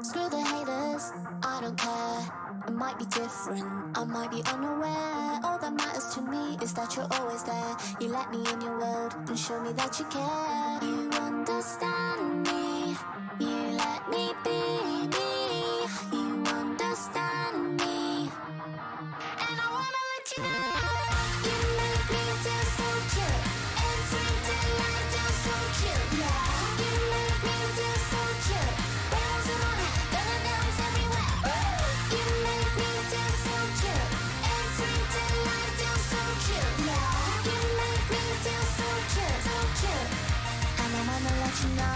Screw the haters, I don't care. It might be different, I might be unaware. All that matters to me is that you're always there. You let me in your world and show me that you care. You understand me, you let me be me. You understand me, and I wanna let you know. You make me feel so cute. Every day I feel so cute. Yeah, you make me feel so cute. Bouncing on it, gonna dance everywhere. You make me feel so cute. Every day I feel so cute. Yeah, you make me feel so cute, so cute. And I wanna let you know.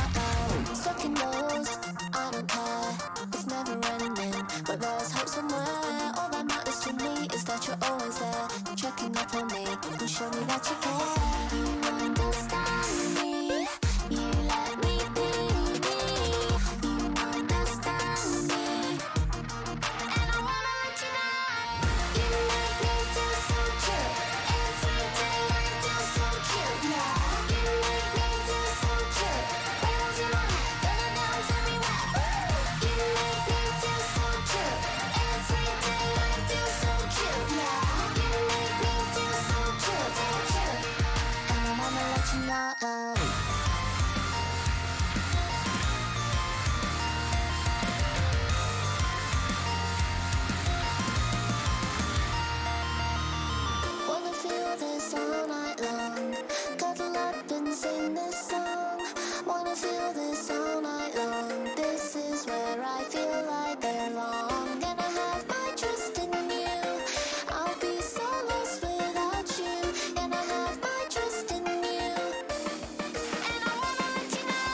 Stuck in those, I don't care. It's never ending, but there's hope somewhere. All that matters to me is that you're always there, checking up on me and show me that you care. You understand me, you let me be me. You understand me, and I wanna let you know. You make me feel so cute. Every day I feel so cute. Yeah, you make me feel so cute. Bouncing on it, gonna dance everywhere. You make me feel so cute. Every day I feel so cute. Yeah, you make me feel so cute, so cute. And I wanna let you know. Wanna feel this all night long. Cuddle up and sing this song. Wanna feel this all night long. This is where I feel I belong. Gonna have my trust in you. I'll be so lost without you. Gonna have my trust in you. And I wanna let you know.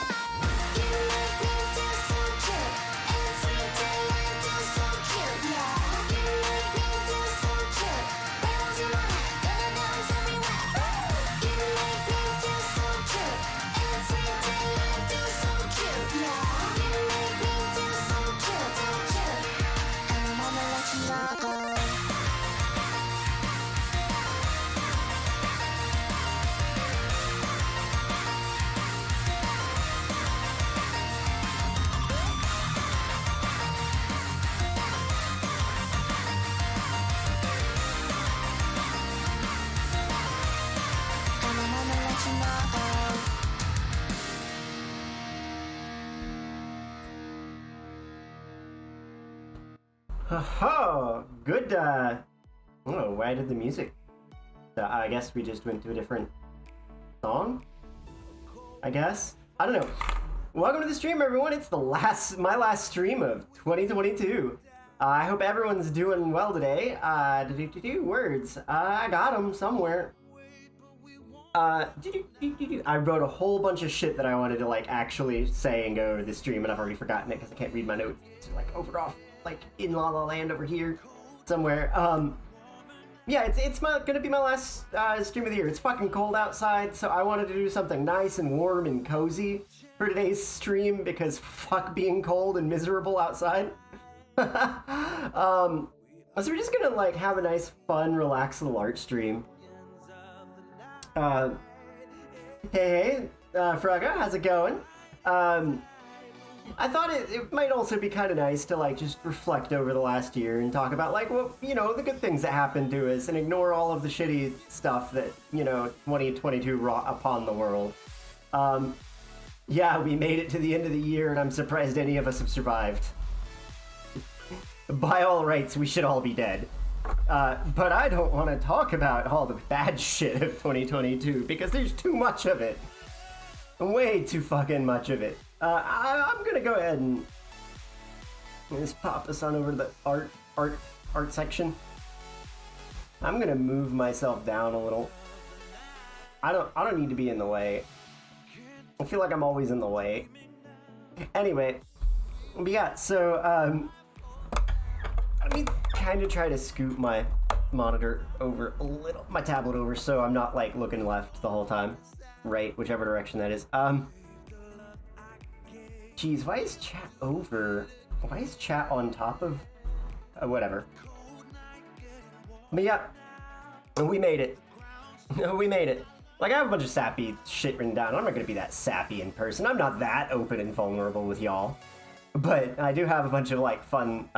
You make me feel so cute. Every day I feel so cute. Yeah, you make me feel so cute. Bouncing on it, gonna dance everywhere. You make me feel so cute. Every day I feel so cute. Yeah, you make me feel so cute, so cute. And I wanna let you know. And I wanna let you know. Oh, good. Oh, why did the music? I guess we just went to a different song. I guess. I don't know. Welcome to the stream, everyone. It's my last stream of 2022. I hope everyone's doing well today. Words. I got them somewhere. I wrote a whole bunch of shit that I wanted to like actually say and go over the stream, and I've already forgotten it because I can't read my notes. It's like over off, like in La La Land over here somewhere. Yeah, it's gonna be my last stream of the year. It's fucking cold outside, so I wanted to do something nice and warm and cozy for today's stream because fuck being cold and miserable outside. So we're just gonna like have a nice, fun, relaxed little art stream. Hey, Frugga, how's it going? I thought it might also be kind of nice to like just reflect over the last year and talk about like, well, you know, the good things that happened to us and ignore all of the shitty stuff that, you know, 2022 wrought upon the world. Yeah, we made it to the end of the year and I'm surprised any of us have survived. By all rights, we should all be dead. But I don't want to talk about all the bad shit of 2022 because there's too much of it. Way too fucking much of it. I'm gonna go ahead and just pop this on over to the art section. I'm gonna move myself down a little. I don't need to be in the way. I feel like I'm always in the way. Anyway, but yeah, so let me kind of try to scoot my monitor over a little, my tablet over, so I'm not like looking left the whole time, right, whichever direction that is. Geez, why is chat over? Why is chat on top of? Whatever. But yeah, we made it. We made it. Like, I have a bunch of sappy shit written down. I'm not gonna be that sappy in person. I'm not that open and vulnerable with y'all. but I do have a bunch of like fun,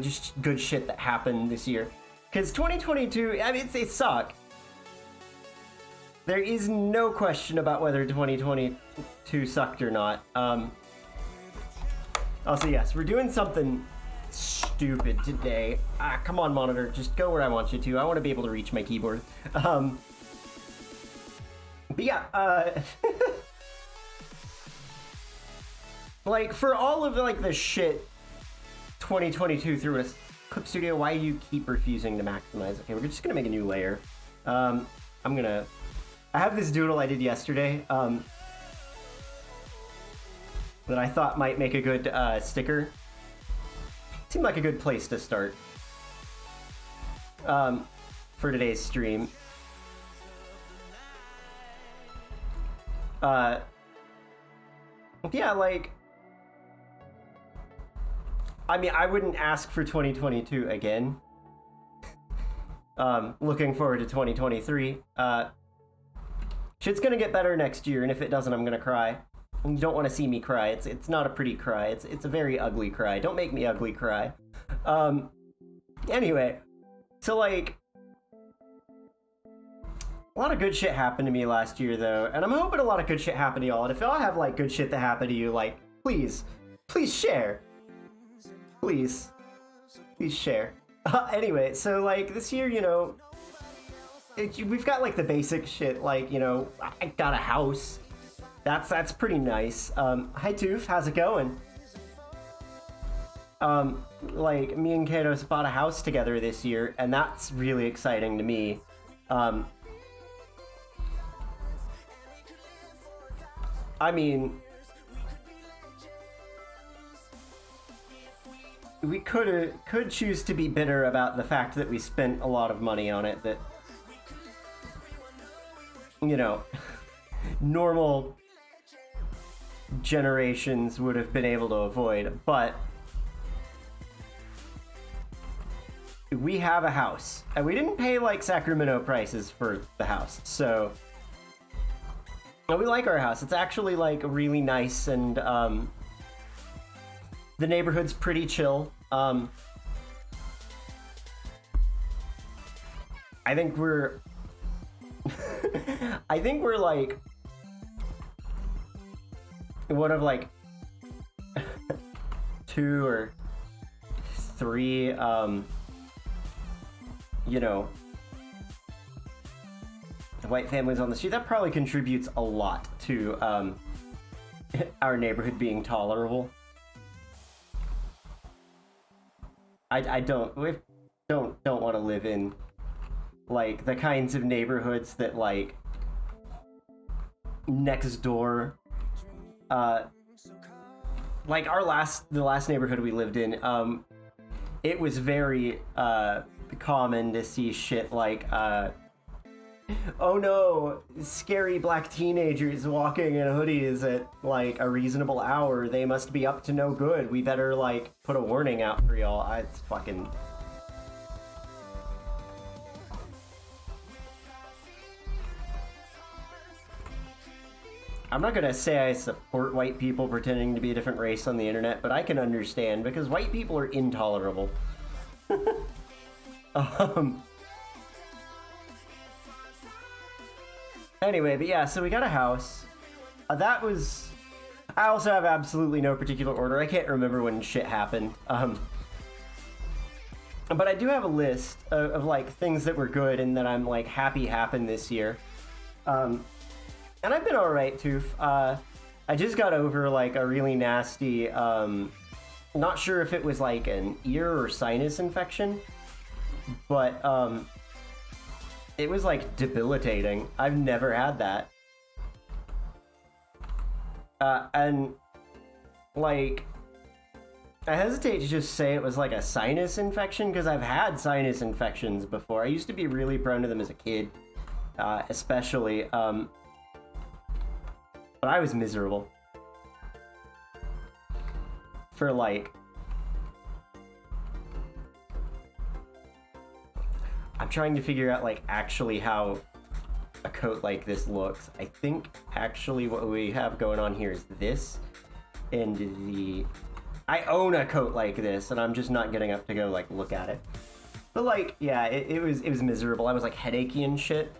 just good shit that happened this year. Because 2022, I mean, it sucked. There is no question about whether 2022 sucked or not. Also, yes, we're doing something stupid today. Come on, monitor, just go where I want you to. I want to be able to reach my keyboard. But yeah, like, for all of, like, the shit 2022 threw us, Clip Studio, why do you keep refusing to maximize? Okay, we're just gonna make a new layer. I have this doodle I did yesterday, that I thought might make a good, sticker. Seemed like a good place to start, for today's stream. Yeah, like, I mean, I wouldn't ask for 2022 again. Looking forward to 2023. Shit's gonna get better next year, and if it doesn't, I'm gonna cry. You don't want to see me cry. It's not a pretty cry. It's a very ugly cry. Don't make me ugly cry. Anyway, so like, a lot of good shit happened to me last year, though, and I'm hoping a lot of good shit happened to y'all. And if y'all have like good shit that happened to you, like, please share. Please share. Anyway, so like this year, you know, we've got like the basic shit, like, you know, I got a house. That's pretty nice. Hi Toof, how's it going? Like, me and Katos bought a house together this year, and that's really exciting to me. I mean, we could choose to be bitter about the fact that we spent a lot of money on it that, you know, normal generations would have been able to avoid, but we have a house, and we didn't pay like Sacramento prices for the house, so we like our house. It's actually like really nice, and the neighborhood's pretty chill. I think we're like one of like 2 or 3 you know, white families on the street. That probably contributes a lot to our neighborhood being tolerable. I don't want to live in like the kinds of neighborhoods that like next door, like the last neighborhood we lived in, it was very common to see shit like oh no, scary black teenagers walking in hoodies at like a reasonable hour. They must be up to no good. We better like put a warning out for y'all. It's fucking... I'm not gonna say I support white people pretending to be a different race on the internet, but I can understand because white people are intolerable. Anyway, but yeah, so we got a house. That was... I also have absolutely no particular order. I can't remember when shit happened. But I do have a list of like things that were good and that I'm like happy happened this year. And I've been alright too. I just got over like a really nasty, not sure if it was like an ear or sinus infection, but it was like debilitating. I've never had that. And like, I hesitate to just say it was like a sinus infection because I've had sinus infections before. I used to be really prone to them as a kid, especially, but I was miserable for like... I'm trying to figure out like actually how a coat like this looks. I think actually what we have going on here is this and the I own a coat like this, and I'm just not getting up to go like look at it. But like, yeah, it was miserable. I was like headachy and shit.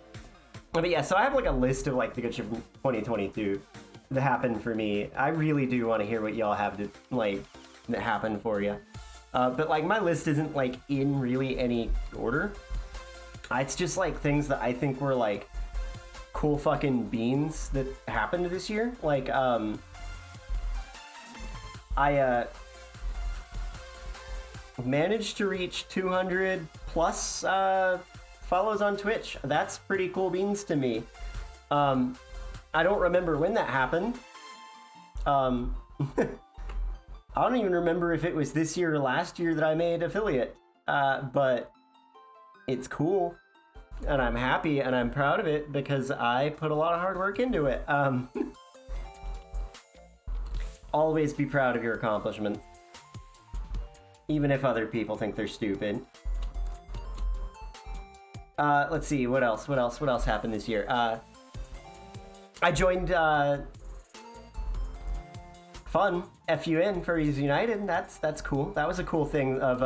But yeah, so I have like a list of like the good shit from 2022 that happened for me. I really do want to hear what y'all have to like that happened for you. But like my list isn't like in really any order. It's just like things that I think were like cool fucking beans that happened this year. Like I managed to reach 200 plus follows on Twitch. That's pretty cool beans to me. I don't remember when that happened. I don't even remember if it was this year or last year that I made affiliate. But it's cool. And I'm happy and I'm proud of it because I put a lot of hard work into it. Always be proud of your accomplishments. Even if other people think they're stupid. Let's see, what else happened this year? I joined, FUN, FUN, Furries United. That's cool. That was a cool thing of,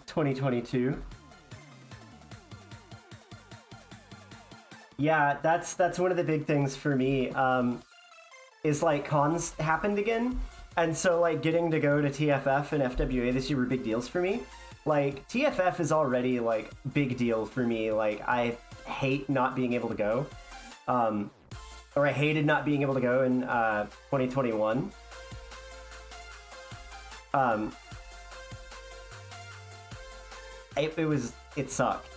2022. Yeah, that's one of the big things for me, is like cons happened again. And so like getting to go to TFF and FWA this year were big deals for me. Like TFF is already like big deal for me. Like I hate not being able to go. Or I hated not being able to go in 2021. It sucked.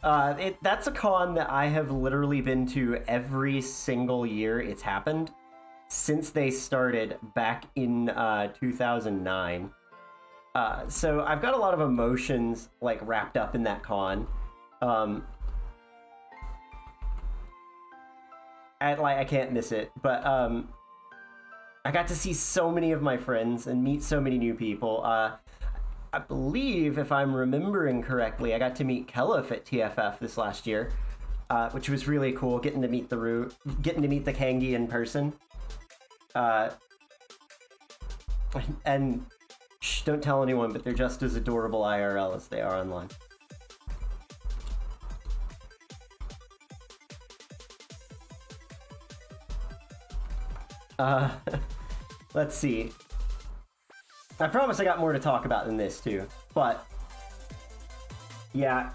That's a con that I have literally been to every single year it's happened since they started back in 2009. So I've got a lot of emotions like wrapped up in that con. I can't miss it, but I got to see so many of my friends and meet so many new people. I believe, if I'm remembering correctly, I got to meet Kelif at TFF this last year, which was really cool. Getting to meet the Kangi in person, and shh, don't tell anyone, but they're just as adorable IRL as they are online. Let's see. I promise I got more to talk about than this too, but yeah,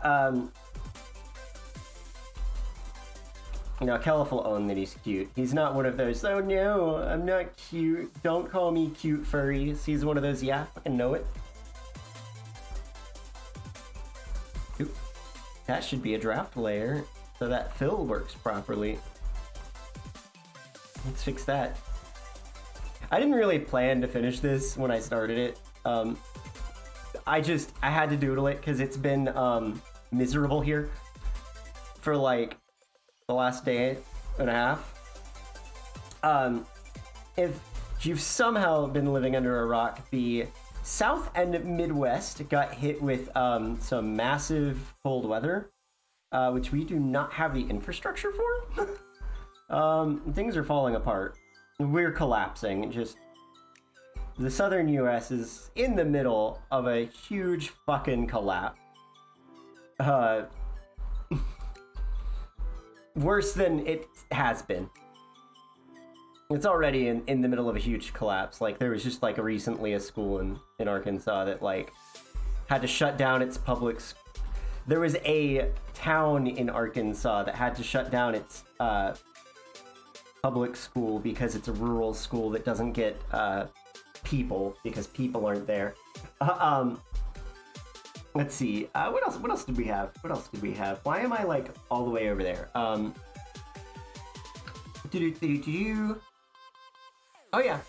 you know, Kelif will own that he's cute. He's not one of those, oh no, I'm not cute, don't call me cute furries. He's one of those, yeah, I fucking know it. Ooh, that should be a draft layer so that fill works properly. Let's fix that. I didn't really plan to finish this when I started it. I had to doodle it because it's been miserable here for like the last day and a half. If you've somehow been living under a rock, the South and Midwest got hit with some massive cold weather, which we do not have the infrastructure for. Things are falling apart. We're collapsing. Just the southern US is in the middle of a huge fucking collapse. Worse than it has been. It's already in the middle of a huge collapse. Like there was just like recently a school in Arkansas that like had to shut down its public. There was a town in Arkansas that had to shut down its public school because it's a rural school that doesn't get people because people aren't there. Let's see. What else did we have? Why am I like all the way over there? Oh yeah.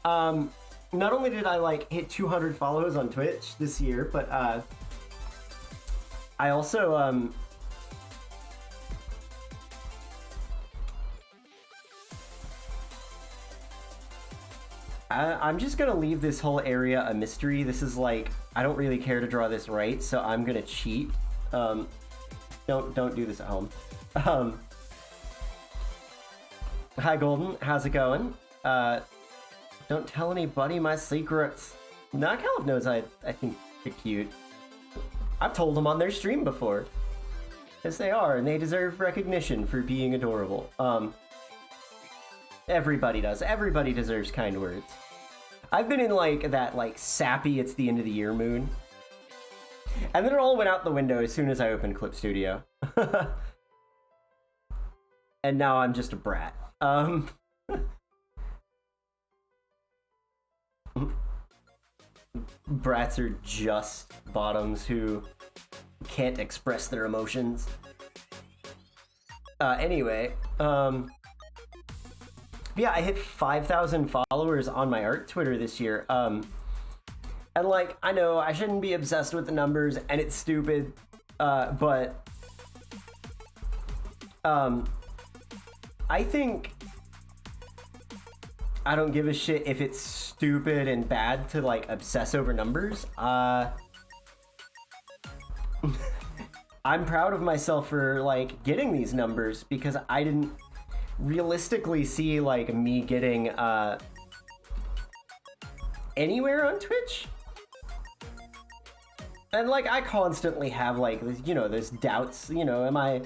Not only did I like hit 200 follows on Twitch this year, but I also I'm just gonna leave this whole area a mystery. This is like, I don't really care to draw this right, so I'm gonna cheat. Don't do this at home. Hi Golden, how's it going? Don't tell anybody my secrets. Nah, Caleb knows I think they're cute. I've told them on their stream before. Yes, they are, and they deserve recognition for being adorable. Everybody does. Everybody deserves kind words. I've been in like that sappy it's the end of the year mood. And then it all went out the window as soon as I opened Clip Studio. And now I'm just a brat. Brats are just bottoms who can't express their emotions. Anyway, yeah, I hit 5,000 followers on my art Twitter this year. And like, I know I shouldn't be obsessed with the numbers and it's stupid, but I think I don't give a shit if it's stupid and bad to like obsess over numbers. I'm proud of myself for like getting these numbers because I didn't realistically see like me getting anywhere on Twitch. And like I constantly have like, you know, there's doubts, you know,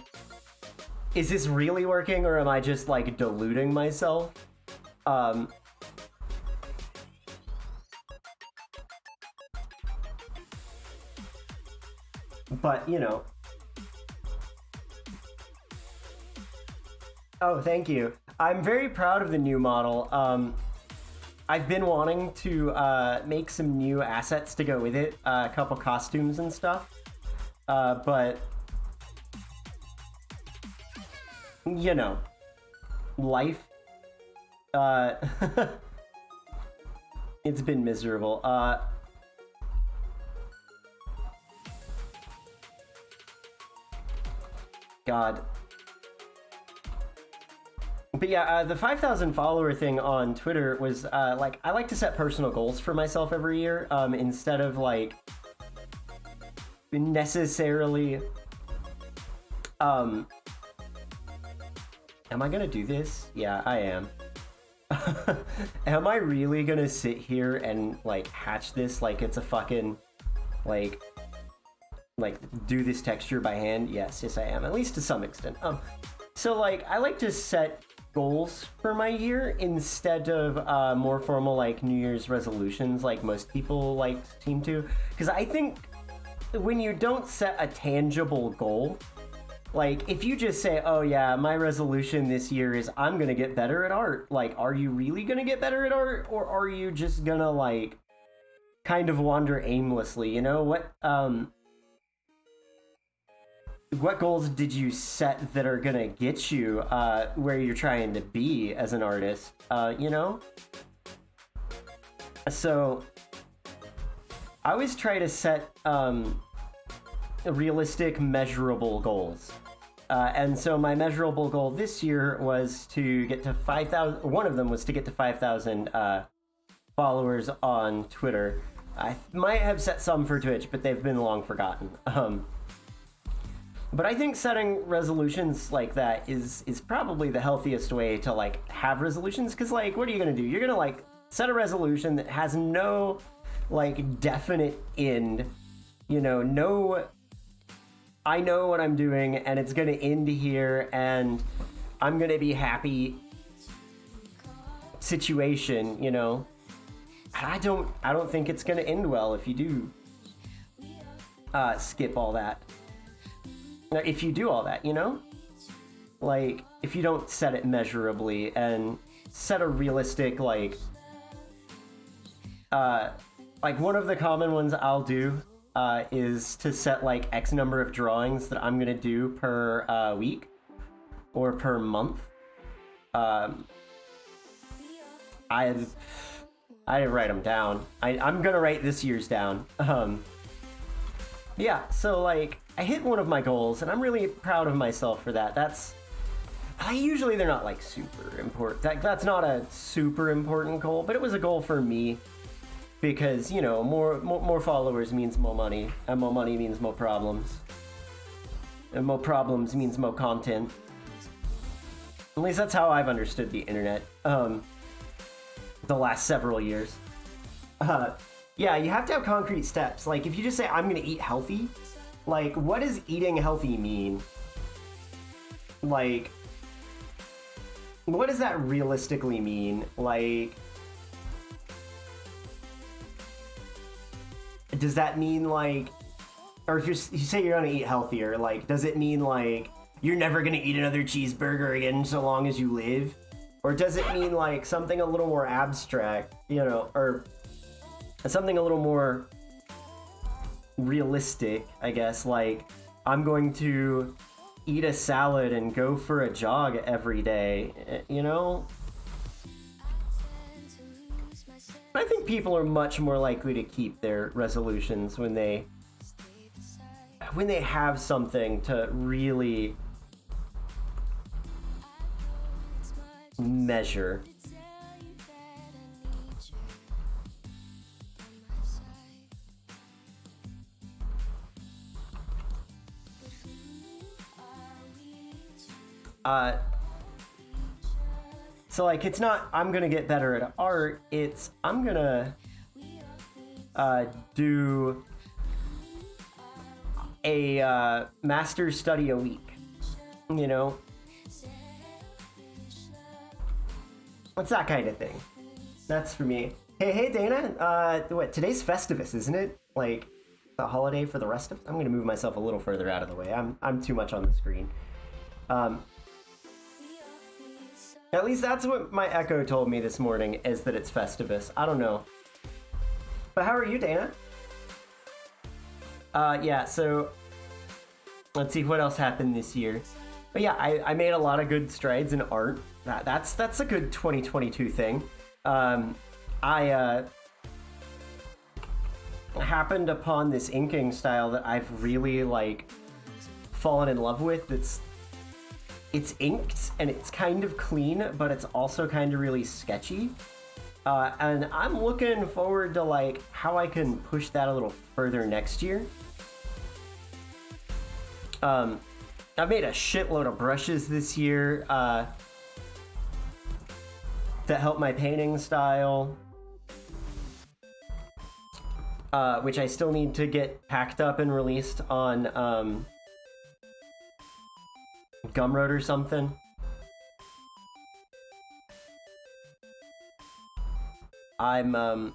is this really working or am I just like deluding myself? But you know, oh, thank you. I'm very proud of the new model. I've been wanting to make some new assets to go with it, a couple costumes and stuff, but you know, life, it's been miserable. God. But yeah, the 5,000 follower thing on Twitter was like, I like to set personal goals for myself every year instead of like necessarily am I gonna do this? Yeah, I am. Am I really gonna sit here and like hatch this like it's a fucking like do this texture by hand? Yes, I am, at least to some extent. So like I like to set goals for my year instead of more formal like New Year's resolutions like most people like seem to, because I think when you don't set a tangible goal, like if you just say, oh yeah, my resolution this year is I'm gonna get better at art, like are you really gonna get better at art, or are you just gonna like kind of wander aimlessly, you know? What goals did you set that are gonna get you where you're trying to be as an artist, you know? So I always try to set realistic, measurable goals. And so my measurable goal this year was to get to 5,000, one of them was to get to 5,000 followers on Twitter. I might have set some for Twitch, but they've been long forgotten. But I think setting resolutions like that is probably the healthiest way to like have resolutions, because like what are you gonna do? You're gonna like set a resolution that has no like definite end, you know, I know what I'm doing and it's gonna end here and I'm gonna be happy situation, you know. I don't think it's gonna end well if you do skip all that. If you do all that, you know? Like, if you don't set it measurably and set a realistic, like one of the common ones I'll do is to set like X number of drawings that I'm gonna do per week or per month. I didn't write them down. I'm gonna write this year's down. Yeah, so like I hit one of my goals and I'm really proud of myself for that. Usually they're not like super important. That's not a super important goal, but it was a goal for me because, you know, more followers means more money, and more money means more problems. And more problems means more content. At least that's how I've understood the internet. The last several years. Yeah, you have to have concrete steps. Like, if you just say, I'm gonna eat healthy, like, what does eating healthy mean? Like, what does that realistically mean? Like, does that mean, like, or if you say you're gonna eat healthier, like, does it mean, like, you're never gonna eat another cheeseburger again so long as you live? Or does it mean, like, something a little more abstract, you know, or something a little more realistic, I guess, like, I'm going to eat a salad and go for a jog every day, you know? I think people are much more likely to keep their resolutions when they have something to really measure. So like, it's not I'm gonna get better at art, it's I'm gonna do a master's study a week, you know? What's that kind of thing? That's for me. Hey Dana, what, today's Festivus, isn't it? Like, the holiday for the rest of... I'm gonna move myself a little further out of the way. I'm too much on the screen. At least that's what my Echo told me this morning, is that it's Festivus. I don't know. But how are you, Dana? Yeah, so let's see what else happened this year. But yeah, I made a lot of good strides in art. That's a good 2022 thing. I happened upon this inking style that I've really, like, fallen in love with. It's inked and it's kind of clean, but it's also kind of really sketchy. And I'm looking forward to, like, how I can push that a little further next year. I've made a shitload of brushes this year that help my painting style, which I still need to get packed up and released on Gumroad or something. I'm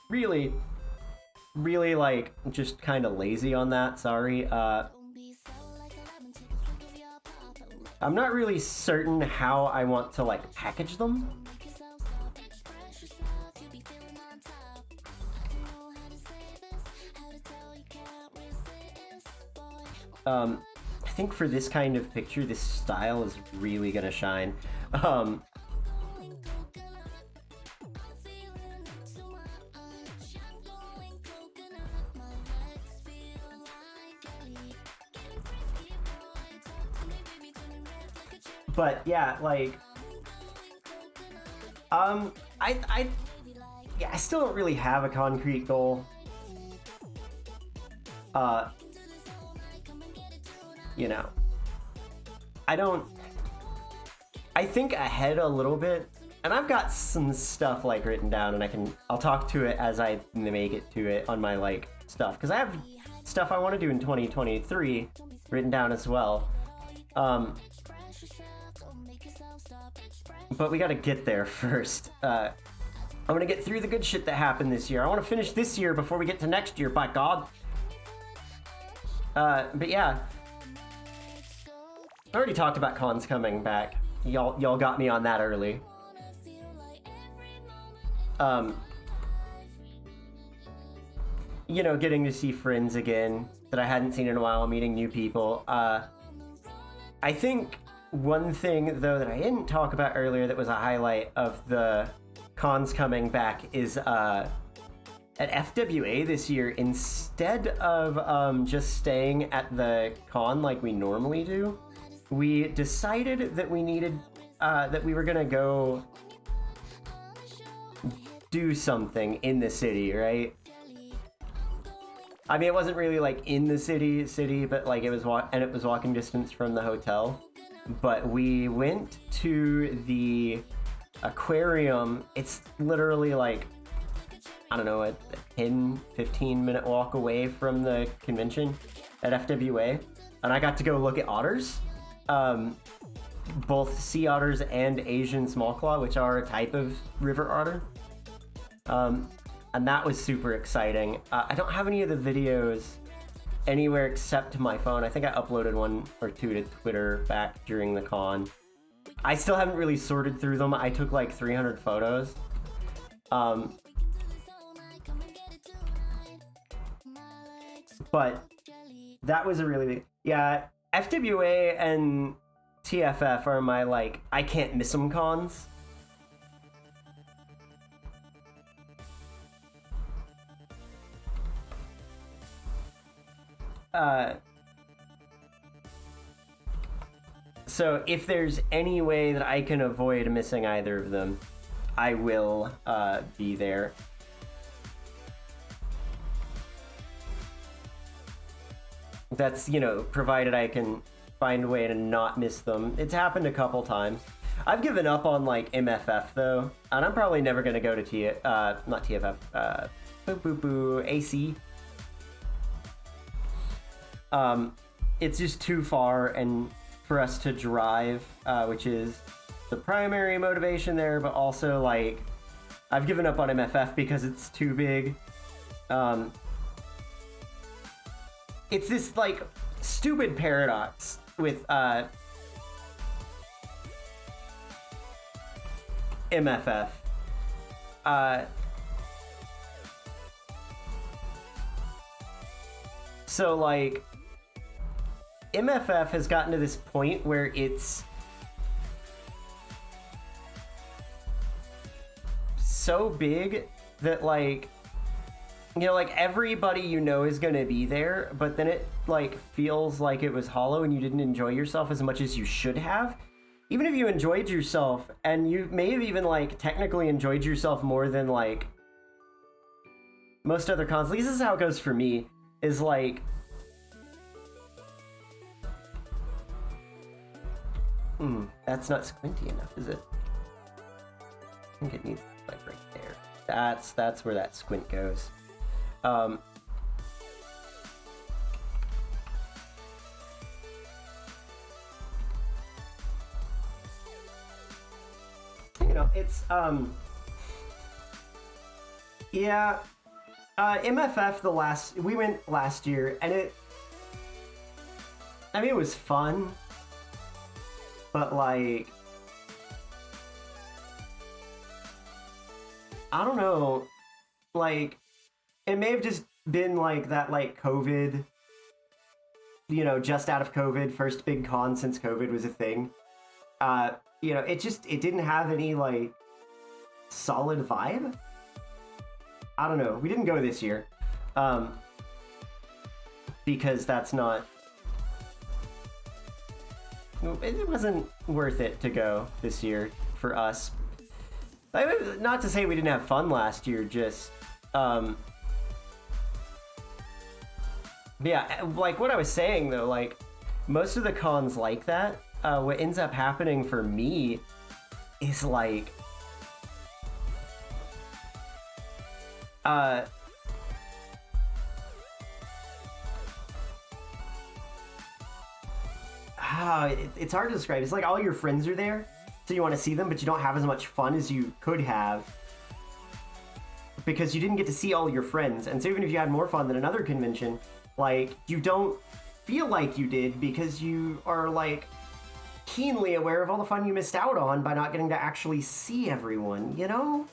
really, like, just kind of lazy on that, sorry. I'm not really certain how I want to, like, package them. I think for this kind of picture, this style is really gonna shine. But yeah, like, I still don't really have a concrete goal. You know, I think ahead a little bit, and I've got some stuff, like, written down, and I'll talk to it as I make it to it on my, like, stuff, because I have stuff I want to do in 2023 written down as well. But we gotta get there first. I'm gonna get through the good shit that happened this year. I want to finish this year before we get to next year, by God. But yeah, I already talked about cons coming back. Y'all got me on that early. You know, getting to see friends again that I hadn't seen in a while, meeting new people. I think one thing, though, that I didn't talk about earlier that was a highlight of the cons coming back is at FWA this year, instead of just staying at the con like we normally do, we decided that we needed, that we were gonna go do something in the city, right? I mean, it wasn't really like in the city, but like it was walking distance from the hotel. But we went to the aquarium. It's literally like, I don't know, a 10-15 minute walk away from the convention at FWA. And I got to go look at otters. Both sea otters and Asian small claw, which are a type of river otter. And that was super exciting. I don't have any of the videos anywhere except my phone. I think I uploaded one or two to Twitter back during the con. I still haven't really sorted through them. I took like 300 photos. But that was a really big... Yeah, FWA and TFF are my, like, I can't miss them cons. So if there's any way that I can avoid missing either of them, I will be there. That's, you know, provided I can find a way to not miss them. It's happened a couple times. I've given up on, like, MFF, though. And I'm probably never going to go to not TFF, AC. It's just too far and for us to drive, which is the primary motivation there, but also, like, I've given up on MFF because it's too big. It's this, like, stupid paradox with MFF. So, like, MFF has gotten to this point where it's so big that, like, you know, like, everybody you know is gonna be there, but then it, like, feels like it was hollow and you didn't enjoy yourself as much as you should have. Even if you enjoyed yourself, and you may have even, like, technically enjoyed yourself more than, like, most other cons. At least this is how it goes for me, is, like... that's not squinty enough, is it? I think it needs, like, right there. That's where that squint goes. You know, it's, yeah, MFF we went last year, and I mean, it was fun, but, like, I don't know, like, it may have just been, like, that, like, COVID, you know, just out of COVID, first big con since COVID was a thing. You know, it didn't have any, like, solid vibe. I don't know. We didn't go this year. Because that's not... It wasn't worth it to go this year for us. Not to say we didn't have fun last year, just... yeah, like what I was saying though, like, most of the cons like that, what ends up happening for me is, like, it's hard to describe. It's like all your friends are there, so you want to see them, but you don't have as much fun as you could have because you didn't get to see all your friends. And so even if you had more fun than another convention, like, you don't feel like you did because you are, like, keenly aware of all the fun you missed out on by not getting to actually see everyone, you know?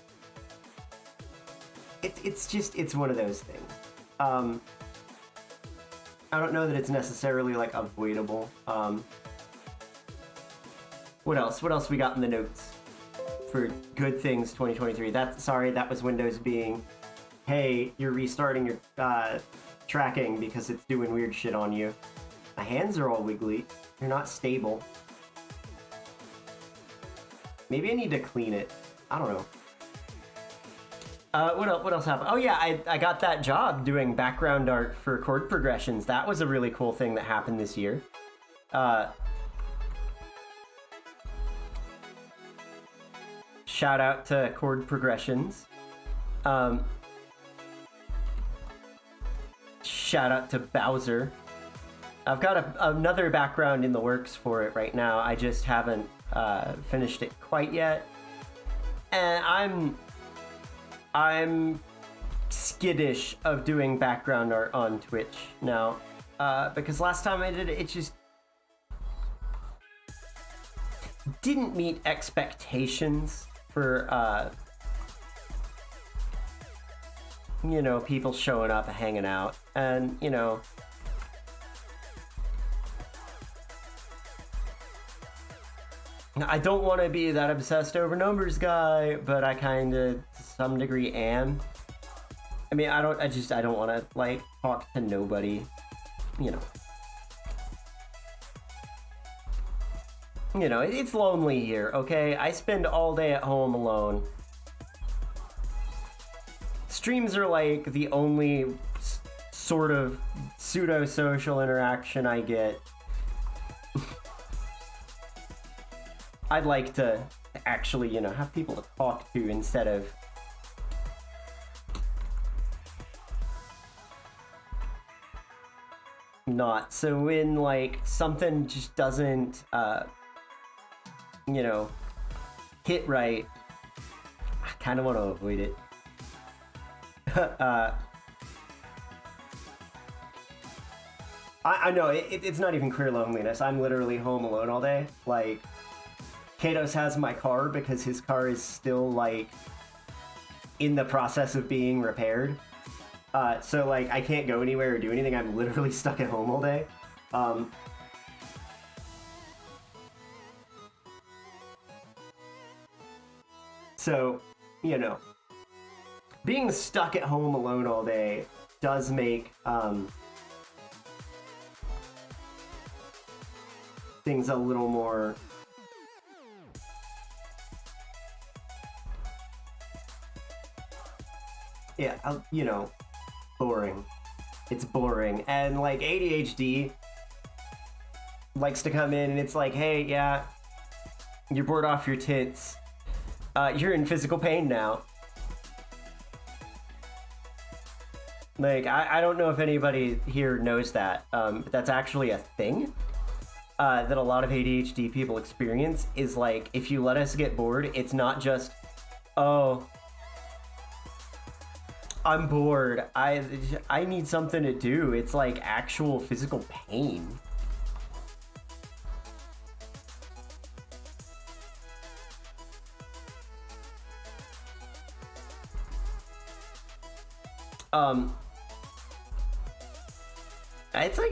It's one of those things. I don't know that it's necessarily, like, avoidable. What else? What else we got in the notes for good things 2023? That was Windows being, hey, you're restarting your tracking because it's doing weird shit on you. My hands are all wiggly. They're not stable. Maybe I need to clean it. I don't know. What else happened? Oh yeah, I got that job doing background art for chord progressions. That was a really cool thing that happened this year. Shout out to chord progressions. Shout out to Bowser. I've got another background in the works for it right now. I just haven't finished it quite yet, and I'm skittish of doing background art on Twitch now, because last time I did it, it just didn't meet expectations for you know, people showing up and hanging out, and you know, I don't want to be that obsessed over numbers guy, but I kind of to some degree am. I mean, I don't want to like talk to nobody, you know. You know, it's lonely here, okay? I spend all day at home alone. Streams are like the only sort of pseudo-social interaction I get. I'd like to actually, you know, have people to talk to instead of not. So when like something just doesn't you know, hit right, I kind of want to avoid it. I know it's not even career loneliness. I'm literally home alone all day. Like, Katos has my car because his car is still like in the process of being repaired. So like I can't go anywhere or do anything. I'm literally stuck at home all day. So, you know, being stuck at home alone all day does make things a little more you know, boring. It's boring. And like ADHD likes to come in and it's like, hey, yeah, you're bored off your tits. You're in physical pain now. Like, I don't know if anybody here knows that, but that's actually a thing that a lot of ADHD people experience, is like, if you let us get bored, it's not just, oh, I'm bored, I need something to do. It's like actual physical pain.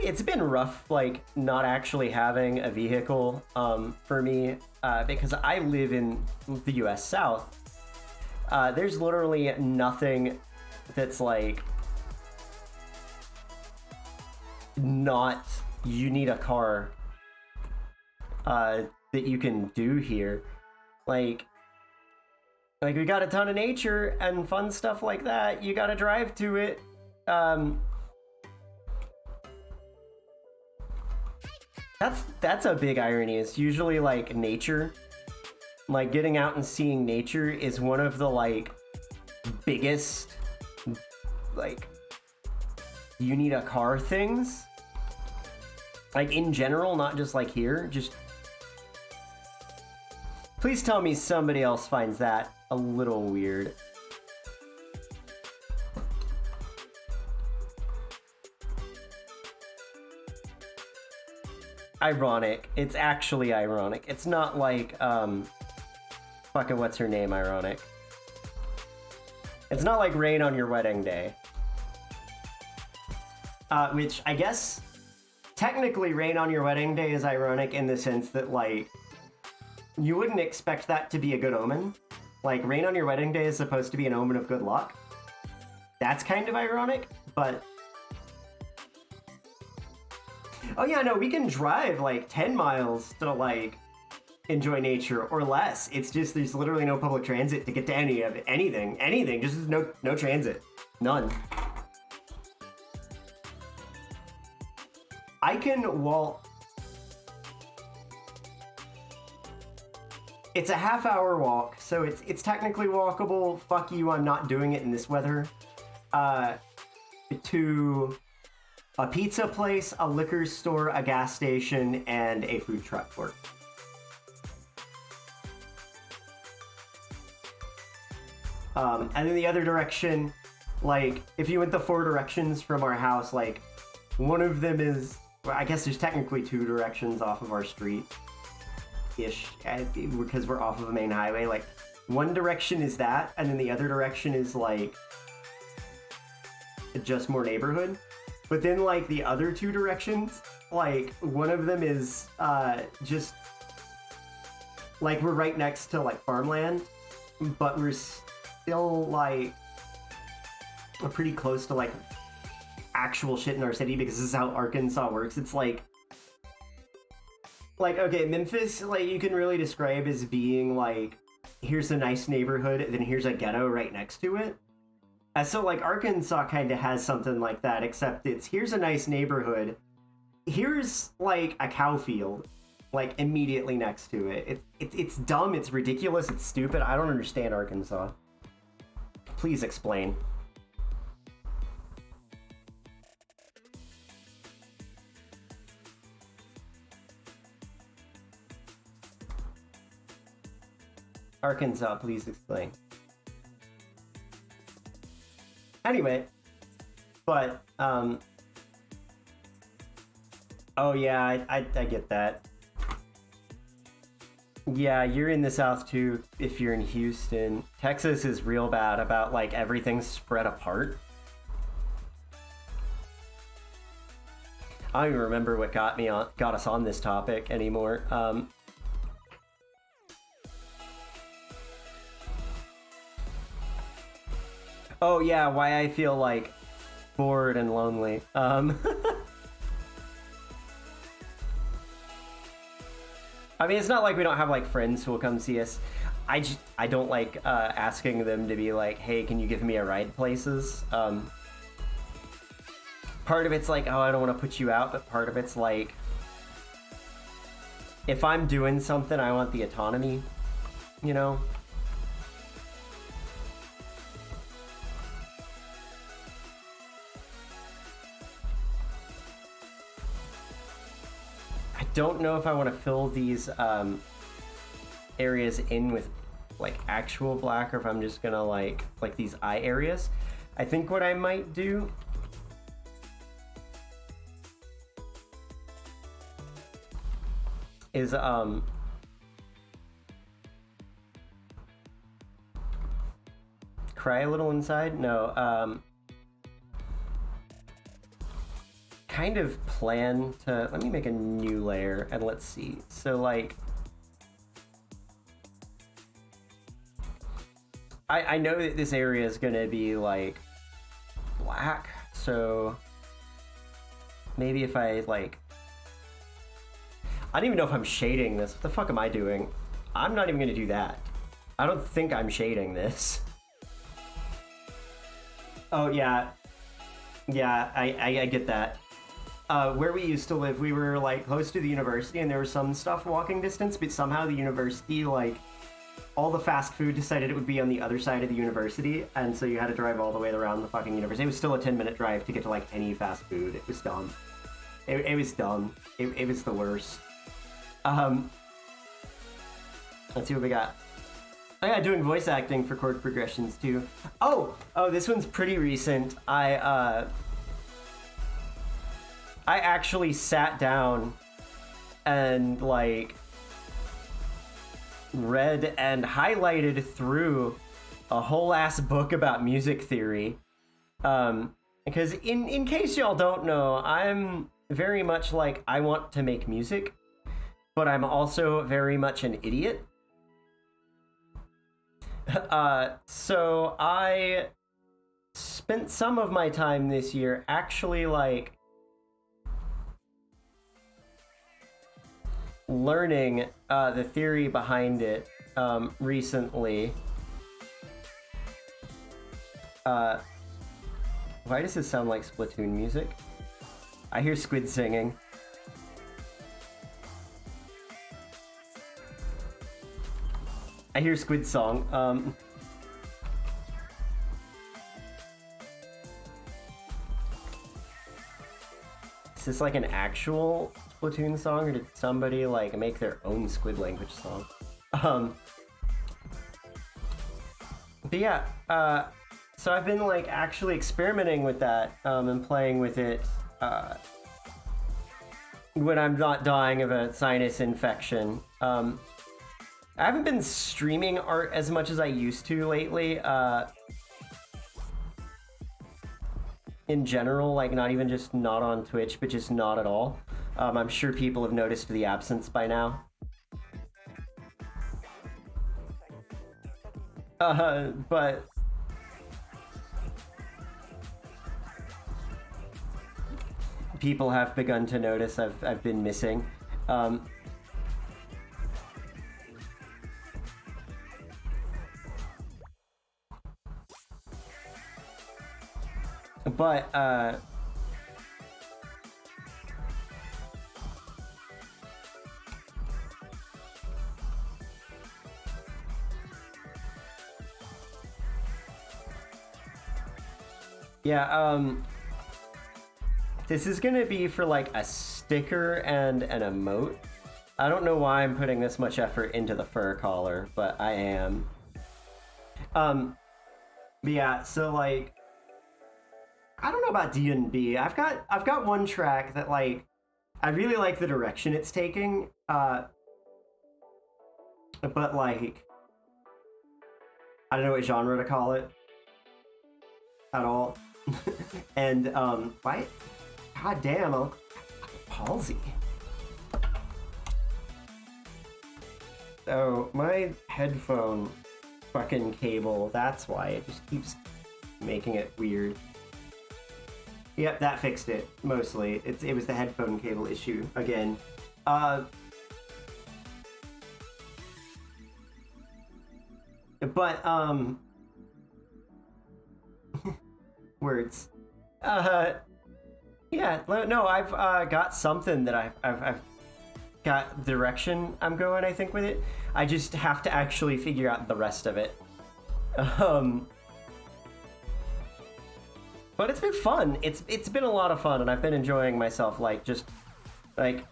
It's been rough, like, not actually having a vehicle, for me, because I live in the US South. There's literally nothing that's like not you need a car that you can do here. Like we got a ton of nature and fun stuff like that. You gotta drive to it. That's a big irony. It's usually like nature, like getting out and seeing nature is one of the like biggest like you need a car things, like in general, not just like here. Just please tell me somebody else finds that a little weird. Ironic. It's actually ironic. It's not like fucking what's her name ironic. It's not like rain on your wedding day. Which I guess technically rain on your wedding day is ironic in the sense that like you wouldn't expect that to be a good omen. Like rain on your wedding day is supposed to be an omen of good luck. That's kind of ironic, but oh yeah, no, we can drive like 10 miles to like enjoy nature or less. It's just there's literally no public transit to get to any of it. Anything. Just no transit. None. I can walk. It's a half-hour walk, so it's technically walkable. Fuck you, I'm not doing it in this weather. To a pizza place, a liquor store, a gas station, and a food truck work. And then the other direction, like, if you went the 4 directions from our house, like, one of them is, well, I guess there's technically 2 directions off of our street-ish, because we're off of a main highway. Like, one direction is that, and then the other direction is, like, just more neighborhood. But then, like, the other 2 directions, like, one of them is, just, like, we're right next to, like, farmland, but we're still, like, pretty close to, like, actual shit in our city, because this is how Arkansas works. It's like, okay, Memphis, like, you can really describe as being, like, here's a nice neighborhood, then here's a ghetto right next to it. So, like, Arkansas kind of has something like that, except it's, here's a nice neighborhood, here's, like, a cow field, like, immediately next to it. It's dumb, it's ridiculous, it's stupid. I don't understand Arkansas. Please explain. Arkansas, please explain. Anyway, but, oh yeah, I get that. Yeah, you're in the South too, if you're in Houston. Texas is real bad about, like, everything spread apart. I don't even remember what got us on this topic anymore. Oh yeah, why I feel, like, bored and lonely. I mean, it's not like we don't have, like, friends who will come see us. I don't like asking them to be like, hey, can you give me a ride places? Part of it's like, oh, I don't want to put you out, but part of it's like, if I'm doing something, I want the autonomy, you know? Don't know if I want to fill these areas in with, like, actual black, or if I'm just gonna like these eye areas. I think what I might do is cry a little inside. No, kind of plan to, let me make a new layer and let's see. So, like, I know that this area is gonna be, like, black, so maybe if I, like, I don't even know if I'm shading this. What the fuck am I doing? I'm not even gonna do that. I don't think I'm shading this. Oh yeah, I get that. Where we used to live, we were, like, close to the university, and there was some stuff walking distance, but somehow the university, like, all the fast food decided it would be on the other side of the university, and so you had to drive all the way around the fucking university. It was still a 10-minute drive to get to, like, any fast food. It was dumb. It was dumb. It was the worst. Let's see what we got. Oh yeah, doing voice acting for chord progressions, too. Oh, this one's pretty recent. I actually sat down and, like, read and highlighted through a whole ass book about music theory. Because in case y'all don't know, I'm very much like, I want to make music, but I'm also very much an idiot. So I spent some of my time this year actually, like, learning the theory behind it recently. Why does this sound like Splatoon music? I hear Squid singing. I hear Squid song. Is this like an actual Splatoon song, or did somebody like make their own Squid language song? But yeah, so I've been like actually experimenting with that and playing with it when I'm not dying of a sinus infection. I haven't been streaming art as much as I used to lately. In general, like not even just not on Twitch, but just not at all. I'm sure people have noticed the absence by now. But people have begun to notice I've been missing. But yeah, this is gonna be for like a sticker and an emote. I don't know why I'm putting this much effort into the fur collar, but I am. But yeah, so like, I don't know about D&B. I've got one track that like, I really like the direction it's taking, but like, I don't know what genre to call it at all. And why? God damn, I'll palsy. So my headphone fucking cable, that's why it just keeps making it weird. Yep, that fixed it mostly. It was the headphone cable issue again. But words. Yeah, no, I've got something that I've got direction I'm going, I think, with it. I just have to actually figure out the rest of it. But it's been fun. It's been a lot of fun, and I've been enjoying myself, like, just, like,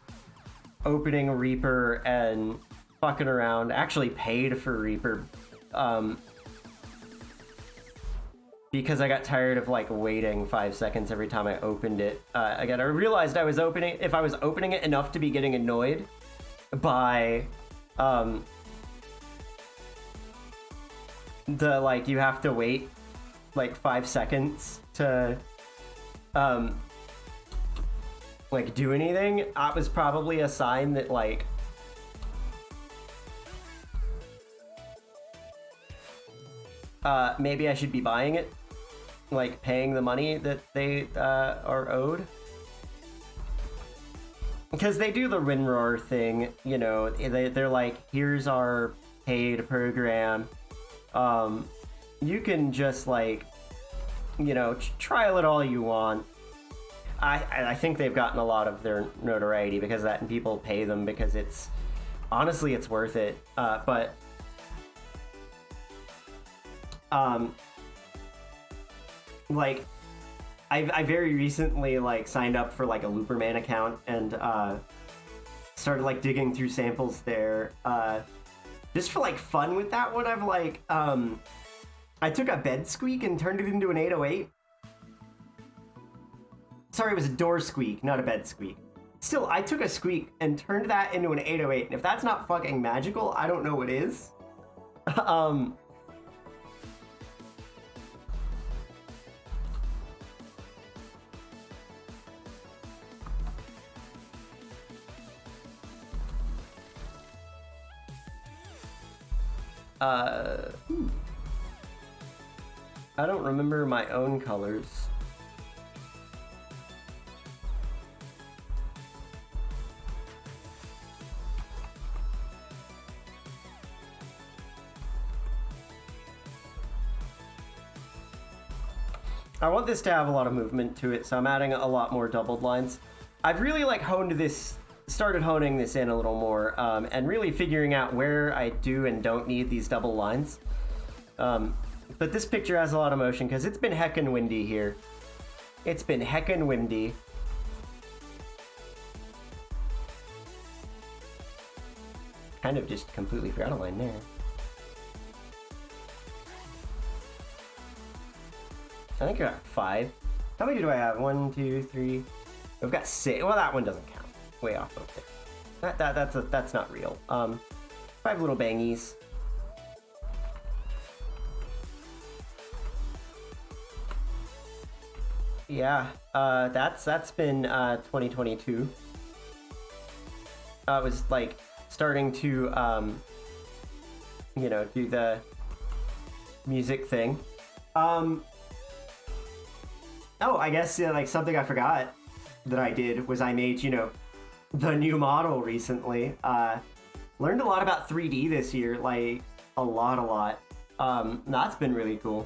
opening Reaper and fucking around. Actually paid for Reaper, because I got tired of, like, waiting 5 seconds every time I opened it. Again, I realized if I was opening it enough to be getting annoyed by, the, like, you have to wait, like, 5 seconds to, like, do anything, that was probably a sign that, like, maybe I should be buying it, like, paying the money that they are owed. Because they do the WinRAR thing, you know, they're like, here's our paid program. You can just, like, you know, trial it all you want. I think they've gotten a lot of their notoriety because of that, and people pay them because it's, honestly, it's worth it. But like, I very recently, like, signed up for, like, a Looperman account and started, like, digging through samples there. Just for, like, fun with that one, I've, like, I took a bed squeak and turned it into an 808. Sorry, it was a door squeak, not a bed squeak. Still, I took a squeak and turned that into an 808, and if that's not fucking magical, I don't know what is. I don't remember my own colors. I want this to have a lot of movement to it, so I'm adding a lot more doubled lines. I've really like started honing this in a little more, and really figuring out where I do and don't need these double lines. But this picture has a lot of motion because it's been heckin' windy here. It's been heckin' windy. Kind of just completely forgot a line there. I think I got 5. How many do I have? 1, 2, 3. I've got 6. Well, that one doesn't count. Way off of there. That's not real. 5 little bangies. Yeah, that's been 2022. I was like starting to do the music thing. Oh, I guess like something I forgot that I did was I made, the new model recently. Learned a lot about 3D this year, like a lot. That's been really cool.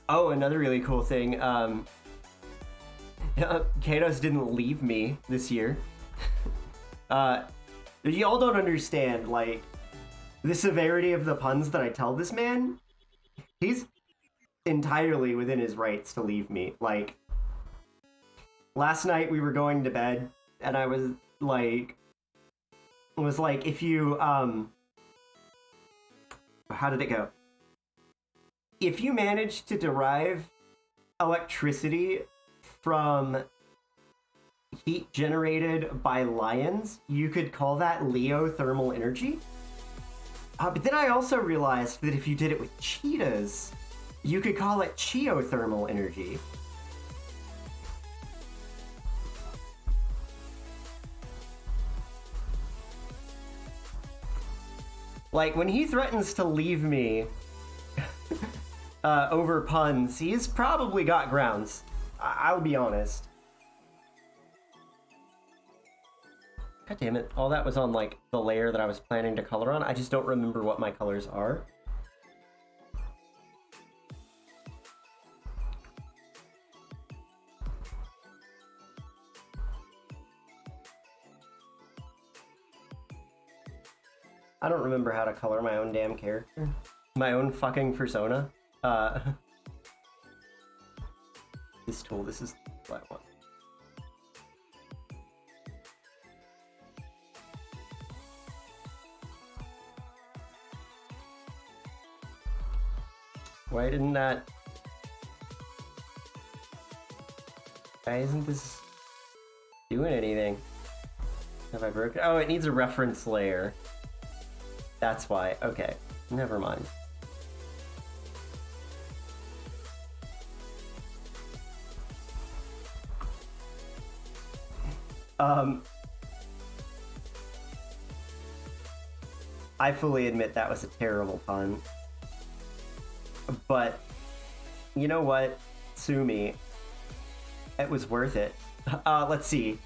Oh, another really cool thing. Kados didn't leave me this year. Y'all don't understand, like, the severity of the puns that I tell this man. He's entirely within his rights to leave me. Like, last night we were going to bed, and I was like, if you, how did it go? If you manage to derive electricity from heat generated by lions, you could call that Leothermal energy. But then I also realized that if you did it with cheetahs, you could call it Geothermal energy. Like, when he threatens to leave me over puns, he's probably got grounds. I'll be honest. God damn it. All that was on, like, the layer that I was planning to color on. I just don't remember what my colors are. I don't remember how to color my own damn character. My own fucking persona. This tool, this is what I want. Why didn't that... Why isn't this doing anything? Have I broken? Oh, it needs a reference layer. That's why. Okay, never mind. I fully admit that was a terrible pun. But, you know what? Sue me. It was worth it. Let's see.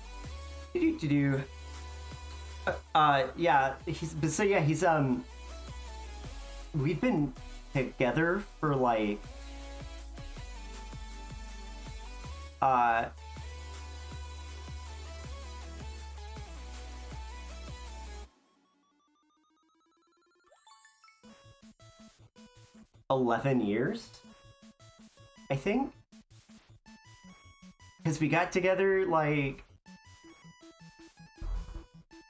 Yeah, he's we've been together for like, 11 years, I think, because we got together like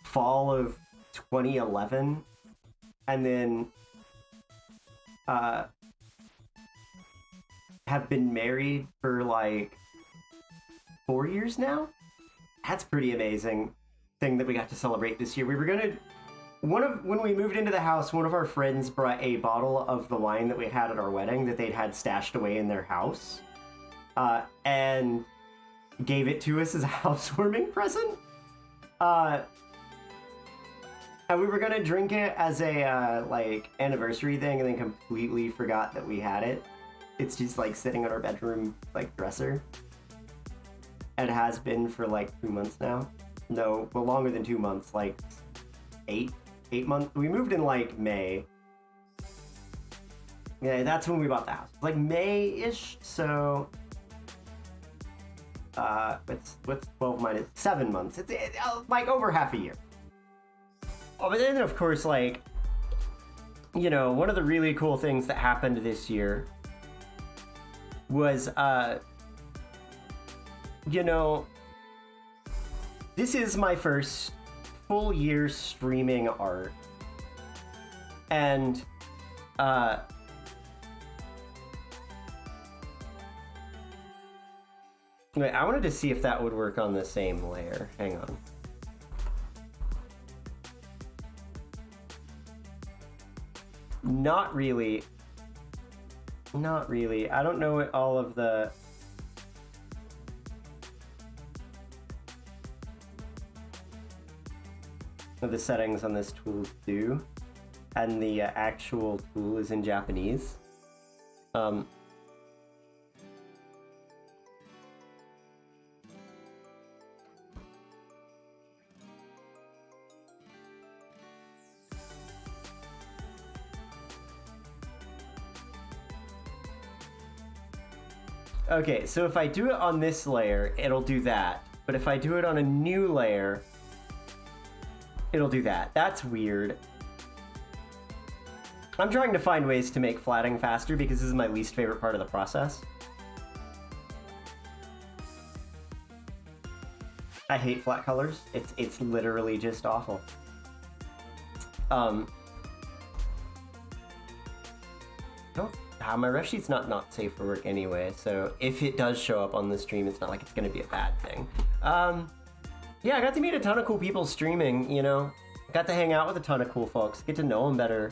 fall of 2011, and then have been married for like 4 years now. That's pretty amazing thing that we got to celebrate this year. We were gonna when we moved into the house, one of our friends brought a bottle of the wine that we had at our wedding that they'd had stashed away in their house, and gave it to us as a housewarming present. And we were gonna drink it as a like anniversary thing, and then completely forgot that we had it. It's just like sitting on our bedroom like dresser. It has been for like 2 months now. No, well, longer than 2 months, like 8 months. We moved in like May. Yeah, that's when we bought the house. Like May-ish, so what's 12 minus 7 months? It's like over half a year. Oh, but then of course, like, you know, one of the really cool things that happened this year was, you know, this is my first full year streaming art, and wait, I wanted to see if that would work on the same layer. Hang on. Not really. Not really. I don't know what all of the settings on this tool do, and the actual tool is in Japanese. Okay, so if I do it on this layer, it'll do that. But if I do it on a new layer, it'll do that. That's weird. I'm trying to find ways to make flatting faster because this is my least favorite part of the process. I hate flat colors. It's literally just awful. My ref sheet's not safe for work anyway, so if it does show up on the stream, it's not like it's gonna be a bad thing. Yeah, I got to meet a ton of cool people streaming, you know? Got to hang out with a ton of cool folks, get to know them better.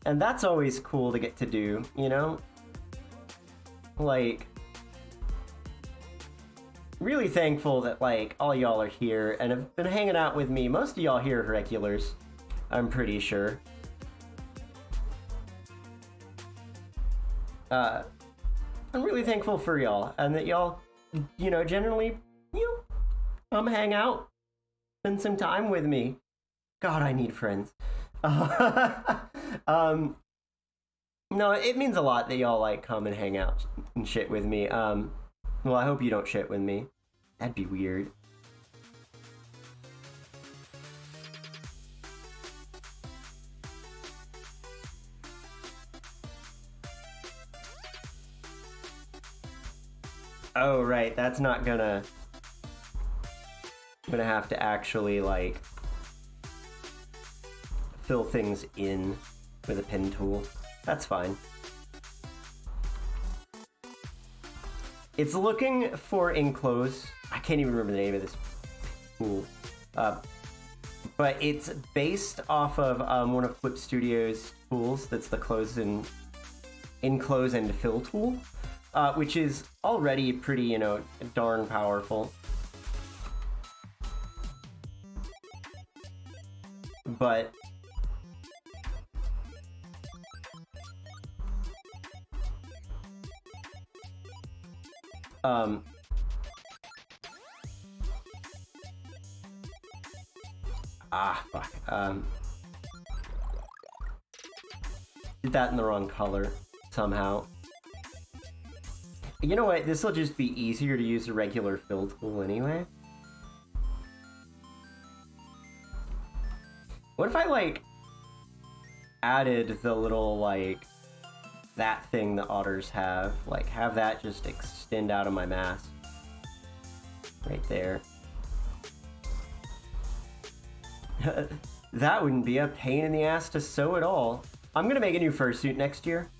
And that's always cool to get to do, you know? Like, really thankful that, like, all y'all are here and have been hanging out with me. Most of y'all here are regulars, I'm pretty sure. I'm really thankful for y'all, and that y'all, you know, generally, you know, come hang out, spend some time with me. God, I need friends. No, it means a lot that y'all, like, come and hang out and shit with me. Well, I hope you don't shit with me. That'd be weird. Oh, right, that's not gonna... I'm gonna have to actually, like, fill things in with a pen tool. That's fine. It's looking for enclose. I can't even remember the name of this tool. But it's based off of one of Flip Studio's tools. That's the enclose and fill tool, which is already pretty, you know, darn powerful. But fuck. Did that in the wrong color somehow. You know what? This will just be easier to use a regular fill tool anyway. What if I, like, added the little, like, that thing the otters have? Like, have that just extend out of my mask. Right there. That wouldn't be a pain in the ass to sew at all. I'm gonna make a new fursuit next year.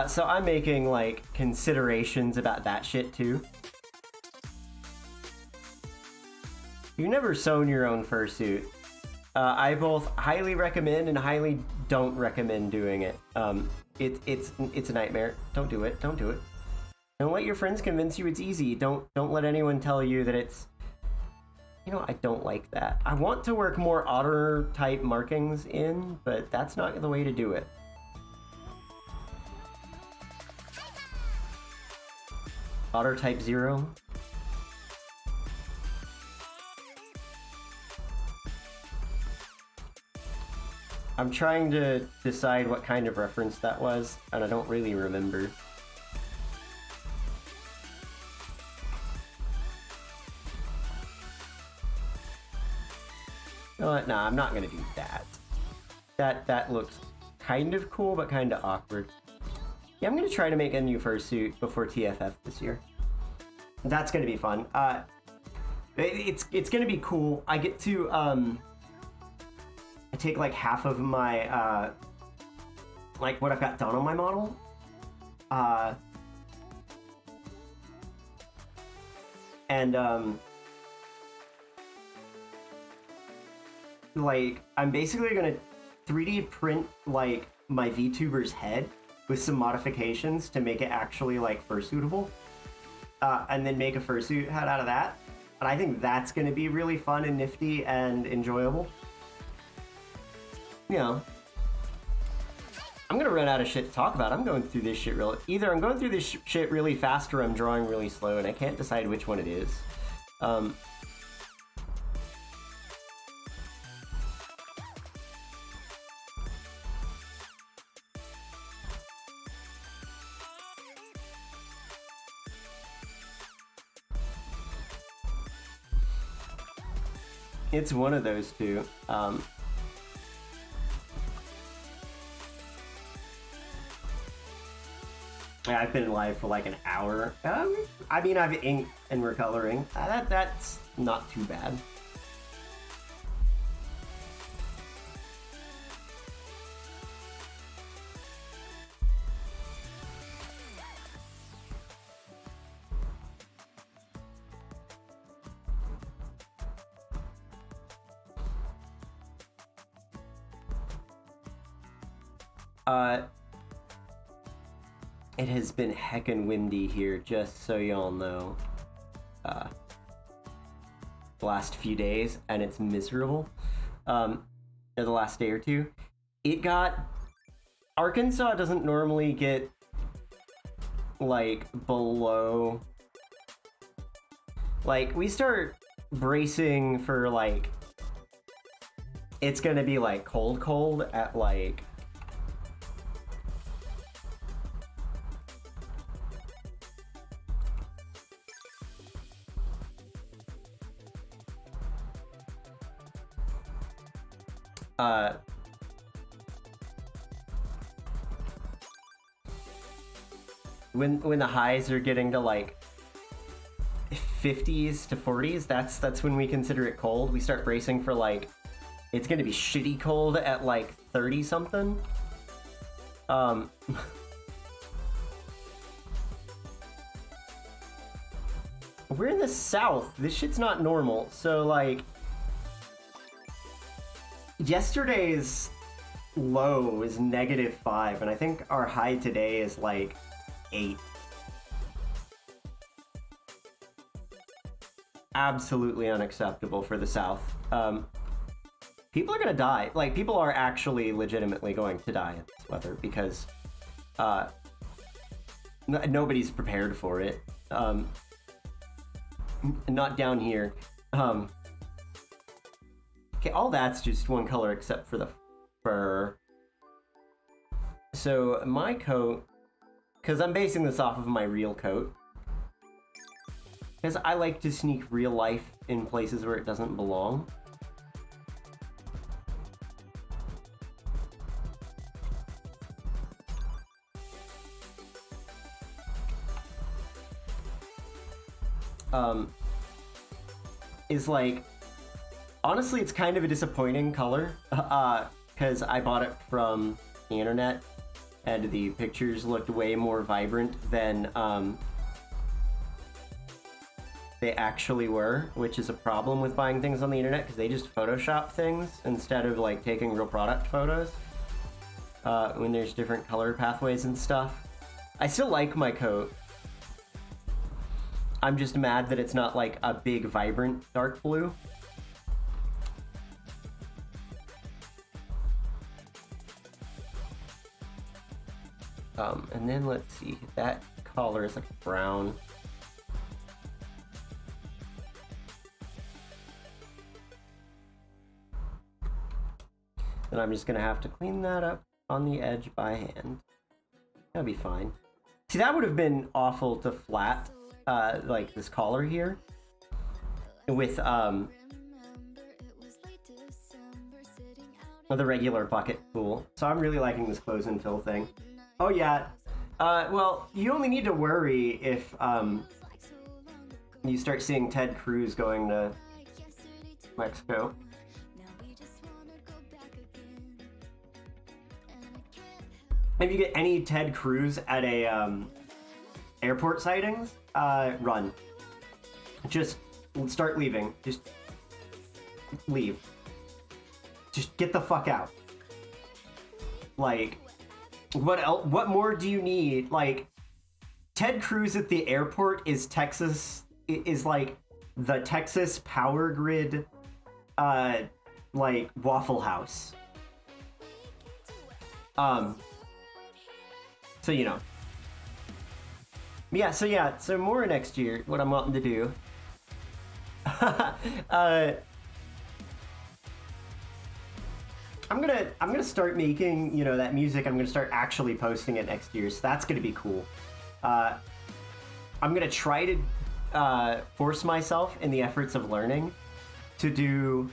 So I'm making, like, considerations about that shit, too. You've never sewn your own fursuit. I both highly recommend and highly don't recommend doing it. It's a nightmare. Don't do it. Don't do it. Don't let your friends convince you it's easy. Don't let anyone tell you that it's... You know, I don't like that. I want to work more otter-type markings in, but that's not the way to do it. Otter type 0. I'm trying to decide what kind of reference that was, and I don't really remember. Nah, I'm not gonna do that. That looks kind of cool, but kind of awkward. Yeah, I'm gonna try to make a new fursuit before TFF this year. That's gonna be fun. It's gonna be cool. I get to I take like half of my like what I've got done on my model. Like I'm basically gonna 3D print like my VTuber's head with some modifications to make it actually like fursuitable, and then make a fursuit head out of that. And I think that's gonna be really fun and nifty and enjoyable. You know, I'm gonna run out of shit to talk about. I'm going through this shit either I'm going through this shit really fast or I'm drawing really slow, and I can't decide which one it is. It's one of those two. I've been live for like an hour. I mean, I've inked and we're coloring. That's not too bad. It has been heckin' windy here, just so y'all know. The last few days, and it's miserable. Or the last day or two. Arkansas doesn't normally get, like, below... Like, we start bracing for, like... It's gonna be, like, cold at, like... when the highs are getting to like 50s to 40s, that's when we consider it cold. We start bracing for like it's gonna be shitty cold at like 30 something. We're in the south. This shit's not normal. So like yesterday's low is -5, and I think our high today is like 8. Absolutely unacceptable for the South. People are gonna die. Like, people are actually legitimately going to die in this weather because nobody's prepared for it. Not down here. Okay, all that's just one color except for the fur. So my coat, because I'm basing this off of my real coat, because I like to sneak real life in places where it doesn't belong. Is like, honestly, it's kind of a disappointing color, because I bought it from the internet, and the pictures looked way more vibrant than they actually were, which is a problem with buying things on the internet, because they just Photoshop things instead of like taking real product photos when there's different color pathways and stuff. I still like my coat. I'm just mad that it's not like a big, vibrant dark blue. And then let's see, that collar is like brown. then I'm just gonna have to clean that up on the edge by hand. That'll be fine. See, that would have been awful to flat, like this collar here, with the regular bucket tool. So I'm really liking this close and fill thing. Oh yeah, well, you only need to worry if you start seeing Ted Cruz going to Mexico. If you get any Ted Cruz at a airport sightings, run. Just start leaving. Just leave. Just get the fuck out. Like, what else? What more do you need? Like, Ted Cruz at the airport is Texas. Is like the Texas power grid, like Waffle House. So you know. Yeah, so more next year, what I'm wanting to do. I'm gonna start making, you know, that music. I'm gonna start actually posting it next year, so that's gonna be cool. I'm gonna try to force myself in the efforts of learning to do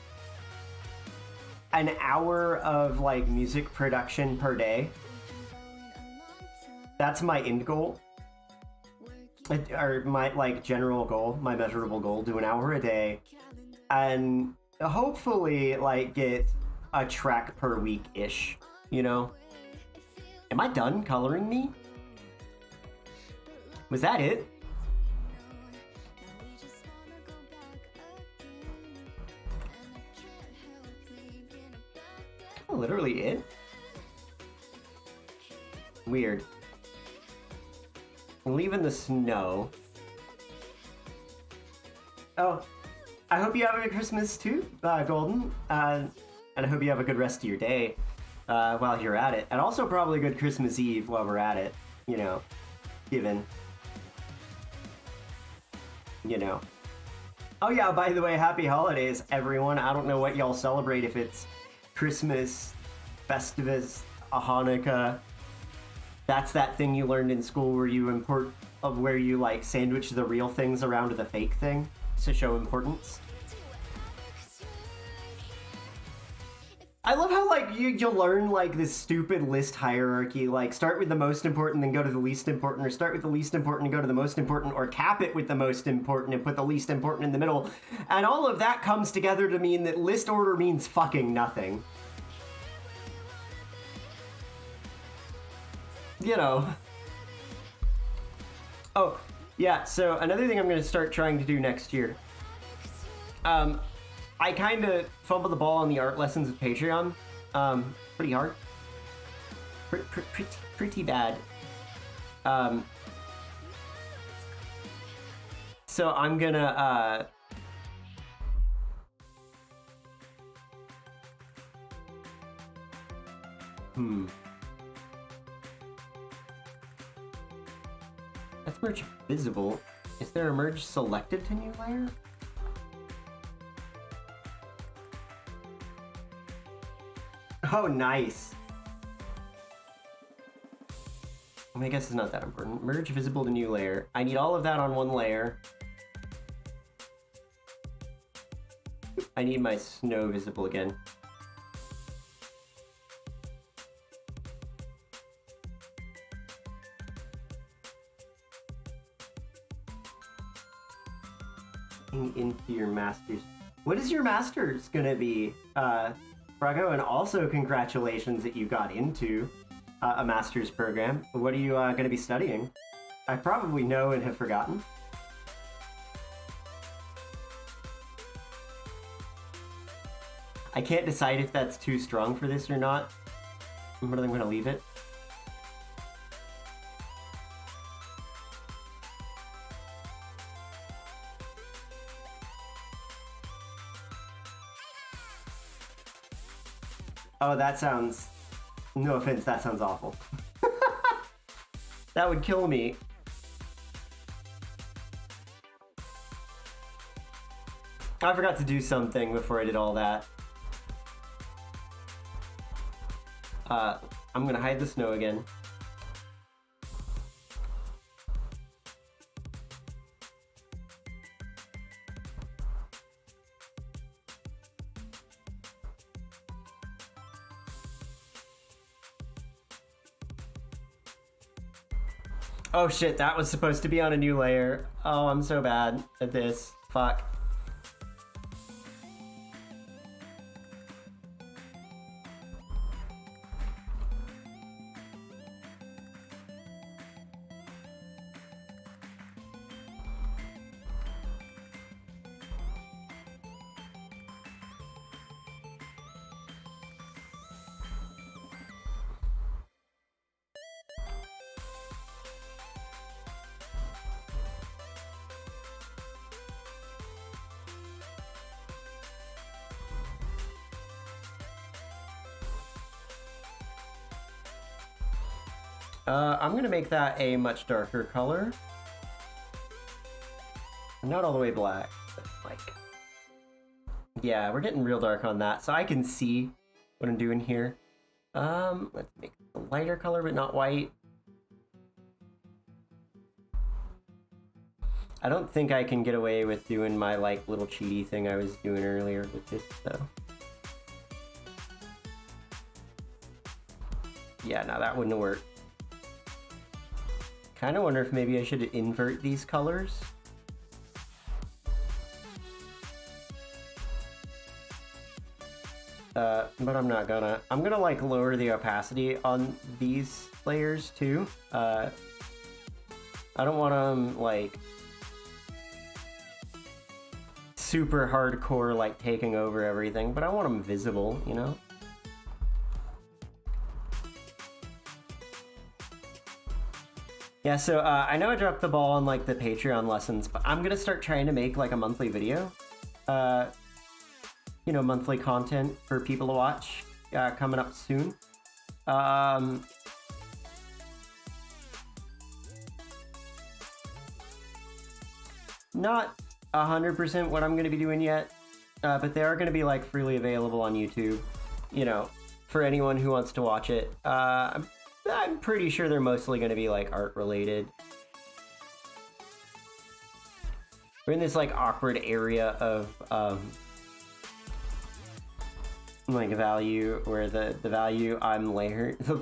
an hour of like music production per day. That's my end goal, or my like general goal, my measurable goal. Do an hour a day, and hopefully like get a track per week ish. You know, am I done coloring me? Was that it? Literally it? Weird. Leaving the snow. Oh, I hope you have a good Christmas too, Golden. And I hope you have a good rest of your day while you're at it. And also probably a good Christmas Eve while we're at it. You know, given. You know. Oh yeah, by the way, happy holidays, everyone. I don't know what y'all celebrate, if it's Christmas, Festivus, Hanukkah. That's that thing you learned in school where you like sandwich the real things around the fake thing to show importance. I love how like you'll learn like this stupid list hierarchy, like start with the most important, then go to the least important, or start with the least important and go to the most important, or cap it with the most important and put the least important in the middle. And all of that comes together to mean that list order means fucking nothing. You know. Oh, yeah, so another thing I'm going to start trying to do next year. I kind of fumbled the ball on the art lessons with Patreon. Pretty hard. Pretty bad. So I'm gonna, That's merge visible. Is there a merge selected to new layer? Oh, nice. I mean, I guess it's not that important. Merge visible to new layer. I need all of that on one layer. I need my snow visible again. Into your master's. What is your master's gonna be, Brago? And also congratulations that you got into a master's program. What are you gonna be studying? I probably know and have forgotten. I can't decide if that's too strong for this or not, but I'm gonna leave it. Oh, that sounds... No offense, that sounds awful. That would kill me. I forgot to do something before I did all that. I'm gonna hide the snow again. Oh shit, that was supposed to be on a new layer. Oh, I'm so bad at this. Fuck. I'm gonna make that a much darker color. Not all the way black, but like... Yeah, we're getting real dark on that, so I can see what I'm doing here. Let's make a lighter color, but not white. I don't think I can get away with doing my, like, little cheaty thing I was doing earlier with this, though. Yeah, no, that wouldn't work. Kind of wonder if maybe I should invert these colors. But I'm not gonna. I'm gonna like lower the opacity on these layers too. I don't want them like super hardcore like taking over everything, but I want them visible, you know? Yeah, so I know I dropped the ball on like the Patreon lessons, but I'm gonna start trying to make like a monthly video. You know, monthly content for people to watch coming up soon. Not 100% what I'm gonna be doing yet, but they are gonna be like freely available on YouTube, you know, for anyone who wants to watch it. I'm pretty sure they're mostly going to be like art related. We're in this like awkward area of like value where the value I'm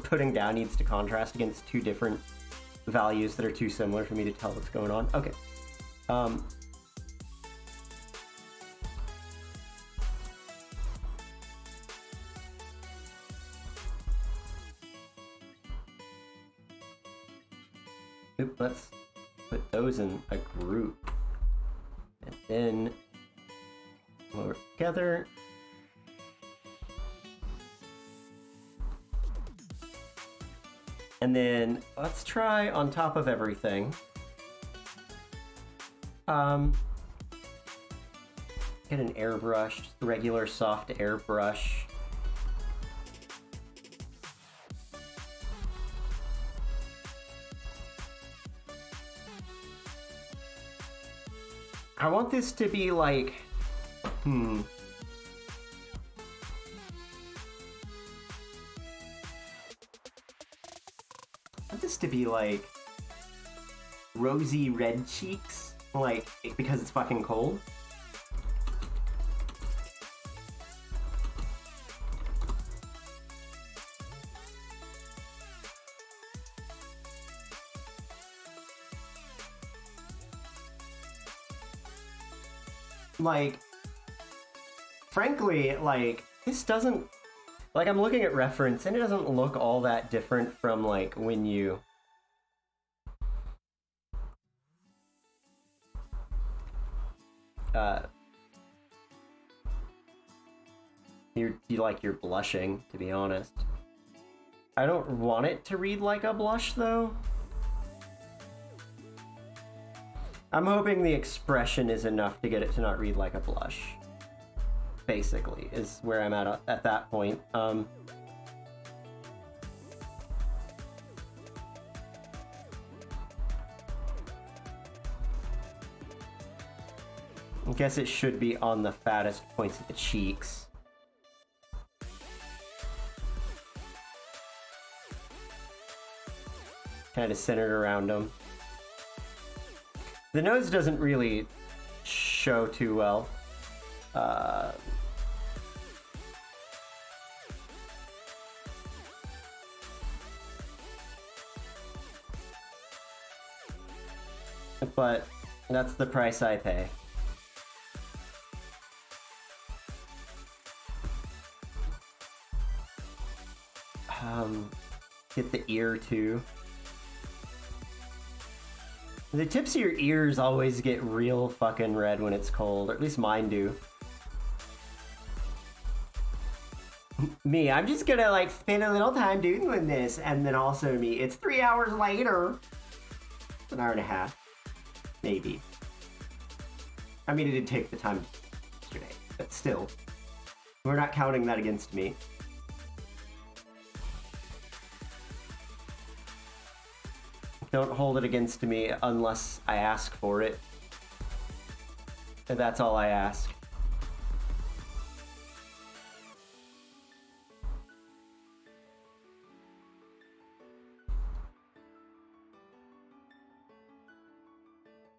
putting down needs to contrast against two different values that are too similar for me to tell what's going on. Okay. Oop, let's put those in a group. And then lower together. And then let's try on top of everything. Get an airbrush, just a regular soft airbrush. I want this to be like, I want this to be like rosy red cheeks, like because it's fucking cold. Like, frankly, like, this doesn't, like, I'm looking at reference, and it doesn't look all that different from, like, when you, you're blushing, to be honest. I don't want it to read like a blush, though. I'm hoping the expression is enough to get it to not read like a blush. Basically, is where I'm at that point. I guess it should be on the fattest points of the cheeks. kind of centered around them. The nose doesn't really show too well. But that's the price I pay. Get the ear too. The tips of your ears always get real fucking red when it's cold, or at least mine do. Me, I'm just gonna like spend a little time doing this, and then also me, it's 3 hours later. It's an hour and a half, maybe. I mean, it did take the time yesterday, but still, we're not counting that against me. Don't hold it against me unless I ask for it. And that's all I ask.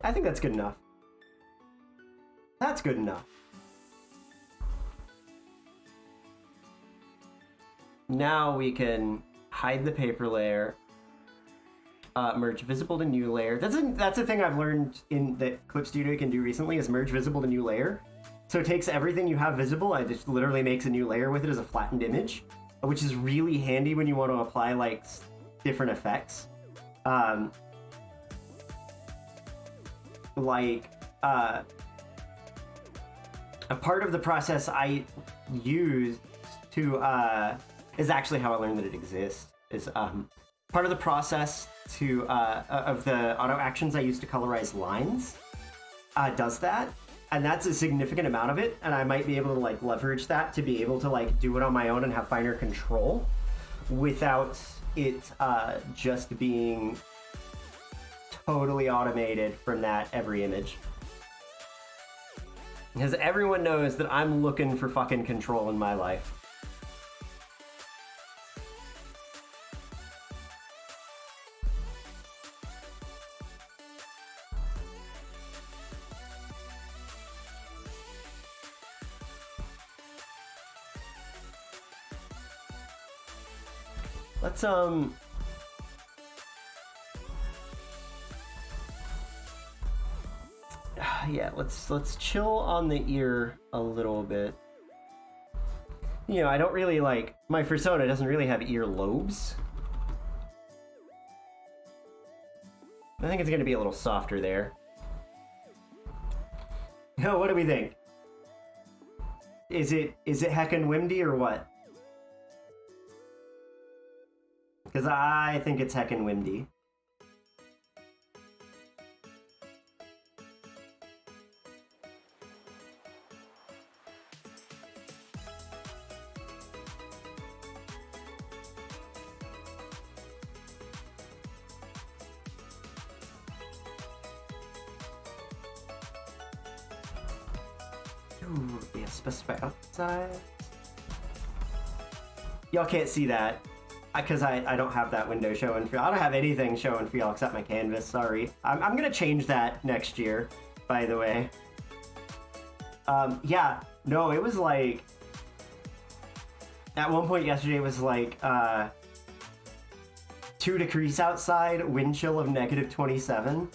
I think that's good enough. That's good enough. Now we can hide the paper layer. Merge visible to new layer. That's a thing I've learned in that Clip Studio can do recently, is merge visible to new layer. So it takes everything you have visible and it just literally makes a new layer with it as a flattened image, which is really handy when you want to apply like different effects. A part of the process I use to is actually how I learned that it exists. Is part of the process to of the auto actions I use to colorize lines does that, and that's a significant amount of it, and I might be able to like leverage that to be able to like do it on my own and have finer control without it just being totally automated from that every image. Because everyone knows that I'm looking for fucking control in my life. Let's yeah, let's chill on the ear a little bit. You know, I don't really like, my persona doesn't really have ear lobes. I think it's gonna be a little softer there. No, what do we think? Is it heckin' windy or what? Because I think it's heckin' windy. Ooh, yeah, specify outside. Y'all can't see that. Because I don't have that window showing for y'all. I don't have anything showing for y'all except my canvas, sorry. I'm gonna change that next year, by the way. Yeah, no, it was like... At one point yesterday, it was like 2 degrees outside, wind chill of -27.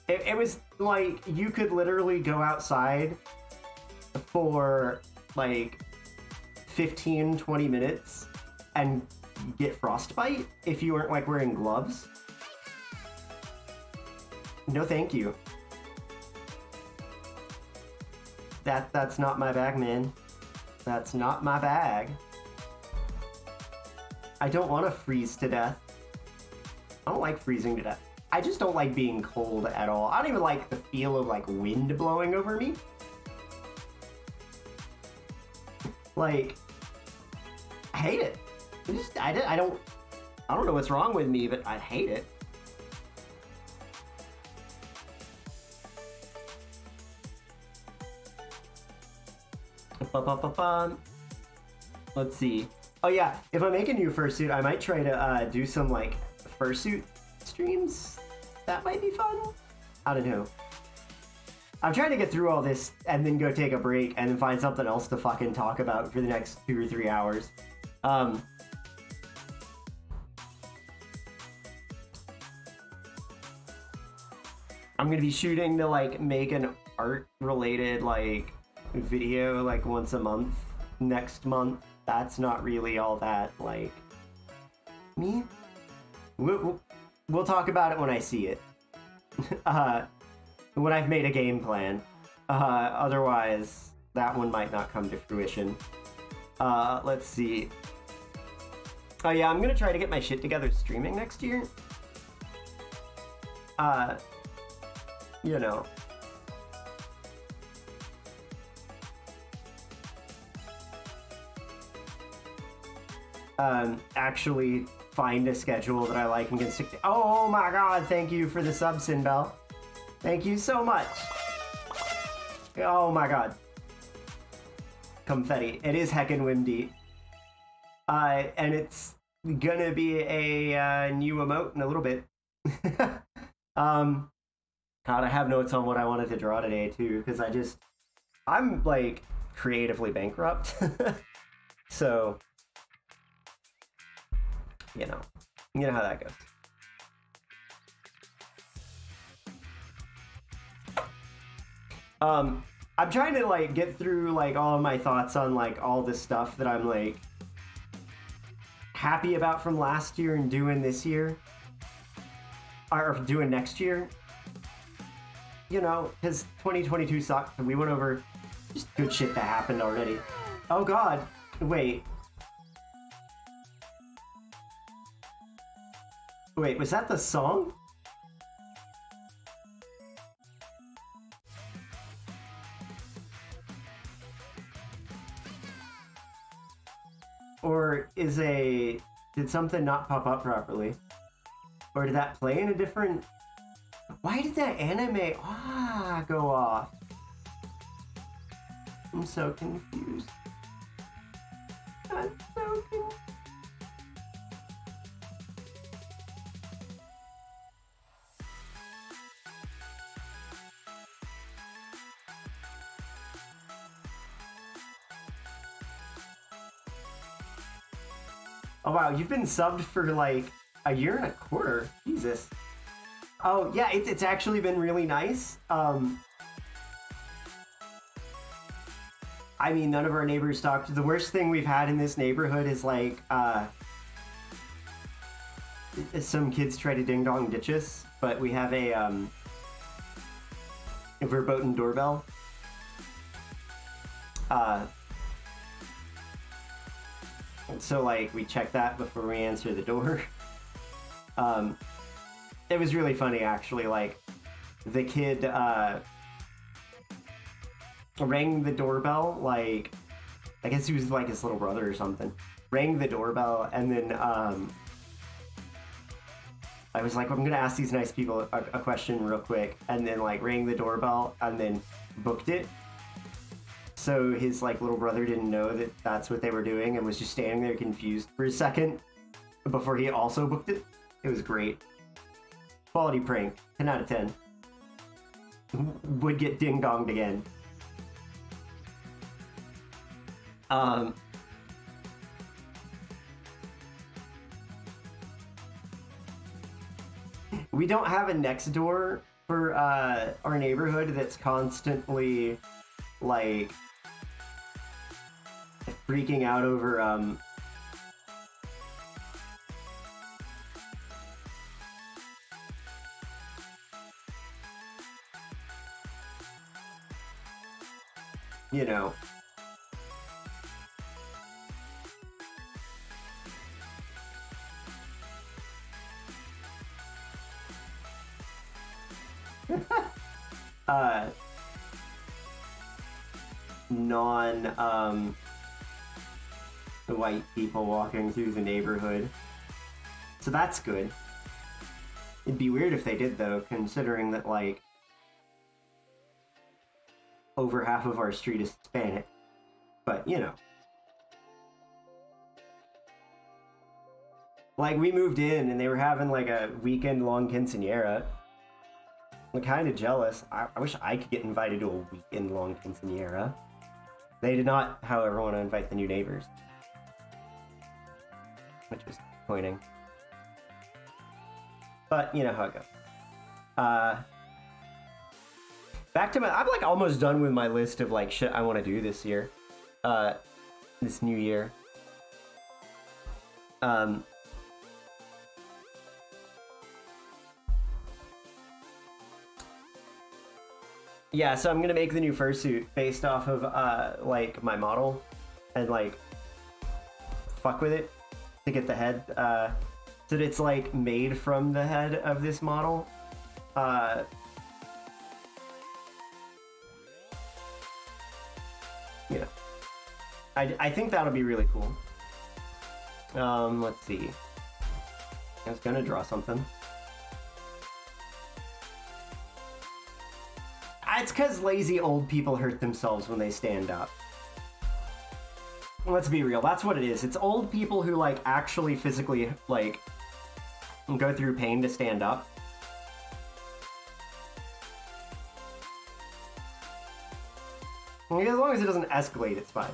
It was like, you could literally go outside for like 15-20 minutes and get frostbite if you weren't like wearing gloves. No thank you. That's not my bag, man. That's not my bag. I don't want to freeze to death. I don't like freezing to death. I just don't like being cold at all. I don't even like the feel of like wind blowing over me. Like, I hate it. I don't know what's wrong with me, but I hate it. Let's see. Oh yeah, if I make a new fursuit, I might try to do some like fursuit streams. That might be fun. I don't know. I'm trying to get through all this and then go take a break and then find something else to fucking talk about for the next 2 or 3 hours. I'm gonna be shooting to like make an art related like video like once a month next month. That's not really all that like me. We'll talk about it when I see it. When I've made a game plan. Otherwise, that one might not come to fruition. Let's see. Oh yeah, I'm gonna try to get my shit together streaming next year. You know. Actually find a schedule that I like and can stick to. Oh my god, thank you for the sub, Sinbel. Thank you so much. Oh my god. Confetti. It is heckin' windy. And it's gonna be a new emote in a little bit. God, I have notes on what I wanted to draw today too, because I'm like creatively bankrupt. So, you know how that goes. I'm trying to like get through like all of my thoughts on like all this stuff that I'm like happy about from last year and doing this year or doing next year. You know, because 2022 sucked and we went over just good shit that happened already. Oh god, wait. Wait, was that the song? Or did something not pop up properly? Or did that play in a different... Why did that anime go off? I'm so confused. I'm so confused. Oh wow, you've been subbed for like a year and a quarter. Jesus. Oh yeah, it's actually been really nice. I mean, none of our neighbors talked. The worst thing we've had in this neighborhood is like some kids try to ding dong ditch us, but we have a verboten doorbell. So like we check that before we answer the door. It was really funny actually. Like the kid rang the doorbell. Like I guess he was like his little brother or something. Rang the doorbell and then I was like, I'm gonna ask these nice people a question real quick, and then like rang the doorbell and then booked it. So his like little brother didn't know that that's what they were doing and was just standing there confused for a second before he also booked it. It was great. Quality prank. 10 out of 10. Would get ding donged again. We don't have a next door for our neighborhood that's constantly like freaking out over you know. White people walking through the neighborhood. So that's good. It'd be weird if they did though, considering that like over half of our street is Hispanic. But you know. Like, we moved in and they were having like a weekend-long quinceañera. I'm kind of jealous. I wish I could get invited to a weekend-long quinceañera. They did not, however, want to invite the new neighbors, which was disappointing. But you know how it goes. Back to I'm like almost done with my list of like shit I want to do this year, this new year. Yeah, so I'm gonna make the new fursuit based off of like my model, and like fuck with it to get the head. So that it's like made from the head of this model. You know, I think that'll be really cool. Let's see. I was gonna draw something. It's because lazy old people hurt themselves when they stand up. Let's be real, that's what it is. It's old people who like actually physically like go through pain to stand up. As long as it doesn't escalate, it's fine.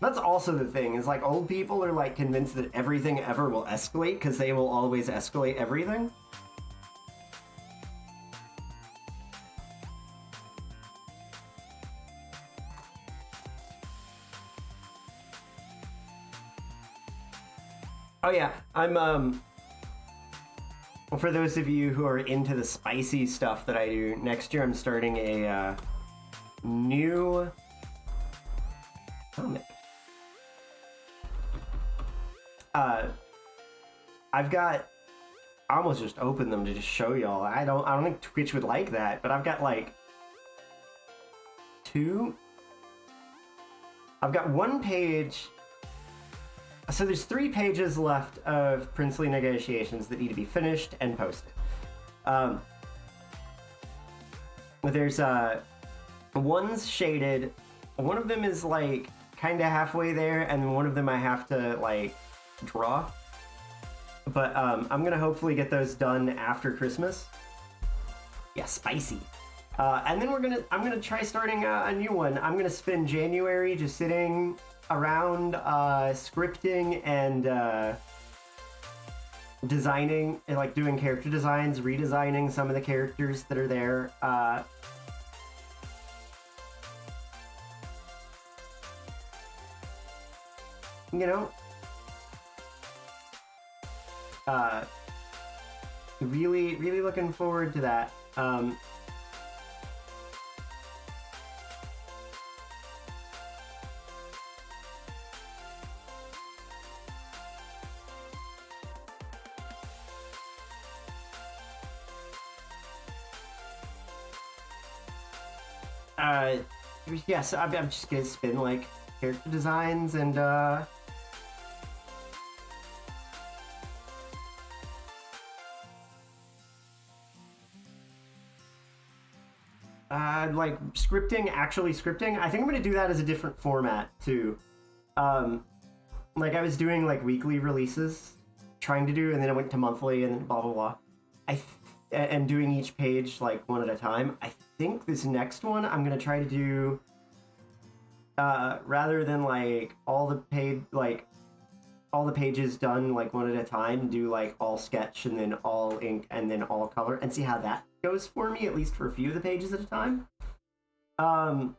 That's also the thing, is like old people are like convinced that everything ever will escalate because they will always escalate everything. Oh yeah, I'm for those of you who are into the spicy stuff that I do, next year I'm starting a new comic. I almost just opened them to just show y'all. I don't think Twitch would like that, but I've got like I've got one page. So there's 3 pages left of princely negotiations that need to be finished and posted. There's one's shaded. One of them is like kind of halfway there, and one of them I have to like draw. But I'm gonna hopefully get those done after Christmas. Yeah, spicy. And then I'm gonna try starting a new one. I'm gonna spend January just sitting around scripting and designing, and like doing character designs, redesigning some of the characters that are there. You know, really looking forward to that. Yeah, so I'm just gonna spin like character designs and like actually scripting. I think I'm gonna do that as a different format too. Like I was doing like weekly releases, trying to do, and then I went to monthly and blah blah blah. And doing each page like one at a time. I think this next one I'm gonna try to do rather than like all the pages done like one at a time, do like all sketch and then all ink and then all color, and see how that goes for me, at least for a few of the pages at a time. Oh,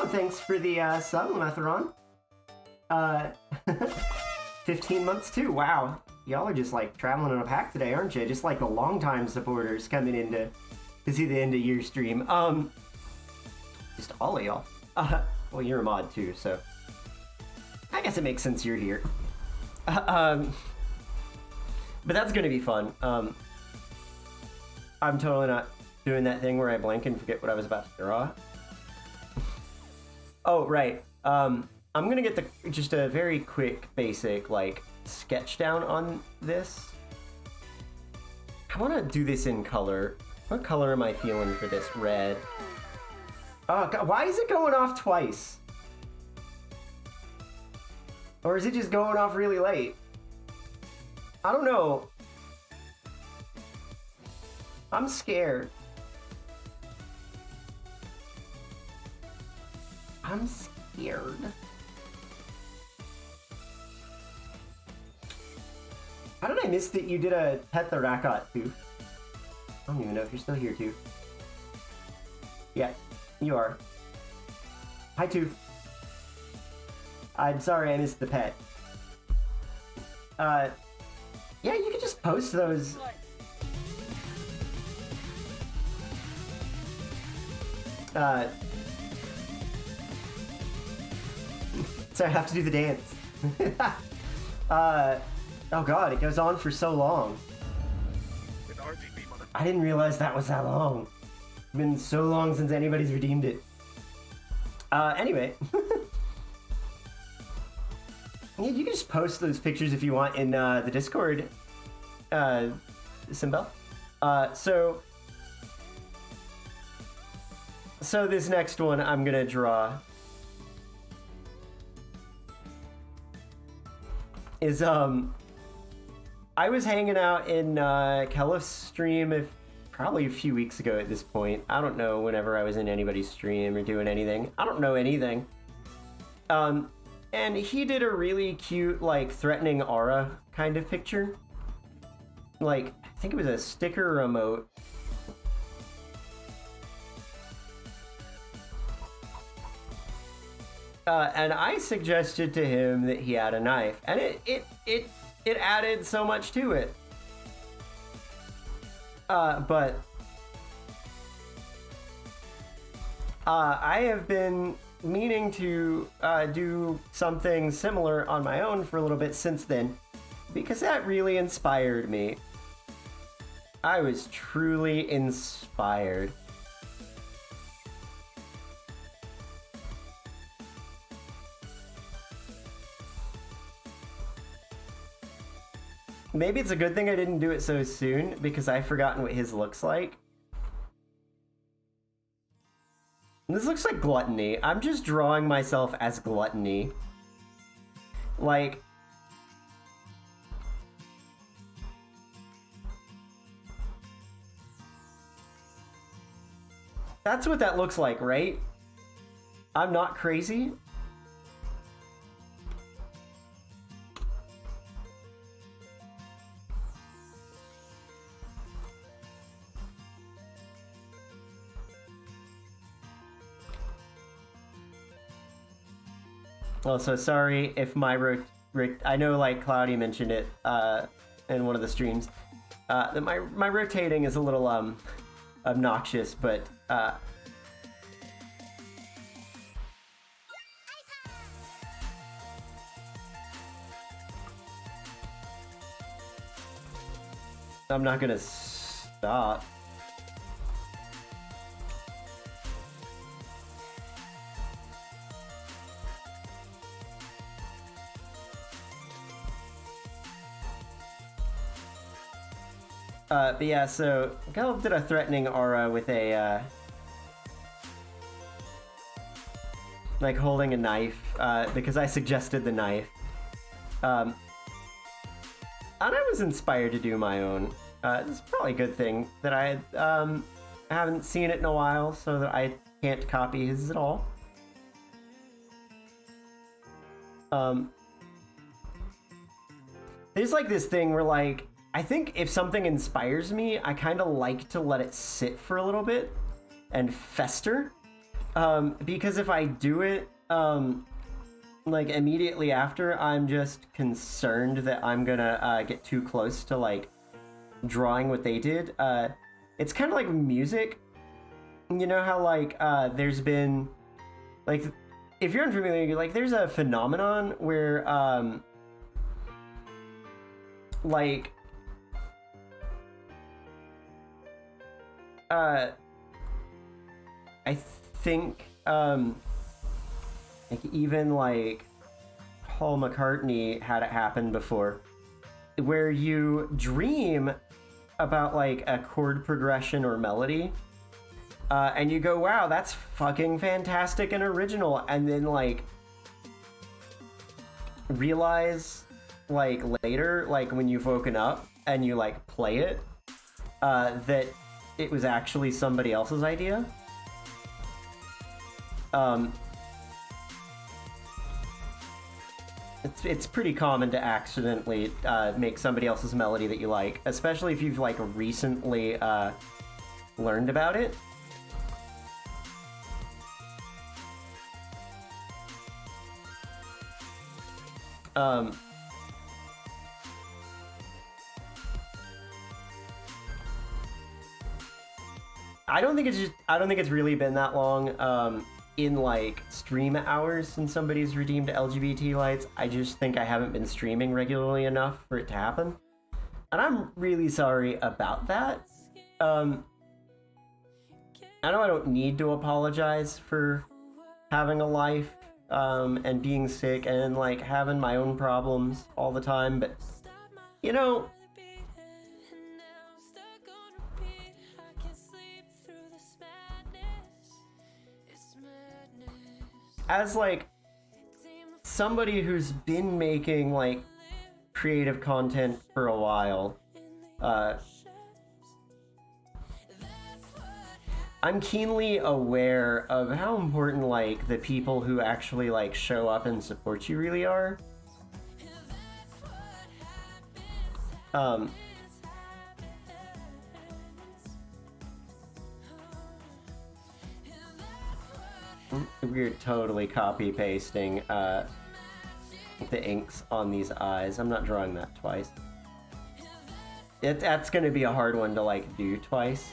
thanks for the sub, Matheron. 15 months too, wow. Y'all are just like traveling in a pack today, aren't you? Just like the long-time supporters coming in to see the end of year stream. Just all of y'all. Well, you're a mod too, so I guess it makes sense you're here. But that's gonna be fun. I'm totally not doing that thing where I blank and forget what I was about to draw. Oh, right. I'm gonna get just a very quick, basic, like, sketch down on this. I wanna do this in color. What color am I feeling for this? Red. Oh, God, why is it going off twice? Or is it just going off really late? I don't know. I'm scared. I'm scared. How did I miss that you did a Pet the Rakot too? I don't even know if you're still here, too. Yeah, you are. Hi, Tooth. I'm sorry I missed the pet. Yeah, you can just post those. So I have to do the dance. Oh god, it goes on for so long. I didn't realize that was that long. It's been so long since anybody's redeemed it. Anyway. Yeah, you can just post those pictures if you want in the Discord, Simbel. So this next one I'm gonna draw is I was hanging out in Kelif's stream probably a few weeks ago at this point. I don't know whenever I was in anybody's stream or doing anything. I don't know anything. And he did a really cute, like, threatening aura kind of picture. Like, I think it was a sticker remote. And I suggested to him that he had a knife, and it added so much to it. But I have been meaning to do something similar on my own for a little bit since then, because that really inspired me. I was truly inspired. Maybe it's a good thing I didn't do it so soon, because I've forgotten what his looks like. This looks like Gluttony. I'm just drawing myself as Gluttony. Like... That's what that looks like, right? I'm not crazy. Also, sorry if my I know, like, Cloudy mentioned it in one of the streams, that my rotating is a little obnoxious, but I'm not gonna stop. But yeah, so Gelb did a threatening aura with a, like, holding a knife, because I suggested the knife. And I was inspired to do my own. It's probably a good thing that I haven't seen it in a while, so that I can't copy his at all. There's, like, this thing where, like, I think if something inspires me, I kind of like to let it sit for a little bit and fester. Because if I do it, like, immediately after, I'm just concerned that I'm gonna get too close to, like, drawing what they did. It's kind of like music. You know how, like, there's been, like, if you're unfamiliar, like, there's a phenomenon where, like, I think, like, even, like, Paul McCartney had it happen before, where you dream about, like, a chord progression or melody, and you go, wow, that's fucking fantastic and original, and then, like, realize, like, later, like, when you've woken up and you, like, play it, that it was actually somebody else's idea. It's pretty common to accidentally make somebody else's melody that you like, especially if you've, like, recently learned about it. I don't think it's really been that long in like stream hours since somebody's redeemed LGBT lights. I just think I haven't been streaming regularly enough for it to happen. And I'm really sorry about that. I know I don't need to apologize for having a life and being sick and like having my own problems all the time, but you know, as like somebody who's been making like creative content for a while, I'm keenly aware of how important like the people who actually like show up and support you really are. We're totally copy pasting the inks on these eyes. I'm not drawing that twice. That's gonna be a hard one to like do twice.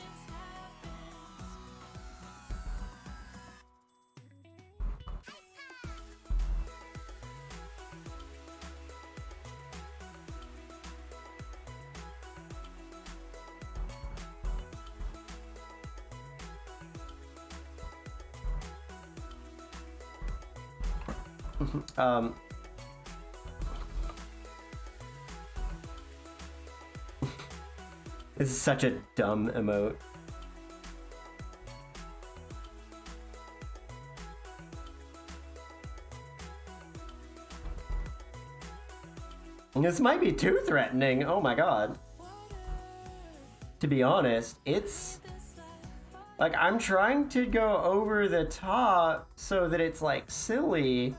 This is such a dumb emote. This might be too threatening. Oh my god. To be honest, it's like I'm trying to go over the top so that it's like silly.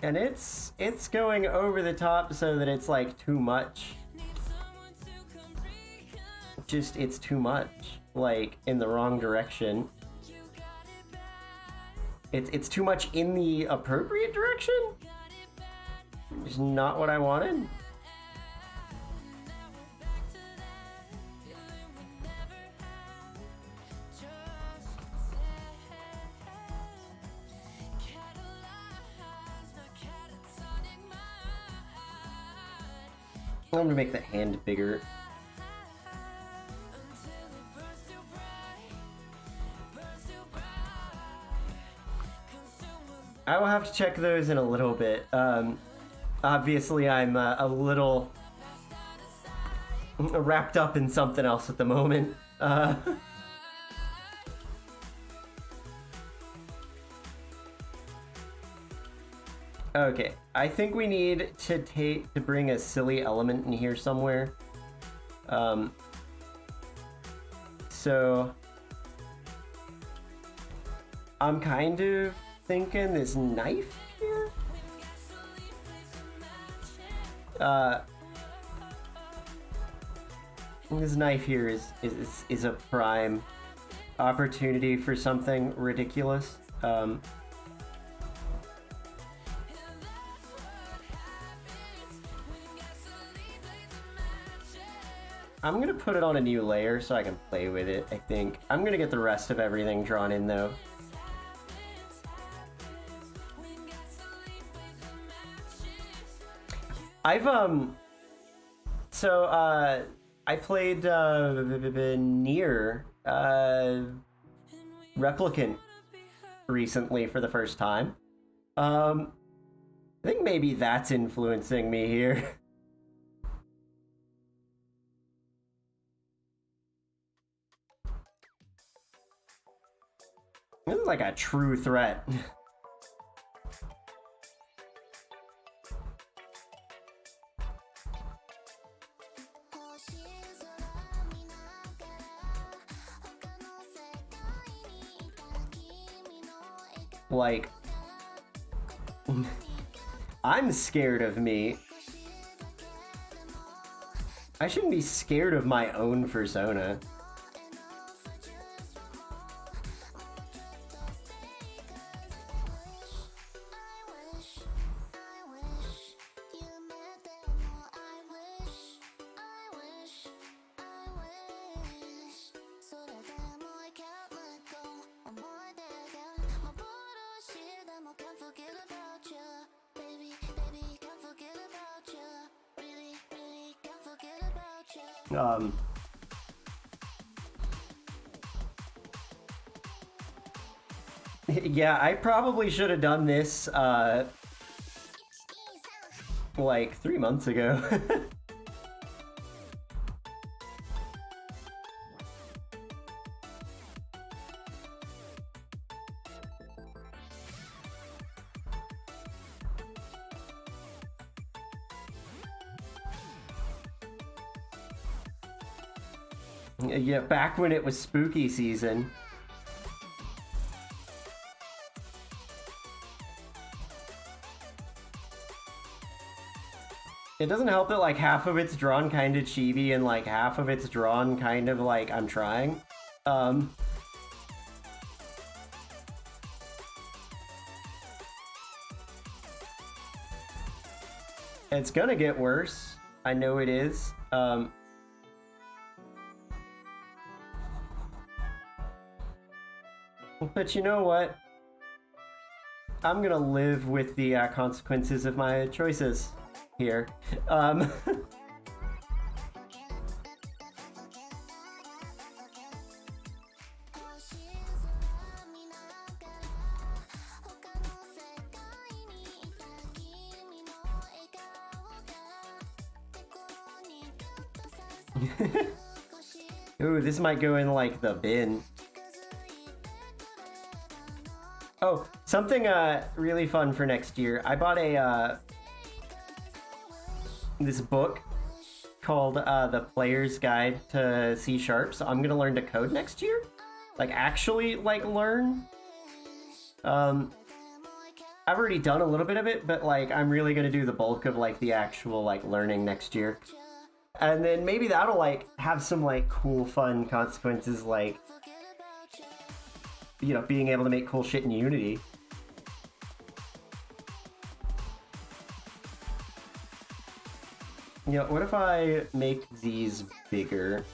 And it's going over the top so that it's like too much. Just it's too much, like in the wrong direction. It's too much in the appropriate direction. It's not what I wanted. I'm gonna make the hand bigger. I will have to check those in a little bit. Obviously, I'm a little wrapped up in something else at the moment. Okay, I think we need to bring a silly element in here somewhere. So I'm kind of thinking this knife here. This knife here is a prime opportunity for something ridiculous. I'm gonna put it on a new layer so I can play with it, I think. I'm gonna get the rest of everything drawn in though. I've I played Nier Replicant recently for the first time. I think maybe that's influencing me here. This is like a true threat. Like, I'm scared of me. I shouldn't be scared of my own persona. Yeah, I probably should have done this, like 3 months ago. Yeah, back when it was spooky season. It doesn't help that like half of it's drawn kind of chibi and like half of it's drawn kind of like I'm trying. It's gonna get worse. I know it is. But you know what? I'm gonna live with the consequences of my choices here. Ooh, this might go in like the bin. Oh, something really fun for next year. I bought a this book called The Player's Guide to C#, so I'm gonna learn to code next year. Like actually like learn. I've already done a little bit of it, but like I'm really gonna do the bulk of like the actual like learning next year. And then maybe that'll like have some like cool fun consequences, like, you know, being able to make cool shit in Unity. You know, what if I make these bigger?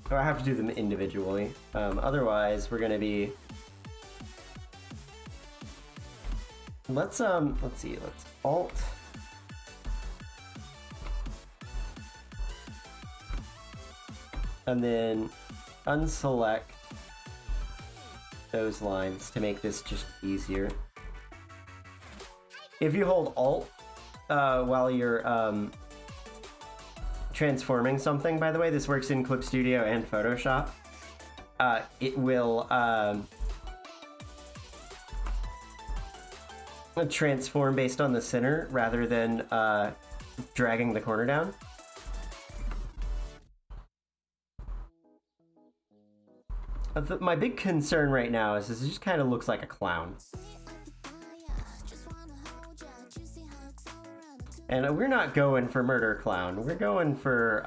Oh, I have to do them individually. Otherwise, we're gonna be. Let's see. Let's Alt. And then unselect those lines to make this just easier. If you hold Alt while you're transforming something, by the way, this works in Clip Studio and Photoshop, it will transform based on the center rather than dragging the corner down. My big concern right now is this just kind of looks like a clown. And we're not going for Murder Clown. We're going for,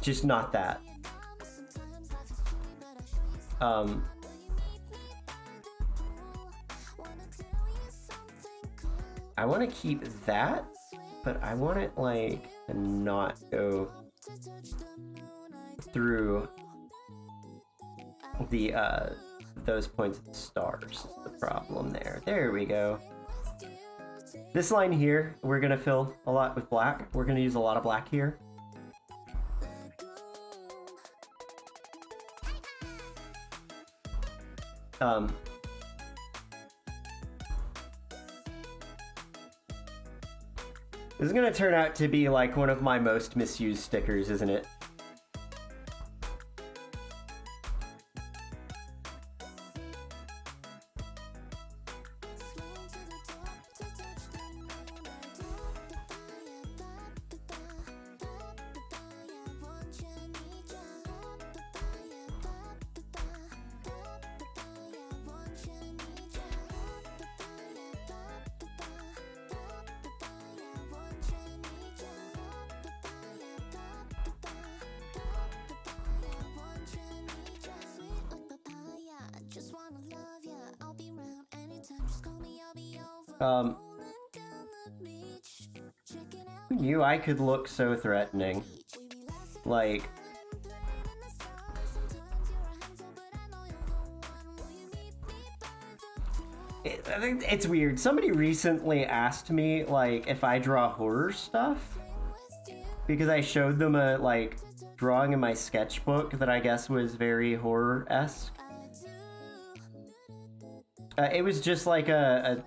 just not that. I want to keep that, but I want it, like, to not go through the those points of the stars. The problem there. There we go. This line here, we're gonna fill a lot with black. We're gonna use a lot of black here. This is gonna turn out to be like one of my most misused stickers, isn't it? Um, who knew I could look so threatening? Like, I think it's weird. Somebody recently asked me, like, if I draw horror stuff, because I showed them a, like, drawing in my sketchbook that I guess was very horror-esque. It was just like an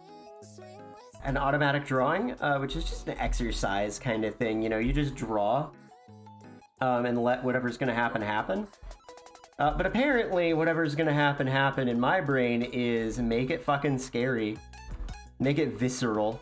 automatic drawing, which is just an exercise kind of thing. You know, you just draw and let whatever's going to happen happen. But apparently, whatever's going to happen in my brain is make it fucking scary. Make it visceral.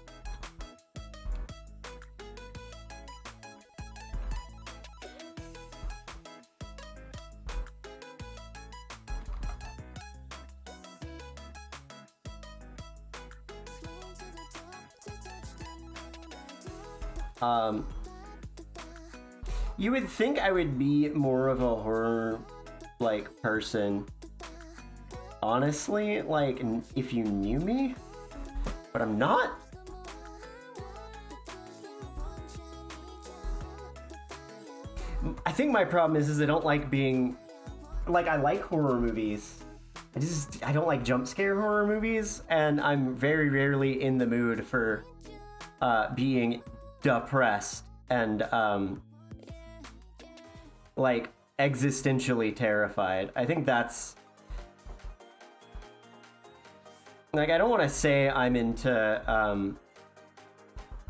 You would think I would be more of a horror, like, person. Honestly, like, if you knew me, but I'm not. I think my problem is I don't like being, like, I like horror movies. I don't like jump scare horror movies, and I'm very rarely in the mood for being depressed and like existentially terrified. I think that's like, I don't want to say I'm into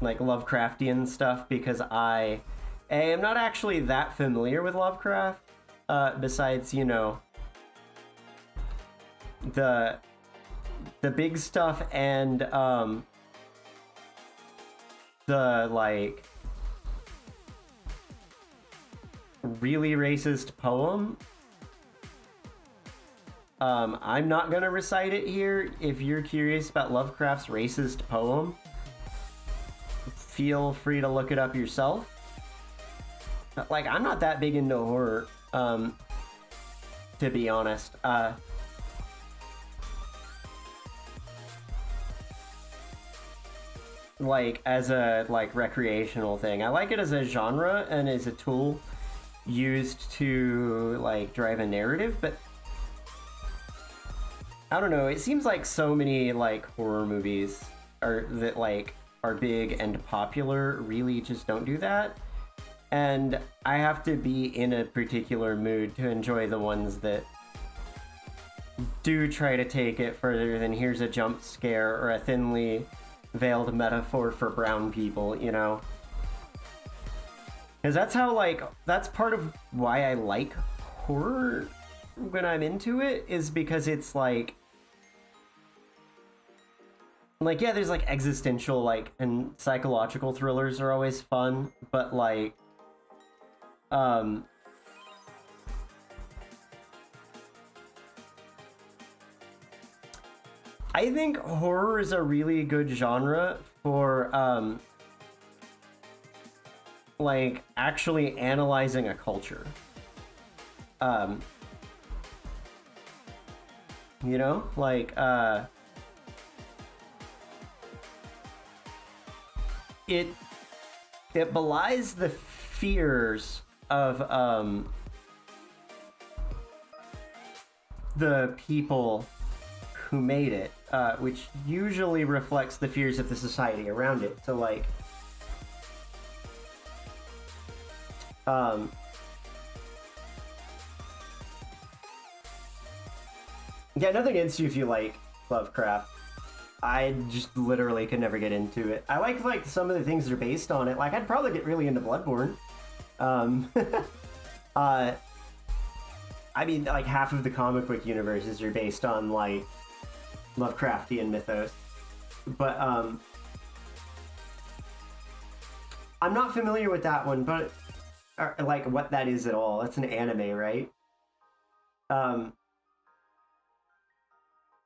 like Lovecraftian stuff, because I am not actually that familiar with Lovecraft, besides, you know, the big stuff and the, like, really racist poem. I'm not gonna recite it here. If you're curious about Lovecraft's racist poem, feel free to look it up yourself. Like, I'm not that big into horror, to be honest. Like, as a, like, recreational thing. I like it as a genre and as a tool used to, like, drive a narrative, but I don't know, it seems like so many, like, horror movies that are big and popular really just don't do that. And I have to be in a particular mood to enjoy the ones that do try to take it further than here's a jump scare or a thinly veiled metaphor for brown people, you know? Because that's how, like, that's part of why I like horror when I'm into it, is because it's like, yeah, there's, like, existential, like, and psychological thrillers are always fun, but, like, I think horror is a really good genre for, like, actually analyzing a culture. You know? Like, it belies the fears of, the people who made it, which usually reflects the fears of the society around it. So, like, yeah, nothing against you if you like Lovecraft. I just literally could never get into it. I like some of the things that are based on it. Like, I'd probably get really into Bloodborne. I mean, like, half of the comic book universes are based on, like, Lovecraftian mythos. But, I'm not familiar with that one, but, like, what that is at all. That's an anime, right?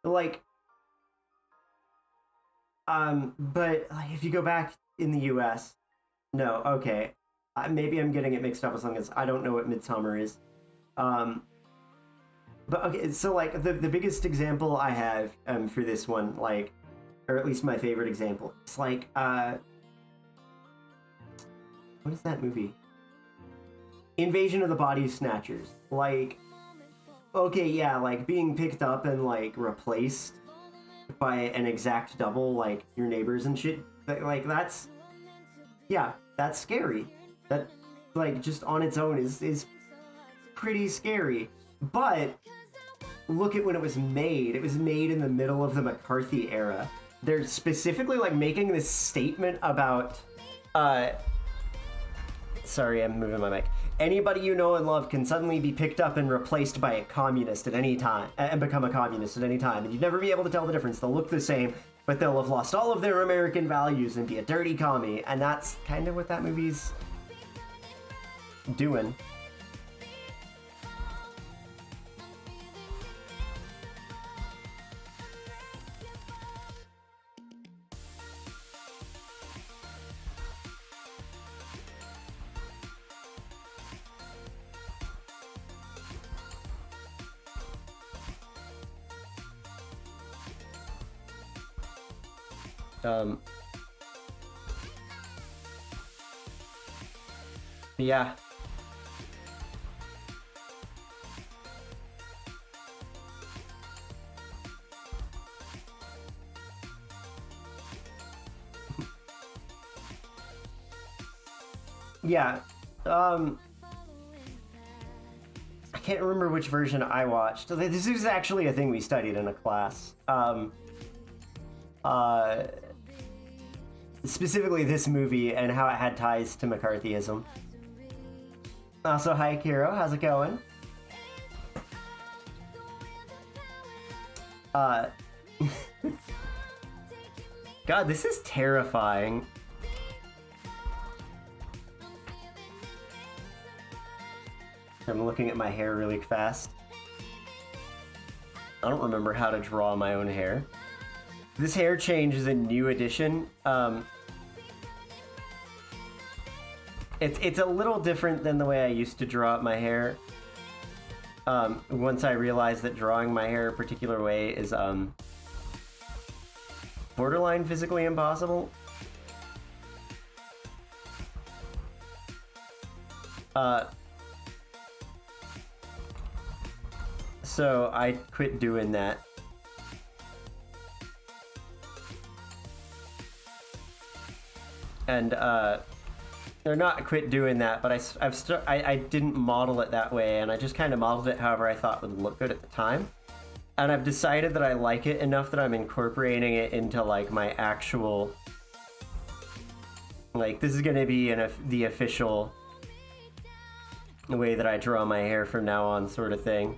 Like, but, like, if you go back in the US, no, okay. Maybe I'm getting it mixed up as long as I don't know what Midsummer is. But okay, so, like, the biggest example I have for this one, like, or at least my favorite example. It's like, what is that movie? Invasion of the Body Snatchers. Like, okay, yeah, like being picked up and like replaced by an exact double, like your neighbors and shit. Like that's, yeah, that's scary. That, like, just on its own is pretty scary. But look at when it was made. It was made in the middle of the McCarthy era. They're specifically like making this statement about, sorry, I'm moving my mic. Anybody you know and love can suddenly be picked up and replaced by a communist at any time, and become a communist at any time, and you'd never be able to tell the difference. They'll look the same, but they'll have lost all of their American values and be a dirty commie, and that's kind of what that movie's doing. Yeah. Yeah. I can't remember which version I watched. This is actually a thing we studied in a class. Specifically this movie and how it had ties to McCarthyism. Also, hi Kiro, how's it going? God, this is terrifying. I'm looking at my hair really fast. I don't remember how to draw my own hair. This hair change is a new addition. It's a little different than the way I used to draw up my hair. Once I realized that drawing my hair a particular way is borderline physically impossible. So I quit doing that. And or not quit doing that, but I didn't model it that way, and I just kind of modeled it however I thought would look good at the time. And I've decided that I like it enough that I'm incorporating it into like my actual, like, this is gonna be the official way that I draw my hair from now on, sort of thing.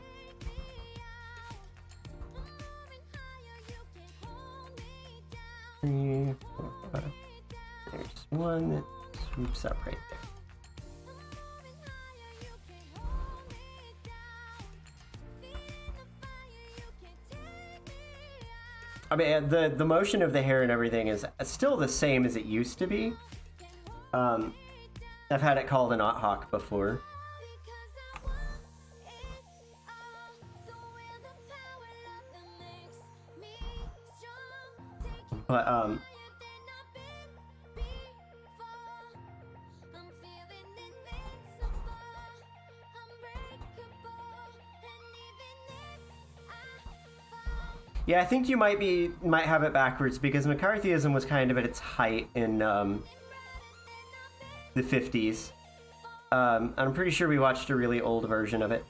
Three, 4, 5. There's one that swoops up right there. I mean, the motion of the hair and everything is still the same as it used to be. I've had it called an authawk before. But, yeah, I think you might have it backwards, because McCarthyism was kind of at its height in the 50s. I'm pretty sure we watched a really old version of it.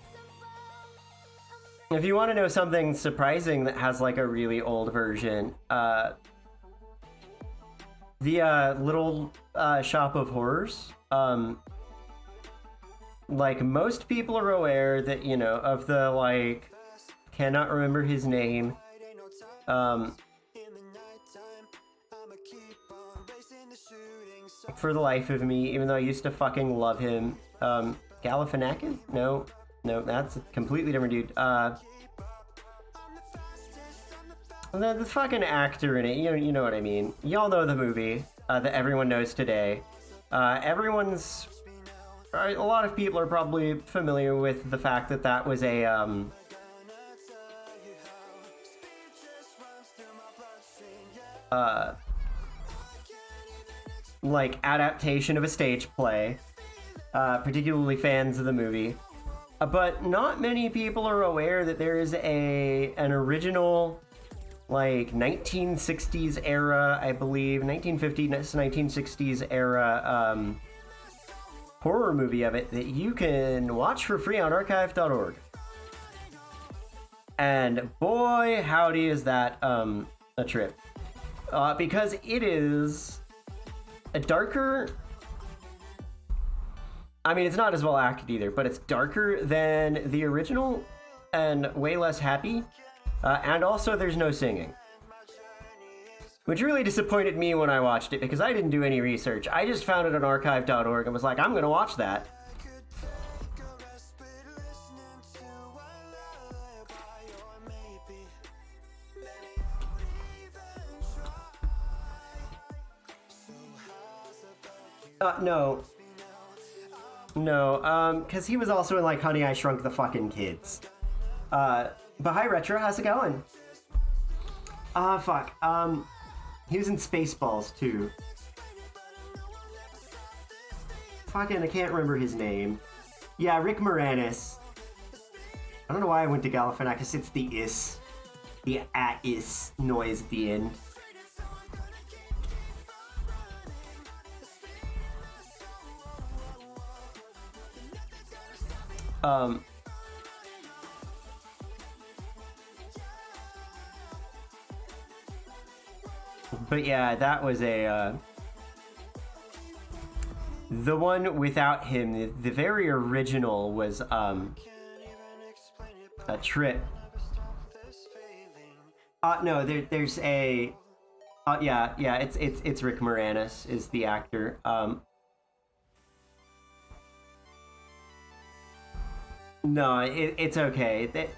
If you want to know something surprising that has like a really old version, the Little Shop of Horrors. Like, most people are aware that, you know, of the, like, cannot remember his name. For the life of me, even though I used to fucking love him. Galifianakis? No, that's a completely different dude. The fucking actor in it, you know what I mean. Y'all know the movie that everyone knows today. A lot of people are probably familiar with the fact that that was a like adaptation of a stage play, particularly fans of the movie. But not many people are aware that there is an original, like 1960s era, I believe, 1950s, 1960s era horror movie of it that you can watch for free on archive.org. And boy, howdy is that a trip. Because it is a darker... I mean, it's not as well acted either, but it's darker than the original and way less happy. And also, there's no singing. Which really disappointed me when I watched it, because I didn't do any research. I just found it on archive.org and was like, I'm gonna watch that. No. No, because he was also in, like, Honey, I Shrunk the Fucking Kids. But hi, Retro, how's it going? Fuck, he was in Spaceballs, too. Fucking, I can't remember his name. Yeah, Rick Moranis. I don't know why I went to Galifianakis, it's the is. The is noise at the end. But yeah, that was the one without him, the very original was, a trip. No, there's a, yeah, it's Rick Moranis is the actor, No, it's okay.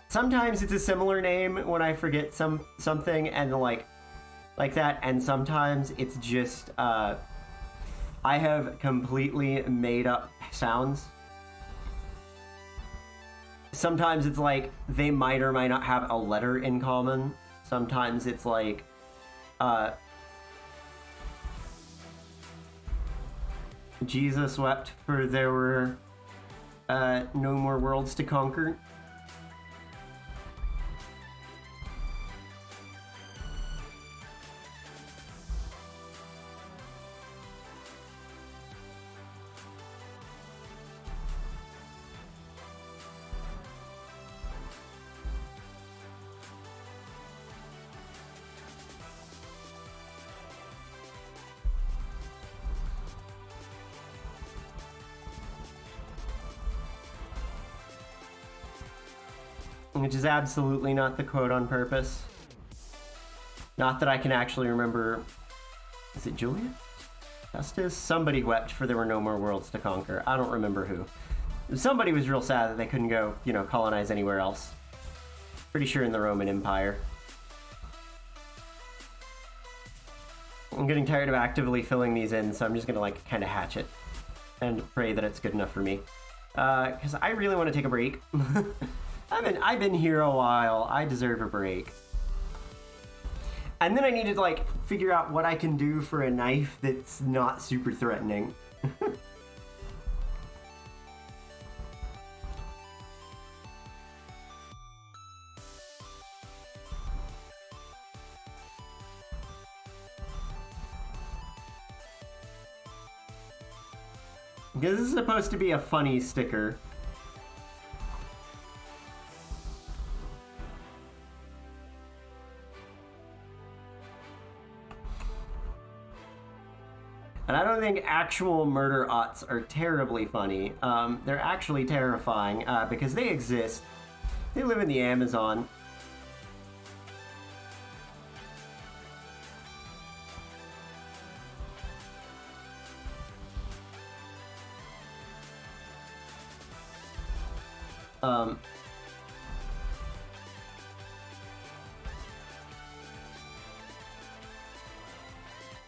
Sometimes it's a similar name when I forget something and like that, and sometimes it's just I have completely made up sounds. Sometimes it's like they might or might not have a letter in common. Sometimes it's like Jesus wept for there were no more worlds to conquer. Which is absolutely not the quote on purpose. Not that I can actually remember. Is it Juliet? Justice? Somebody wept for there were no more worlds to conquer. I don't remember who. Somebody was real sad that they couldn't go, colonize anywhere else. Pretty sure in the Roman Empire. I'm getting tired of actively filling these in, so I'm just gonna kind of hatch it and pray that it's good enough for me. Because I really want to take a break. I've been here a while. I deserve a break. And then I need to figure out what I can do for a knife that's not super threatening. Because this is supposed to be a funny sticker. And I don't think actual murder aughts are terribly funny. They're actually terrifying because they exist. They live in the Amazon.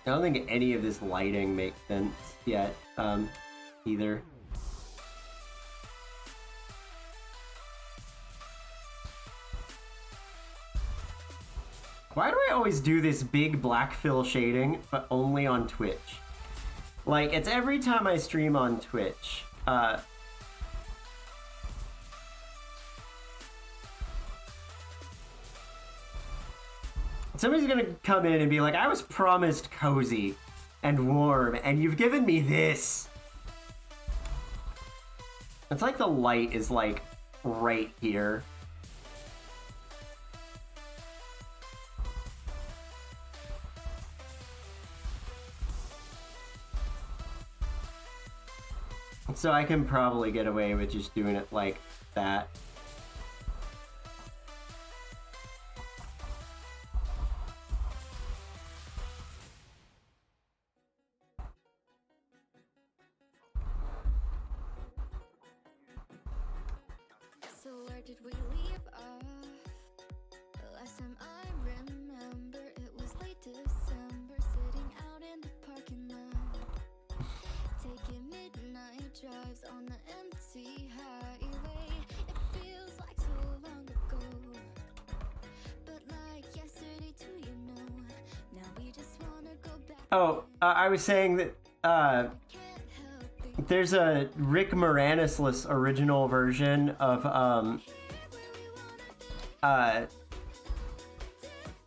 I don't think any of this lighting makes sense yet, either. Why do I always do this big black fill shading, but only on Twitch. Like, it's every time I stream on Twitch. Somebody's gonna come in and be like, I was promised cozy and warm, and you've given me this. It's like the light is like right here. So I can probably get away with just doing it like that. So where did we leave off? The last time I remember, it was late December, sitting out in the parking lot, taking midnight drives on the empty highway. It feels like so long ago, but like yesterday too, you know. Now we just wanna go back. Oh, I was saying that there's a Rick Moranis-less original version of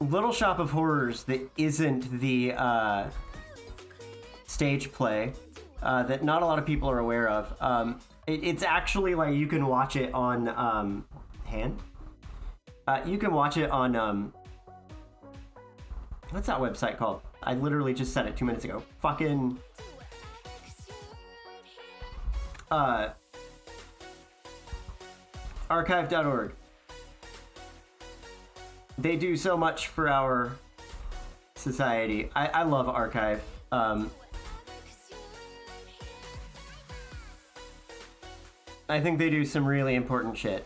Little Shop of Horrors that isn't the stage play that not a lot of people are aware of. It's actually like you can watch it on you can watch it on what's that website called? I literally just said it 2 minutes ago. Fucking archive.org. They do so much for our society. I love Archive. I think they do some really important shit.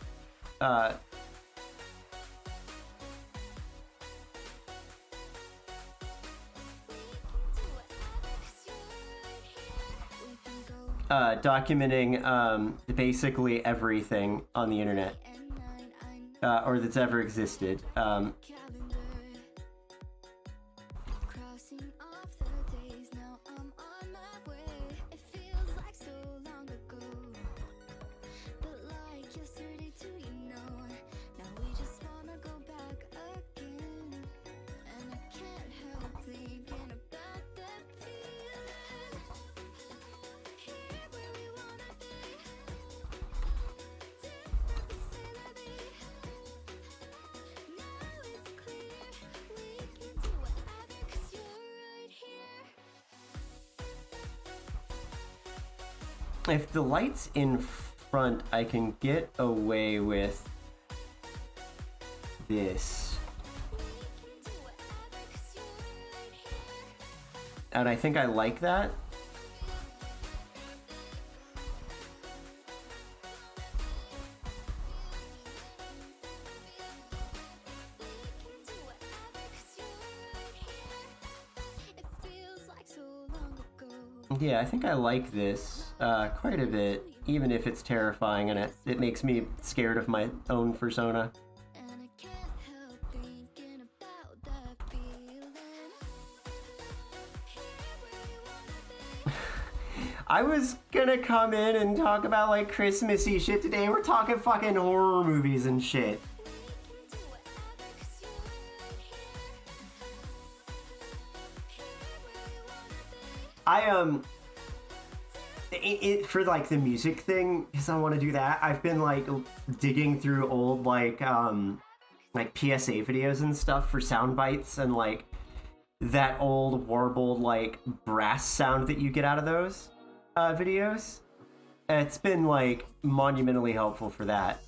Documenting basically everything on the internet or that's ever existed. If the light's in front, I can get away with this. And I think I like that. Yeah, I think I like this quite a bit, even if it's terrifying and it makes me scared of my own persona. I was gonna come in and talk about like Christmassy shit today. We're talking fucking horror movies and shit. For like the music thing, because I want to do that, I've been like digging through old like PSA videos and stuff for sound bites and like that old warbled like brass sound that you get out of those videos. It's been like monumentally helpful for that.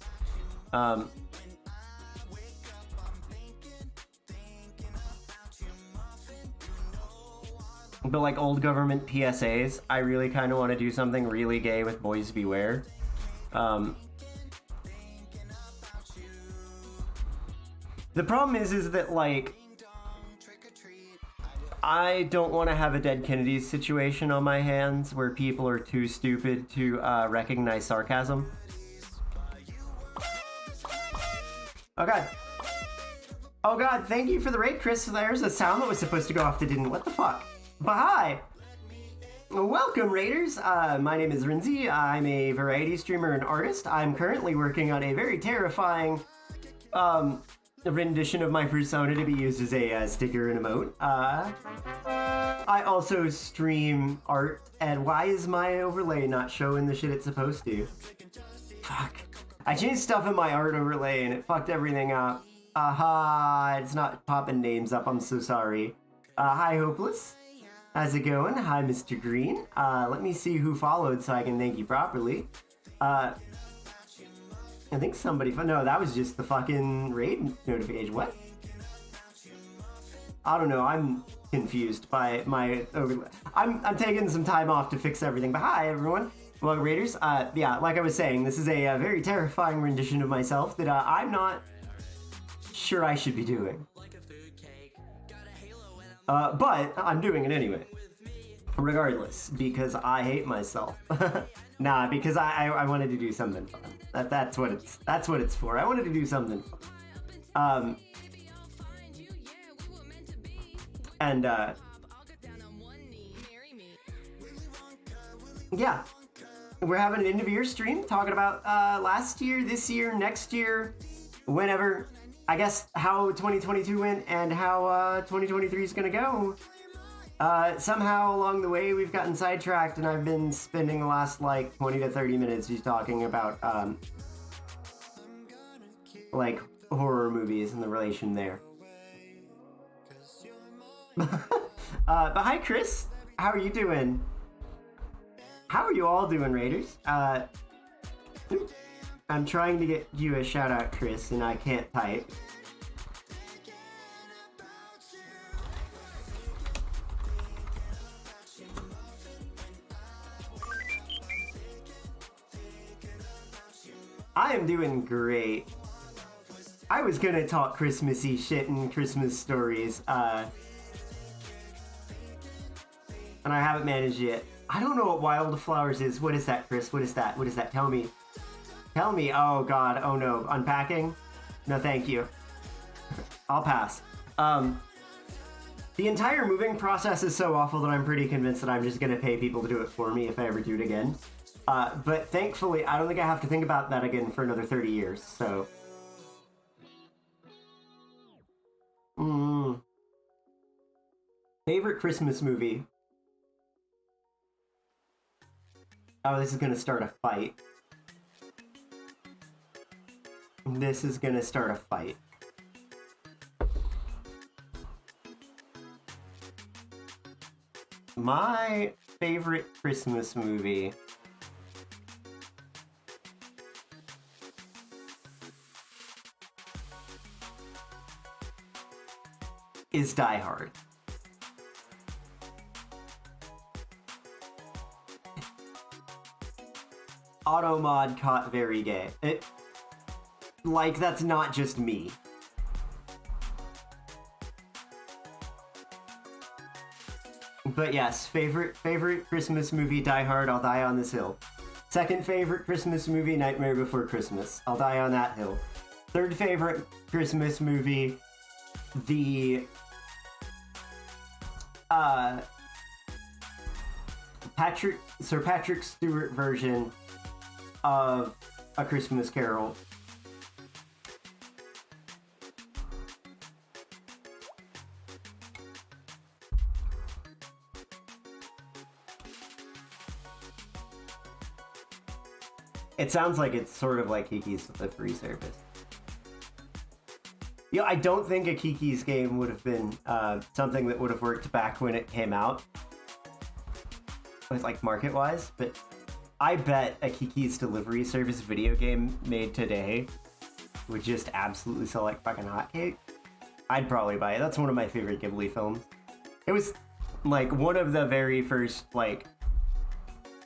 But like old government PSAs, I really kind of want to do something really gay with Boys Beware. The problem is that like I don't want to have a Dead Kennedys situation on my hands where people are too stupid to recognize sarcasm. Okay. Oh god, thank you for the raid, Chris. There's a sound that was supposed to go off that didn't. What the fuck? But hi! Welcome, Raiders! My name is Rinzi. I'm a variety streamer and artist. I'm currently working on a very terrifying rendition of my persona to be used as a sticker and emote. I also stream art, and why is my overlay not showing the shit it's supposed to? Fuck. I changed stuff in my art overlay and it fucked everything up. Aha, it's not popping names up, I'm so sorry. Hi, Hopeless. How's it going? Hi, Mr. Green. Let me see who followed so I can thank you properly. I think somebody... No, that was just the fucking raid notification. What? I don't know, I'm confused by my overlay. I'm taking some time off to fix everything, but hi, everyone. Welcome, Raiders. Yeah, like I was saying, this is a very terrifying rendition of myself that I'm not sure I should be doing. But I'm doing it anyway. Regardless, because I hate myself. Nah, because I wanted to do something fun. That's what it's for. I wanted to do something fun. Yeah. We're having an end of year stream talking about last year, this year, next year, whenever. I guess how 2022 went and how 2023 is gonna go. Somehow along the way we've gotten sidetracked and I've been spending the last like 20 to 30 minutes just talking about like horror movies and the relation there. But hi, Chris. How are you doing? How are you all doing, Raiders? I'm trying to get you a shout out, Chris, and I can't type. I am doing great. I was gonna talk Christmassy shit and Christmas stories, and I haven't managed yet. I don't know what Wildflowers is. What is that, Chris? What is that? What is that? Tell me. Tell me. Oh god. Oh no. Unpacking? No, thank you. I'll pass. The entire moving process is so awful that I'm pretty convinced that I'm just gonna pay people to do it for me if I ever do it again. But thankfully, I don't think I have to think about that again for another 30 years, so... Favorite Christmas movie? Oh, this is gonna start a fight. This is gonna start a fight. My favorite Christmas movie is Die Hard. Automod caught very gay. Like, that's not just me. But yes, favorite Christmas movie, Die Hard, I'll Die on This Hill. Second favorite Christmas movie, Nightmare Before Christmas. I'll Die on That Hill. Third favorite Christmas movie, the Sir Patrick Stewart version of A Christmas Carol. It sounds like it's sort of like Kiki's Delivery Service. Yeah, I don't think a Kiki's game would have been something that would have worked back when it came out, with like market-wise, but I bet a Kiki's Delivery Service video game made today would just absolutely sell like fucking hotcake. I'd probably buy it. That's one of my favorite Ghibli films. It was like one of the very first like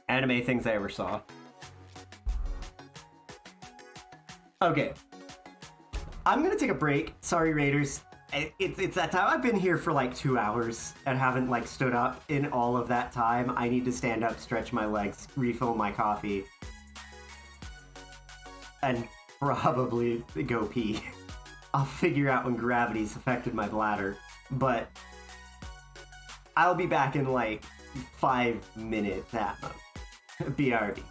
anime things I ever saw. Okay, I'm gonna take a break. Sorry, Raiders. It's that time. I've been here for like 2 hours and haven't like stood up in all of that time. I need to stand up, stretch my legs, refill my coffee, and probably go pee. I'll figure out when gravity's affected my bladder. But I'll be back in like 5 minutes at most. BRB.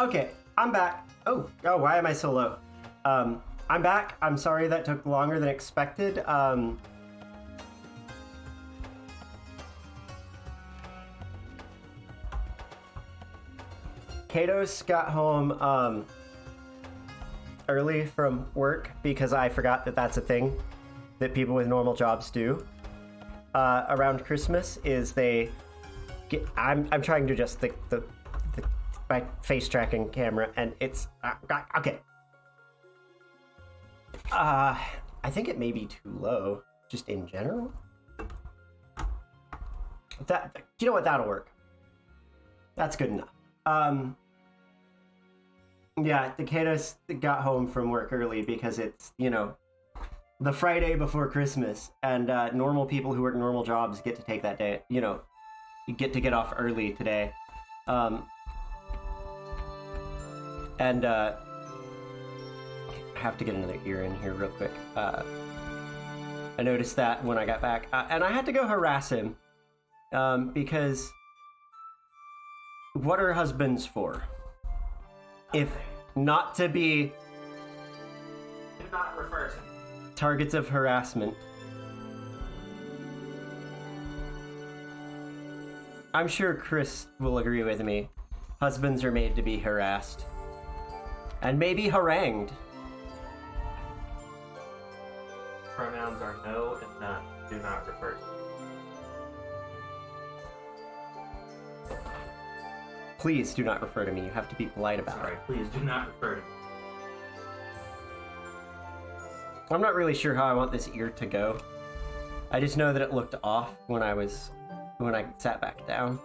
Okay, I'm back. Oh, why am I so low? I'm back. I'm sorry that took longer than expected. Katos got home early from work because I forgot that that's a thing that people with normal jobs do around Christmas. Is they get? I'm trying to adjust the my face tracking camera, and it's okay. I think it may be too low, just in general. That, you know what? That'll work. That's good enough. Yeah, Takeda's got home from work early because it's, you know, the Friday before Christmas, and normal people who work normal jobs get to take that day, you know, you get to get off early today. And I have to get another ear in here real quick. I noticed that when I got back, and I had to go harass him because what are husbands for? If not to be Do not refer to me. targets of harassment. I'm sure Chris will agree with me. Husbands are made to be harassed. And maybe harangued. Pronouns are no and none. Do not refer to me. Please do not refer to me. You have to be polite about Sorry, it. please do not refer to me. I'm not really sure how I want this ear to go. I just know that it looked off when I sat back down.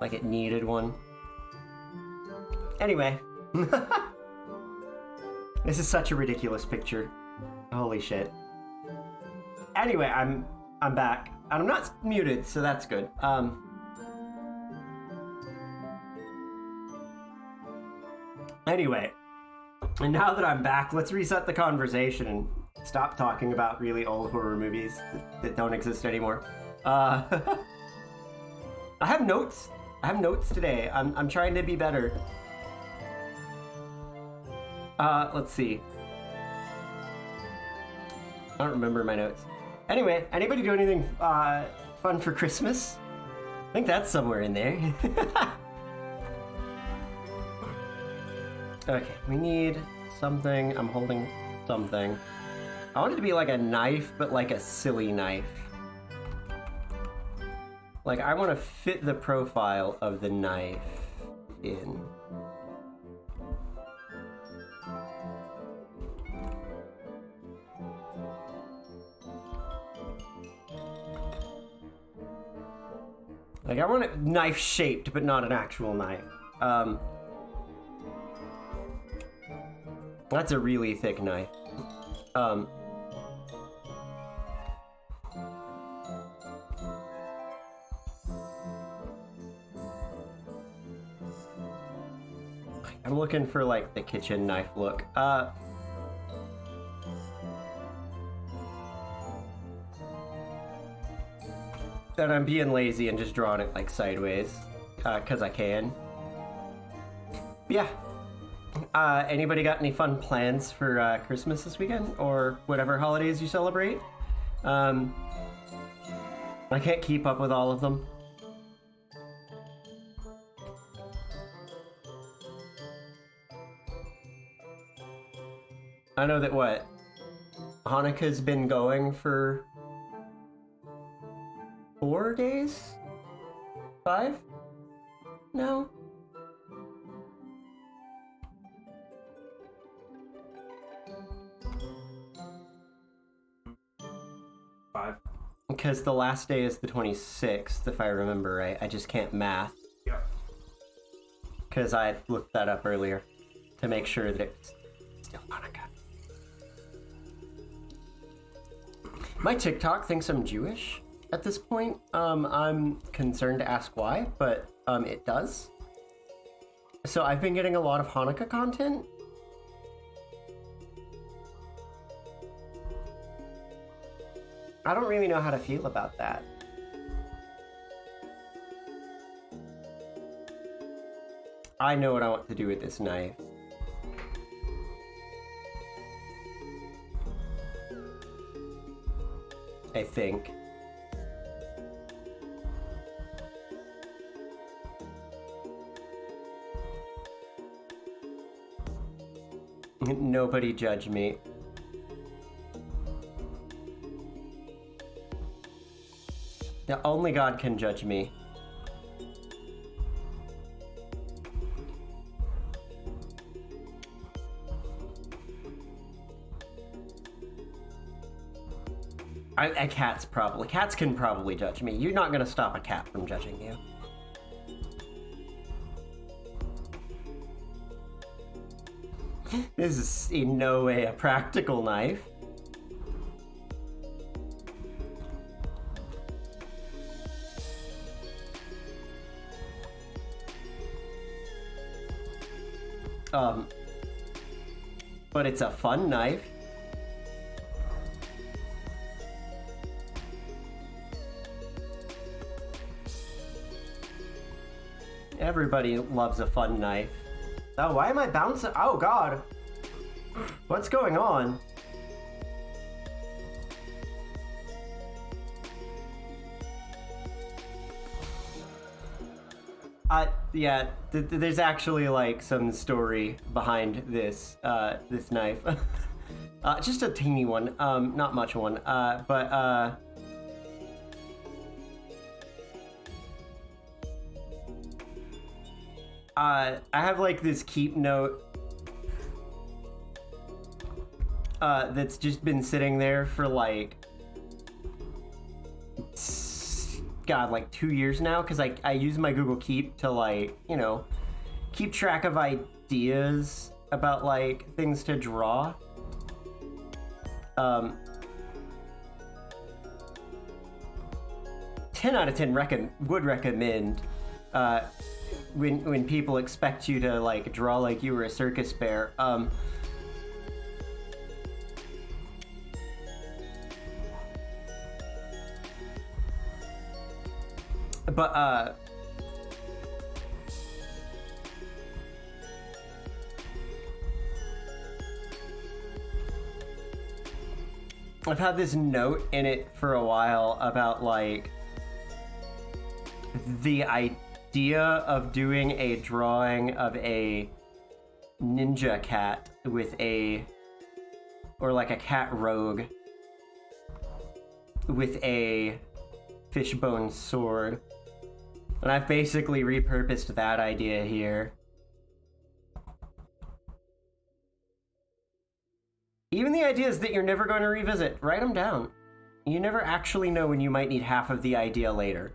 Like it needed one. Anyway. This is such a ridiculous picture. Holy shit. Anyway, I'm back. And I'm not muted, so that's good. Anyway, and now that I'm back, let's reset the conversation and stop talking about really old horror movies that don't exist anymore. I have notes. I have notes today. I'm trying to be better. Let's see. I don't remember my notes. Anyway, anybody do anything fun for Christmas? I think that's somewhere in there. Okay, we need something. I'm holding something. I want it to be like a knife, but like a silly knife. Like, I want to fit the profile of the knife in. Like, I want it knife-shaped, but not an actual knife. That's a really thick knife. I'm looking for, like, the kitchen knife look. Then I'm being lazy and just drawing it, like, sideways. 'Cause I can. Yeah. Anybody got any fun plans for Christmas this weekend, or whatever holidays you celebrate? I can't keep up with all of them. I know that Hanukkah's been going for 4 days? 5? No? Because the last day is the 26th, if I remember right. I just can't math. Yep. Because I looked that up earlier to make sure that it's still Hanukkah. My TikTok thinks I'm Jewish at this point. I'm concerned to ask why, but it does. So I've been getting a lot of Hanukkah content. I don't really know how to feel about that. I know what I want to do with this knife. I think. Nobody judge me. Yeah, only God can judge me. Cats can probably judge me. You're not gonna stop a cat from judging you. This is in no way a practical knife. But it's a fun knife. Everybody loves a fun knife. Oh, why am I bouncing? Oh, God. What's going on? Yeah, there's actually, like, some story behind this, this knife. Just a teeny one, not much one, but I have, like, this keep note that's just been sitting there for, like, God, like 2 years now, because I use my Google Keep to, like, you know, keep track of ideas about, like, things to draw. 10 out of 10 would recommend when people expect you to, like, draw like you were a circus bear. But I've had this note in it for a while about, like, the idea of doing a drawing of a ninja cat with or like a cat rogue with a fishbone sword. And I've basically repurposed that idea here. Even the ideas that you're never going to revisit, write them down. You never actually know when you might need half of the idea later.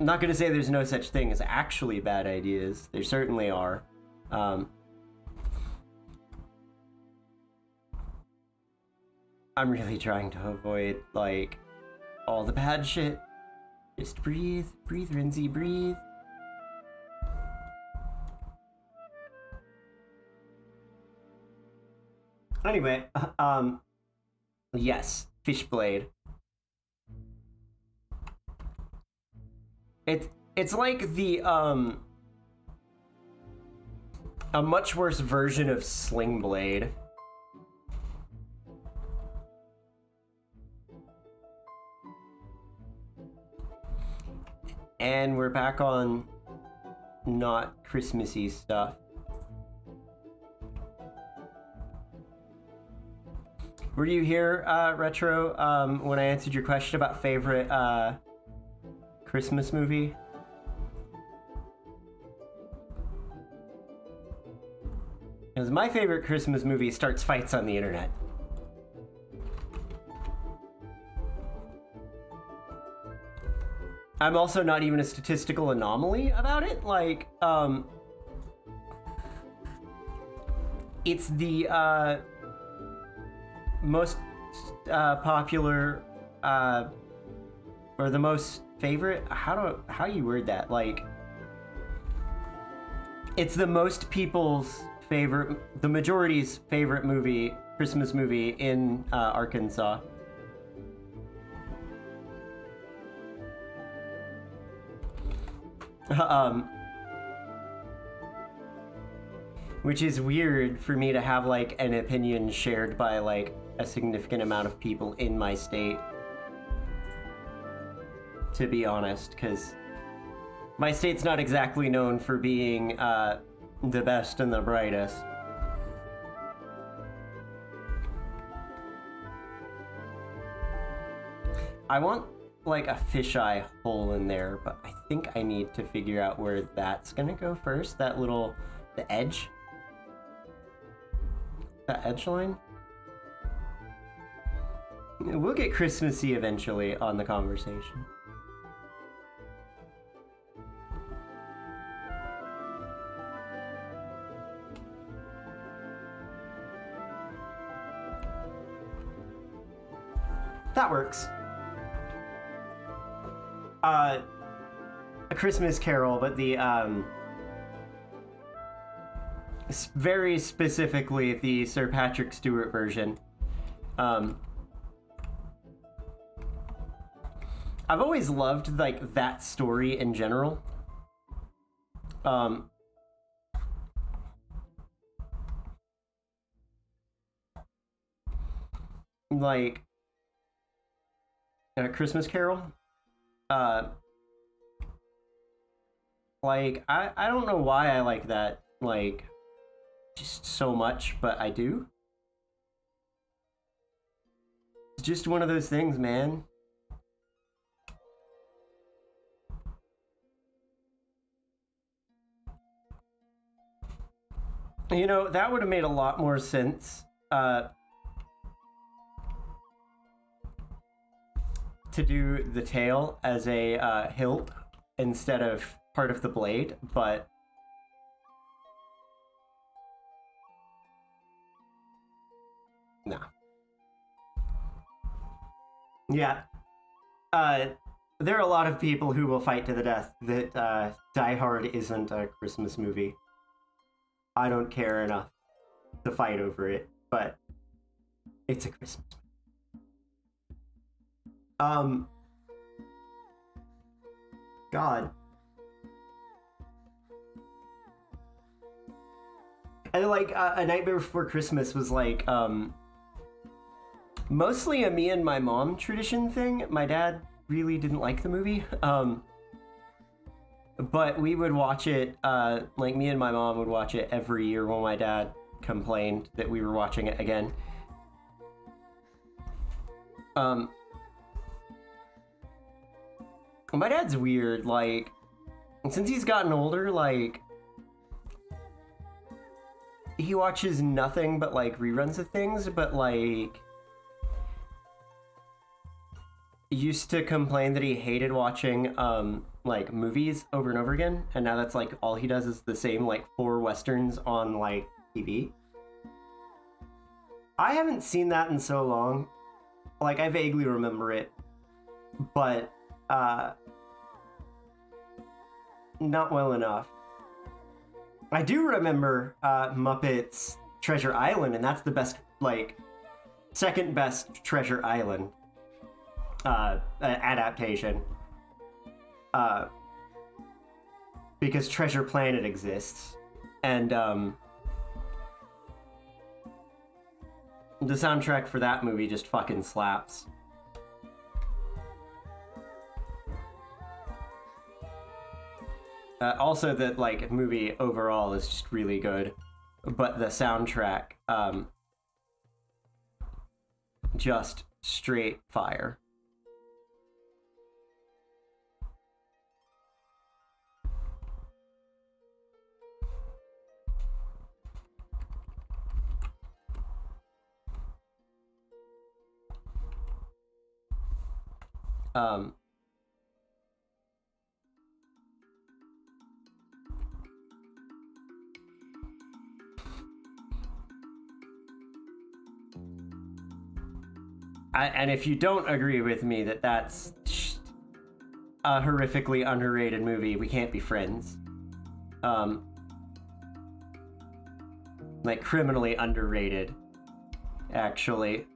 I'm not going to say there's no such thing as actually bad ideas. There certainly are. I'm really trying to avoid, like, all the bad shit. Just breathe, breathe, Rinzy, breathe. Anyway, yes, Fishblade. It's like the, a much worse version of Sling Blade. And we're back on not Christmassy stuff. Were you here, Retro, when I answered your question about favorite Christmas movie? Because my favorite Christmas movie starts fights on the internet. I'm also not even a statistical anomaly about it. Like, it's the most popular or the most favorite. How do you word that? Like, it's the most people's favorite, the majority's favorite movie, Christmas movie in Arkansas. Which is weird for me to have like an opinion shared by like a significant amount of people in my state, to be honest, because my state's not exactly known for being the best and the brightest. I want like a fisheye hole in there, but I think I need to figure out where that's gonna go first. That little, the edge? That edge line? We'll get Christmassy eventually on the conversation. That works. A Christmas Carol, but the very specifically the Sir Patrick Stewart version. I've always loved like that story in general. Like a Christmas Carol. Like I don't know why I like that like just so much, but I do. It's just one of those things, man. You know, that would have made a lot more sense to do the tail as a hilt instead of part of the blade, but no. Yeah. There are a lot of people who will fight to the death that Die Hard isn't a Christmas movie. I don't care enough to fight over it, but it's a Christmas movie. God. And like A Nightmare Before Christmas was like mostly a me and my mom tradition thing. My dad really didn't like the movie, but we would watch it, like me and my mom would watch it every year when my dad complained that we were watching it again. My dad's weird, like, since he's gotten older, like, he watches nothing but, like, reruns of things, but, like, used to complain that he hated watching, like, movies over and over again, and now that's, like, all he does is the same, like, 4 westerns on, like, TV. I haven't seen that in so long. Like, I vaguely remember it, but, not well enough. I do remember Muppets Treasure Island, and that's the best, like, second best Treasure Island adaptation. Because Treasure Planet exists, and the soundtrack for that movie just fucking slaps. Also, that like movie overall is just really good, but the soundtrack, just straight fire. And if you don't agree with me that that's a horrifically underrated movie, we can't be friends. Like, criminally underrated, actually.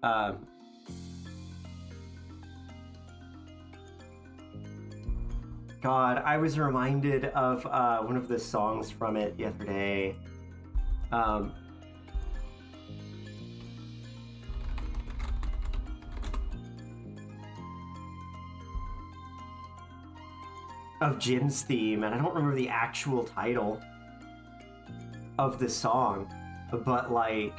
God, I was reminded of one of the songs from it the other day. Of Jin's theme, and I don't remember the actual title of the song, but like,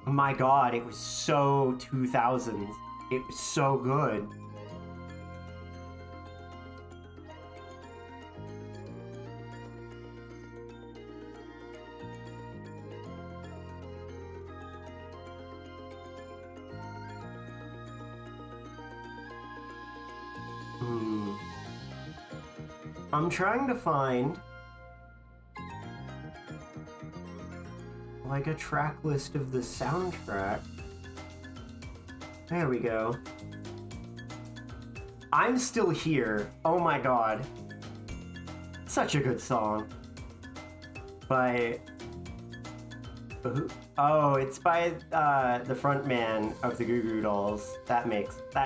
my God, it was so 2000s. It was so good. I'm trying to find like a track list of the soundtrack. There we go. I'm Still Here. Oh my God. Such a good song. By... Oh, it's by the front man of the Goo Goo Dolls. That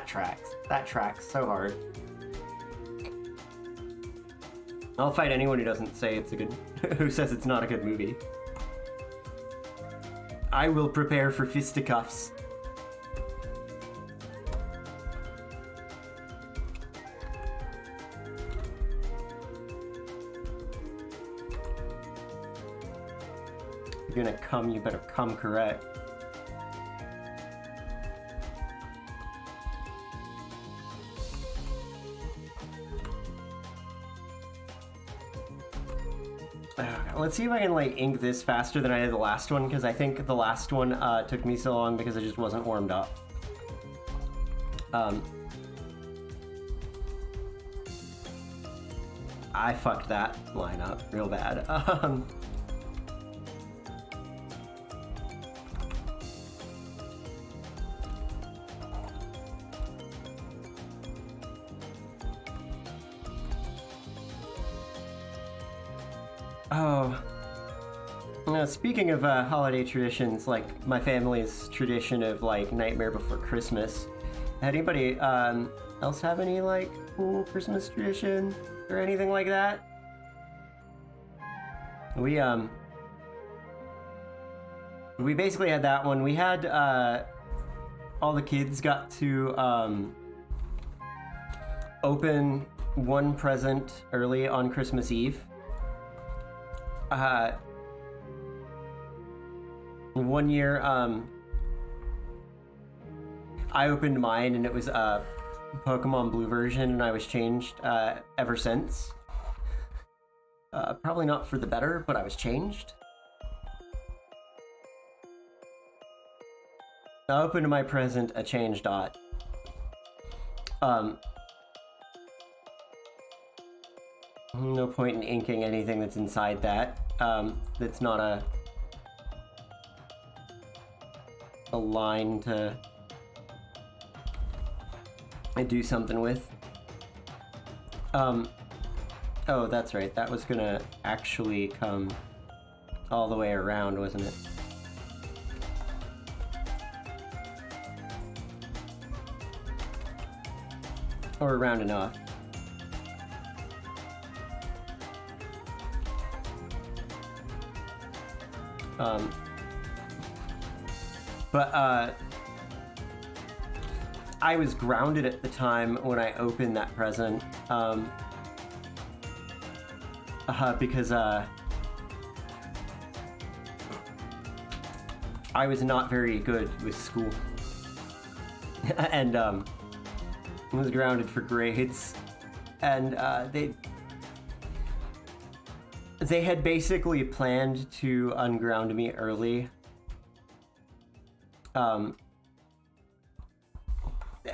tracks so hard. I'll fight anyone who doesn't say it's a good... who says it's not a good movie. I will prepare for fisticuffs. If you're gonna come, you better come correct. Let's see if I can like ink this faster than I did the last one, because I think the last one took me so long because it just wasn't warmed up. I fucked that line up real bad. Oh. Speaking of holiday traditions, like my family's tradition of like Nightmare Before Christmas, anybody else have any like cool Christmas tradition or anything like that? We basically had that one. We had all the kids got to open one present early on Christmas Eve. One year, I opened mine and it was a Pokemon Blue version, and I was changed ever since. Probably not for the better, but I was changed. I opened my present a change dot. No point in inking anything that's inside that. That's not a line to do something with. Oh, that's right. That was gonna actually come all the way around, wasn't it? Or around enough. I was grounded at the time when I opened that present, because I was not very good with school, and was grounded for grades, and they had basically planned to unground me early.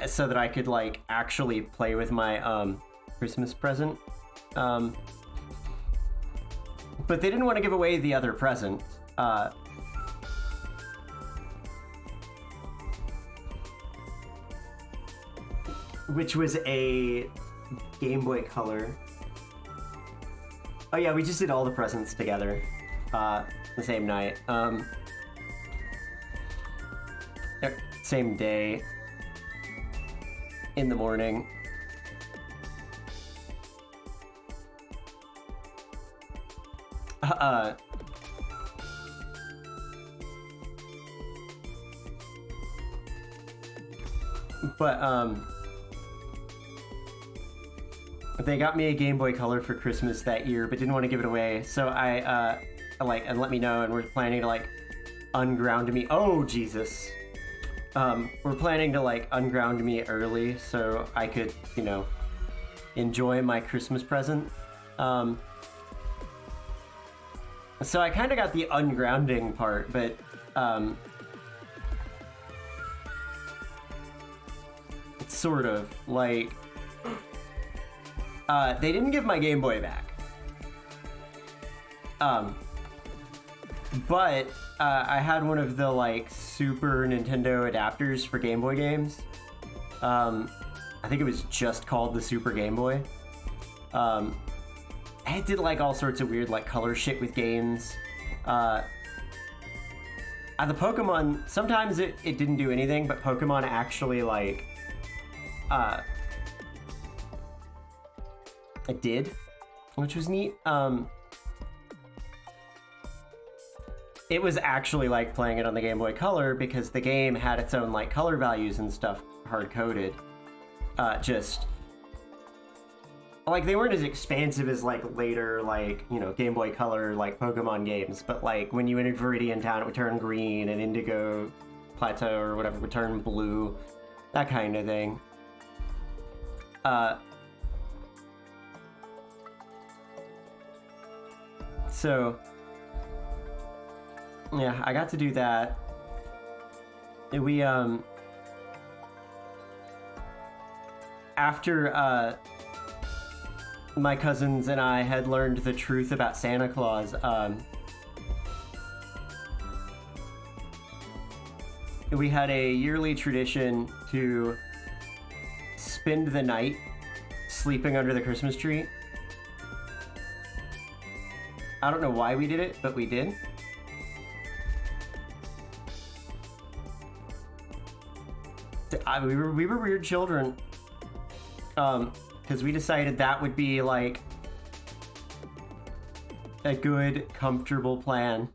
So that I could like actually play with my Christmas present. But they didn't want to give away the other present. Which was a Game Boy Color. Oh yeah, we just did all the presents together the same night. Same day. In the morning. But they got me a Game Boy Color for Christmas that year, but didn't want to give it away. So I and let me know, and we're planning to like unground me. Oh Jesus. We're planning to like unground me early so I could, you know, enjoy my Christmas present. So I kind of got the ungrounding part, but sort of like they didn't give my Game Boy back. But I had one of the like Super Nintendo adapters for Game Boy games. I think it was just called the Super Game Boy. It did like all sorts of weird like color shit with games. The Pokemon, sometimes it didn't do anything, but Pokemon actually like it did, which was neat. It was actually like playing it on the Game Boy Color because the game had its own like color values and stuff hard-coded. Just like they weren't as expansive as like later like, you know, Game Boy Color like Pokemon games, but like when you entered Viridian Town it would turn green and Indigo Plateau or whatever would turn blue, that kind of thing. So yeah, I got to do that. We after my cousins and I had learned the truth about Santa Claus, we had a yearly tradition to spend the night sleeping under the Christmas tree. I don't know why we did it, but we did. We were weird children. Because we decided that would be like a good, comfortable plan.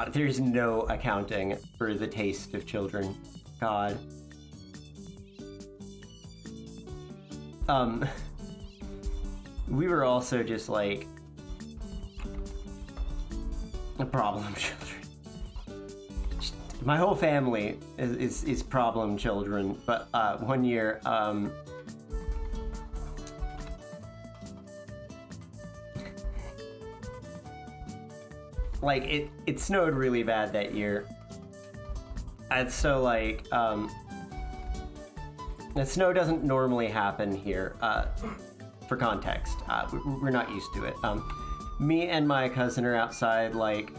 There's no accounting for the taste of children. God. We were also just like problem children. My whole family is problem children, but one year like it snowed really bad that year, and so like the snow doesn't normally happen here. For context, we're not used to it. Me and my cousin are outside, like,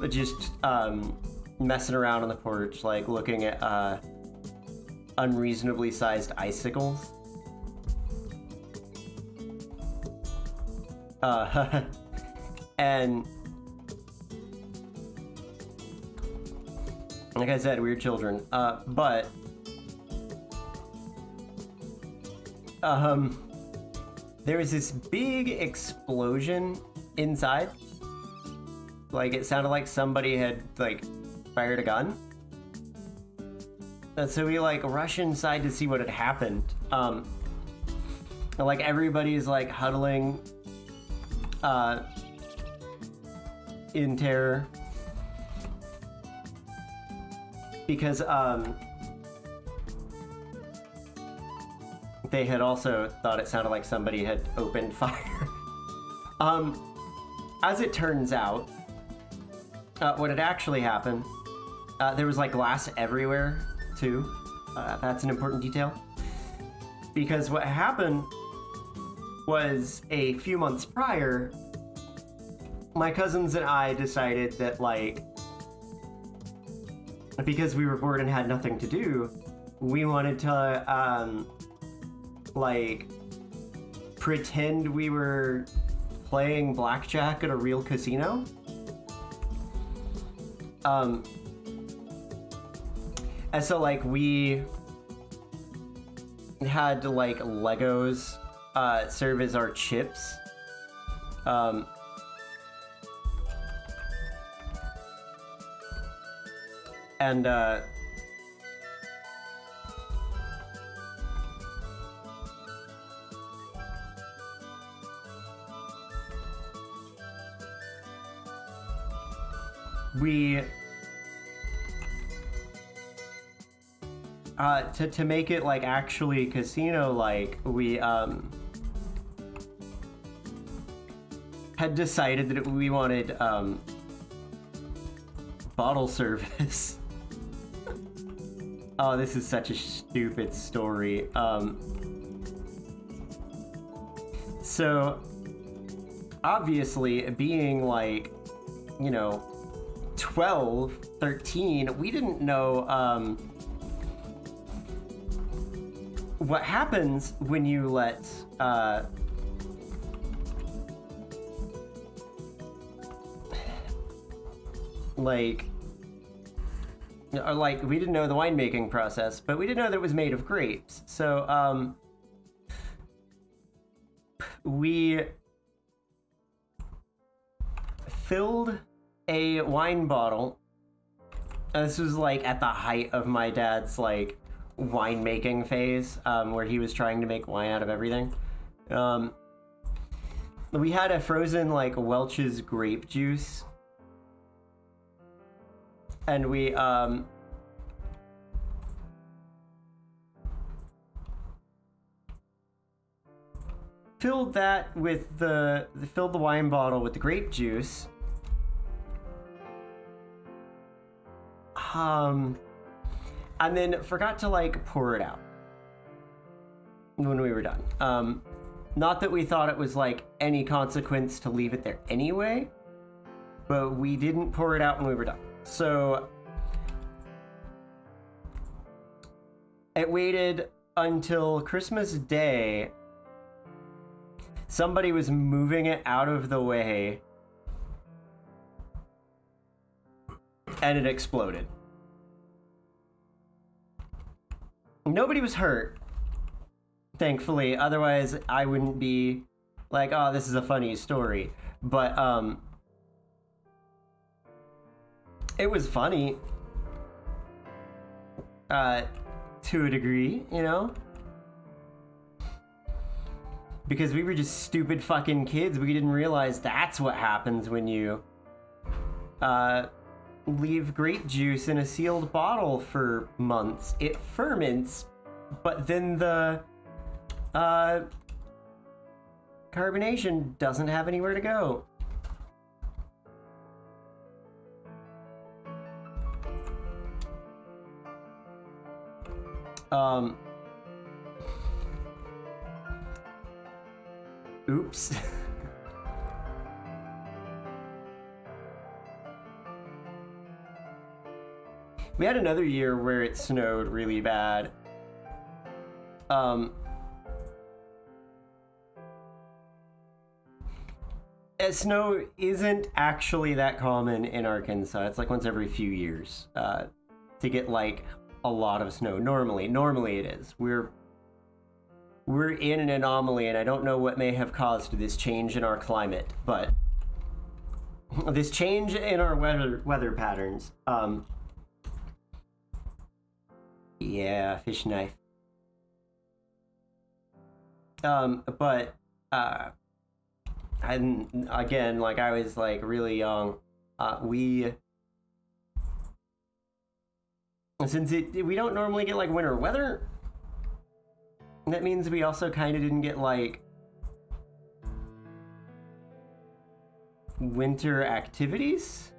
just messing around on the porch, like looking at unreasonably sized icicles. And like I said, weird children. But there was this big explosion inside. Like, it sounded like somebody had, like, fired a gun. And so we, like, rush inside to see what had happened. And, like, everybody's, like, huddling in terror. Because, they had also thought it sounded like somebody had opened fire. As it turns out, what had actually happened, there was like glass everywhere too. That's an important detail. Because what happened was a few months prior, my cousins and I decided that, like, because we were bored and had nothing to do, we wanted to like pretend we were playing blackjack at a real casino. And so like we had like Legos serve as our chips. And we to make it like actually casino like, we had decided that we wanted bottle service. Oh, this is such a stupid story. So obviously being like, you know, 12, 13, we didn't know what happens when you let like we didn't know the winemaking process, but we didn't know that it was made of grapes. So we filled a wine bottle. This was like at the height of my dad's like winemaking phase, where he was trying to make wine out of everything. We had a frozen like Welch's grape juice, and we filled that with filled the wine bottle with the grape juice. And then forgot to like pour it out when we were done. Not that we thought it was like any consequence to leave it there anyway, but we didn't pour it out when we were done. So it waited until Christmas Day. Somebody was moving it out of the way, and it exploded. Nobody was hurt, thankfully. Otherwise, I wouldn't be like, oh, this is a funny story. But it was funny to a degree, you know? Because we were just stupid fucking kids. We didn't realize that's what happens when you leave grape juice in a sealed bottle for months. It ferments, but then the carbonation doesn't have anywhere to go. Oops. We had another year where it snowed really bad. Snow isn't actually that common in Arkansas. It's like once every few years to get like a lot of snow. Normally it is. We're in an anomaly, and I don't know what may have caused this change in our climate, but this change in our weather patterns. Yeah, fish knife. But and again, like I was like really young. Since we don't normally get like winter weather, that means we also kind of didn't get like winter activities,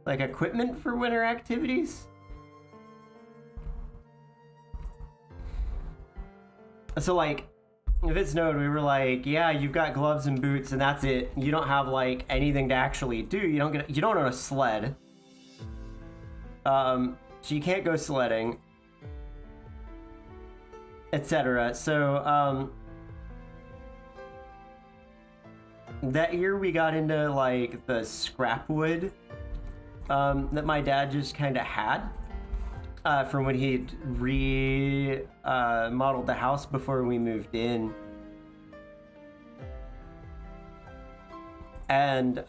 like equipment for winter activities. So like, if it snowed, we were like, yeah, you've got gloves and boots and that's it. You don't have like anything to actually do. You don't own a sled. So you can't go sledding, etc. So that year we got into like the scrap wood that my dad just kind of had from when he'd modeled the house before we moved in. And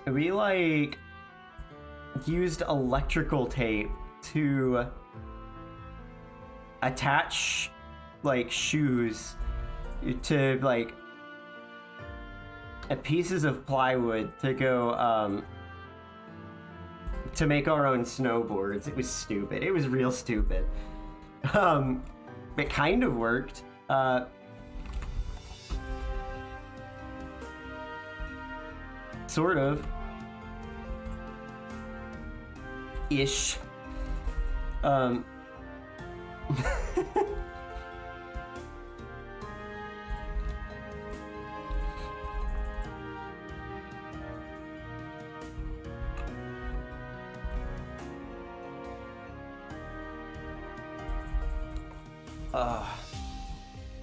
we like used electrical tape to attach like shoes to like pieces of plywood to go to make our own snowboards. It was stupid. It was real stupid. It kind of worked. Sort of. Ish.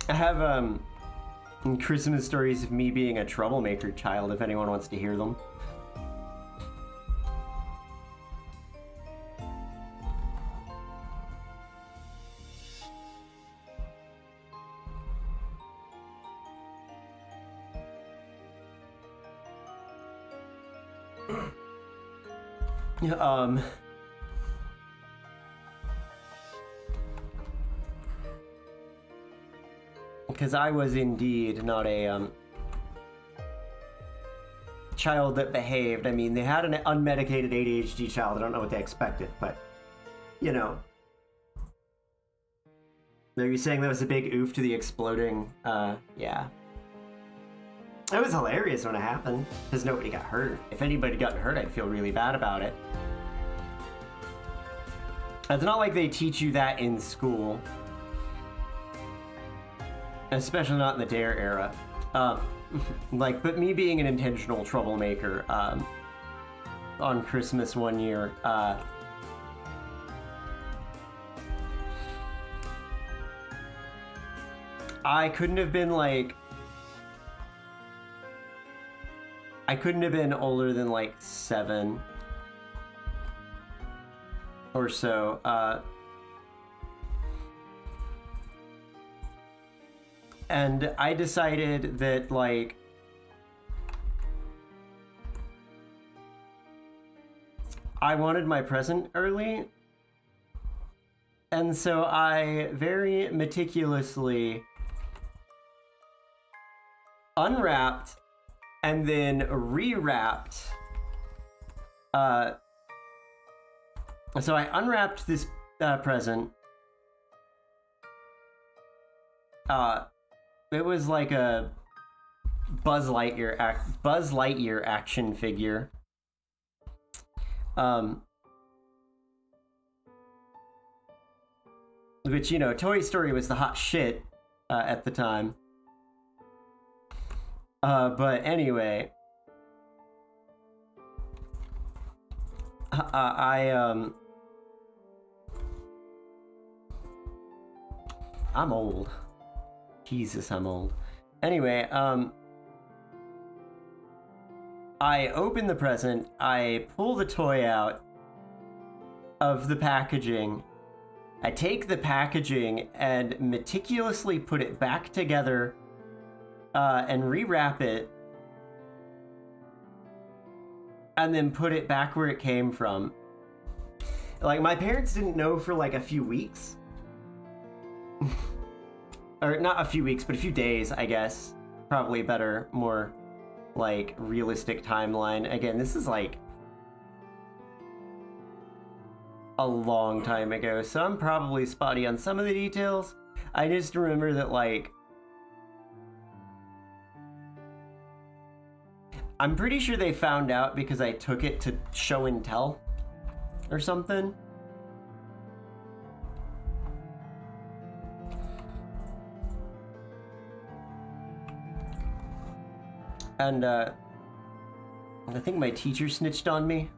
I have Christmas stories of me being a troublemaker child, if anyone wants to hear them. Because I was indeed not a child that behaved. I mean, they had an unmedicated ADHD child. I don't know what they expected, but, you know. Are you saying that was a big oof to the exploding? Yeah. It was hilarious when it happened, because nobody got hurt. If anybody got hurt, I'd feel really bad about it. It's not like they teach you that in school. Especially not in the DARE era. But me being an intentional troublemaker, on Christmas one year, I couldn't have been older than like 7 or so. And I decided that, like, I wanted my present early. And so I very meticulously unwrapped and then rewrapped. So I unwrapped this present. It was like a Buzz Lightyear action figure. Which, you know, Toy Story was the hot shit at the time. But anyway, I'm old. Jesus, I'm old. Anyway, I open the present, I pull the toy out of the packaging, I take the packaging and meticulously put it back together and rewrap it, and then put it back where it came from. Like, my parents didn't know for like a few weeks. Or not a few weeks, but a few days, I guess. Probably a better, more, like, realistic timeline. Again, this is, like, a long time ago, so I'm probably spotty on some of the details. I just remember that, like, I'm pretty sure they found out because I took it to show and tell or something. And, I think my teacher snitched on me.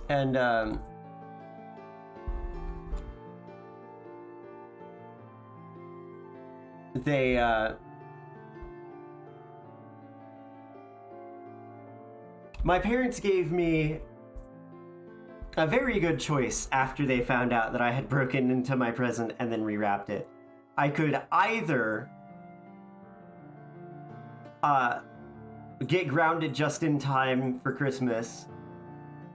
And, they, my parents gave me a very good choice after they found out that I had broken into my present and then rewrapped it. I could either get grounded just in time for Christmas,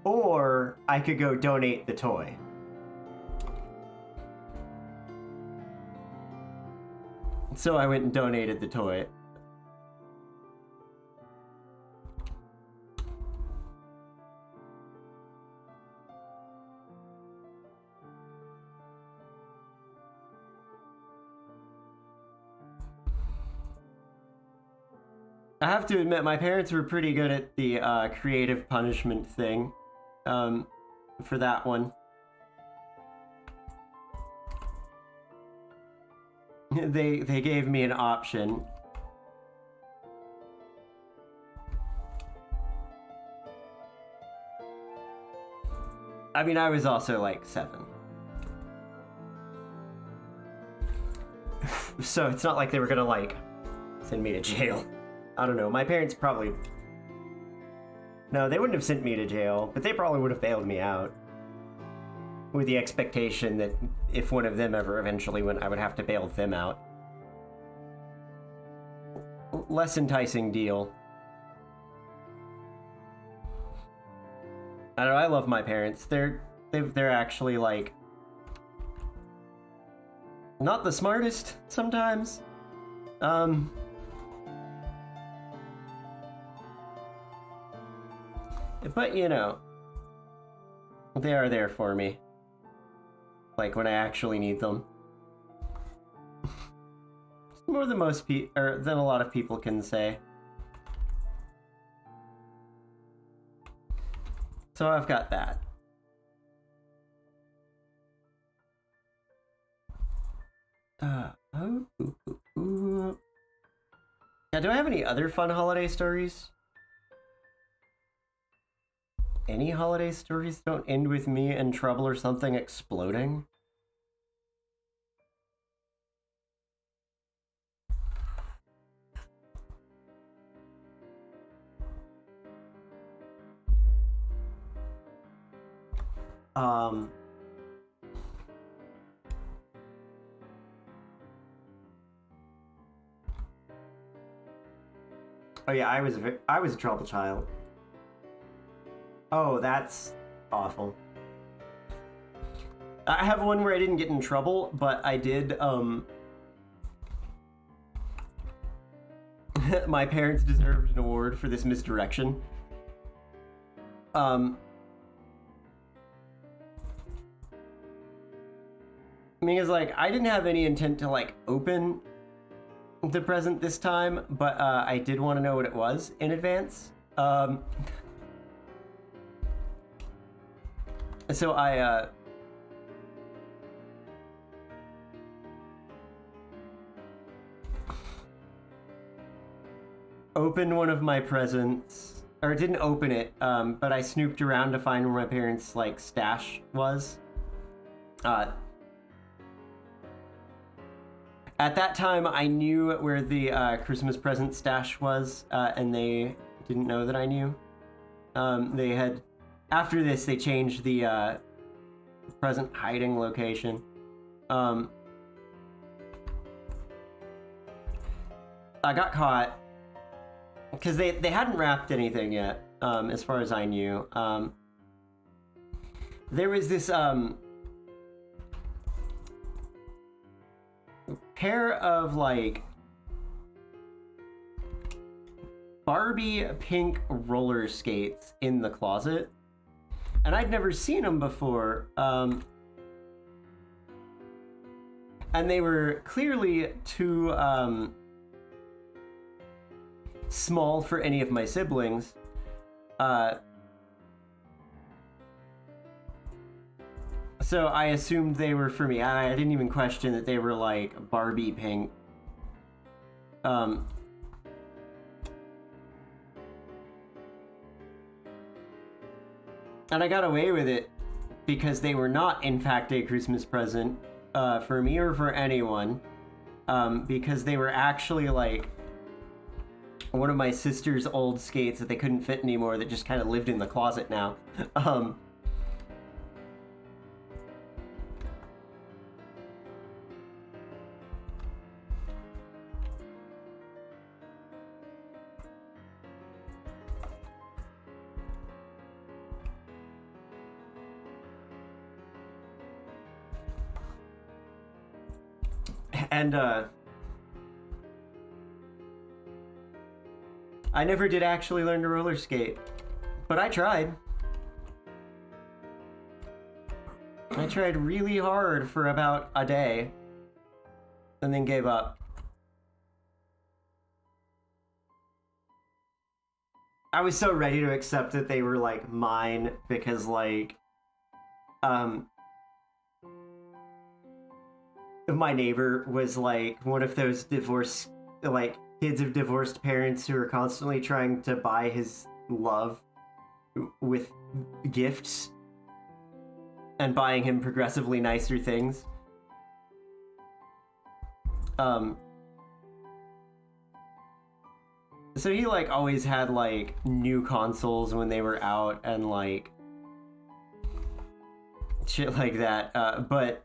or I could go donate the toy. So I went and donated the toy. I have to admit, my parents were pretty good at the creative punishment thing for that one. They gave me an option. I mean, I was also like 7. So it's not like they were gonna like send me to jail. I don't know, my parents probably... No, they wouldn't have sent me to jail, but they probably would have bailed me out. With the expectation that if one of them ever eventually went, I would have to bail them out. Less enticing deal. I don't know, I love my parents. They're actually like... not the smartest sometimes. But, you know, they are there for me. Like, when I actually need them. More than most or than a lot of people can say. So I've got that. Now, do I have any other fun holiday stories? Any holiday stories don't end with me in trouble or something exploding? Oh yeah, I was a trouble child. Oh, that's awful. I have one where I didn't get in trouble, but I did, my parents deserved an award for this misdirection. Because, like, I didn't have any intent to, like, open the present this time, but, I did want to know what it was in advance. So I, opened one of my presents, or didn't open it, but I snooped around to find where my parents' like stash was. At that time, I knew where the Christmas present stash was, and they didn't know that I knew. They had, after this, they changed the present hiding location. I got caught. Because they hadn't wrapped anything yet, as far as I knew. There was this pair of like Barbie pink roller skates in the closet, and I'd never seen them before. And they were clearly too small for any of my siblings. So I assumed they were for me. I didn't even question that they were like Barbie pink. And I got away with it because they were not, in fact, a Christmas present for me or for anyone. because they were actually like one of my sister's old skates that they couldn't fit anymore that just kind of lived in the closet now. And I never did actually learn to roller skate, but I tried. I tried really hard for about a day and then gave up. I was so ready to accept that they were like mine because like my neighbor was like one of those divorced like kids of divorced parents who are constantly trying to buy his love with gifts and buying him progressively nicer things. So he like always had like new consoles when they were out and like shit like that. But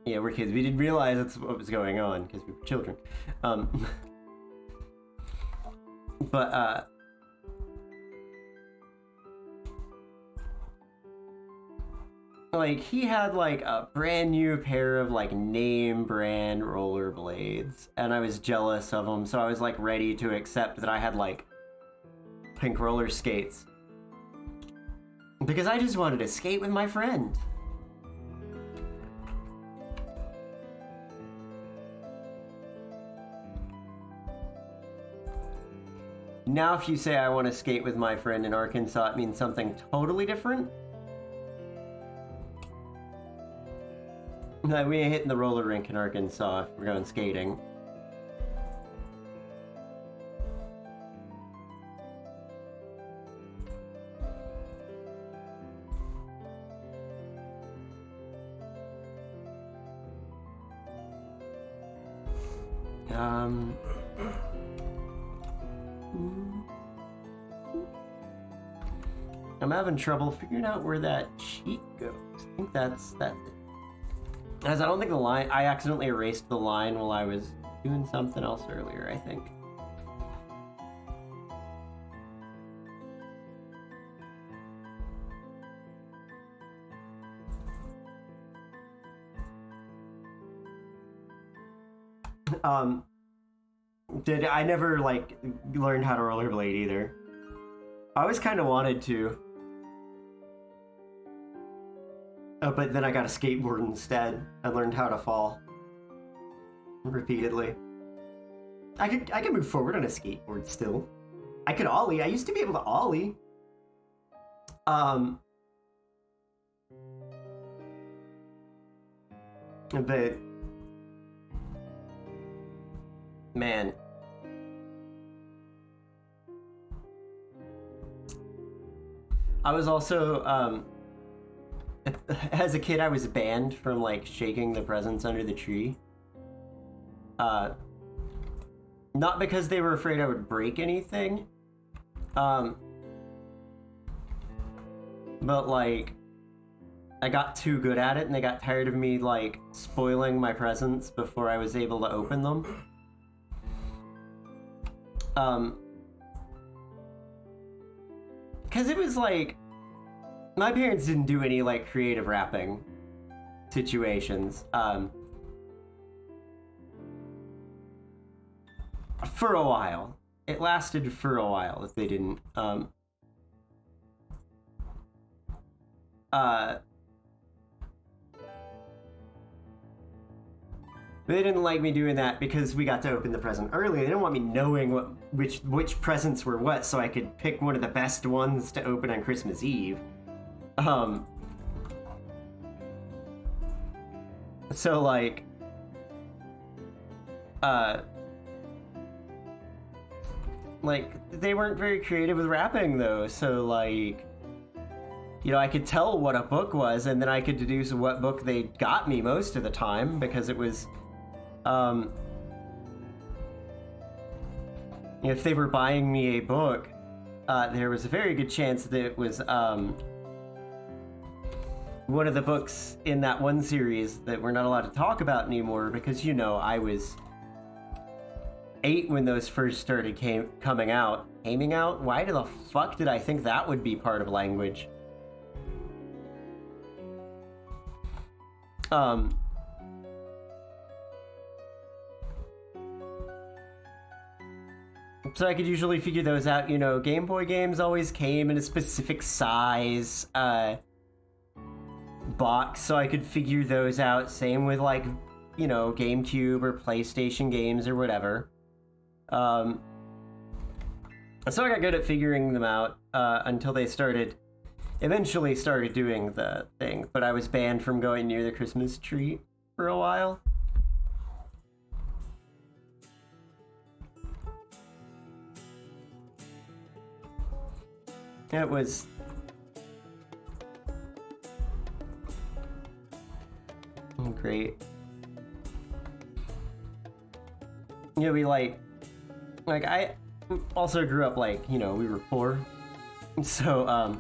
yeah, we're kids. We didn't realize that's what was going on because we were children. But like he had like a brand new pair of like name brand rollerblades, and I was jealous of them, so I was like ready to accept that I had like pink roller skates because I just wanted to skate with my friend. Now if you say I want to skate with my friend in Arkansas, it means something totally different. Like, we ain't hitting the roller rink in Arkansas if we're going skating. I'm having trouble figuring out where that cheat goes. I think that's it. As I don't think the line, I accidentally erased the line while I was doing something else earlier, I think. I never like learned how to rollerblade either. I always kind of wanted to. But then I got a skateboard instead. I learned how to fall repeatedly. I could move forward on a skateboard still. I could ollie. I used to be able to ollie. But man, I was also as a kid, I was banned from like shaking the presents under the tree. Not because they were afraid I would break anything. But like I got too good at it and they got tired of me like spoiling my presents before I was able to open them. Cause it was like my parents didn't do any like creative wrapping situations. For a while. It lasted for a while if they didn't. They didn't like me doing that because we got to open the present early. They didn't want me knowing which presents were what, so I could pick one of the best ones to open on Christmas Eve. So like, they weren't very creative with wrapping though, so like, you know, I could tell what a book was, and then I could deduce what book they got me most of the time, because it was, if they were buying me a book, there was a very good chance that it was, one of the books in that one series that we're not allowed to talk about anymore, because, you know, I was 8 when those first started coming out. Aiming out? Why the fuck did I think that would be part of language? So I could usually figure those out, you know, Game Boy games always came in a specific size, box, so I could figure those out. Same with, like, you know, GameCube or PlayStation games or whatever. So I got good at figuring them out, until they eventually started doing the thing, but I was banned from going near the Christmas tree for a while. It was... great. You know, we like I also grew up, like, you know, we were poor, so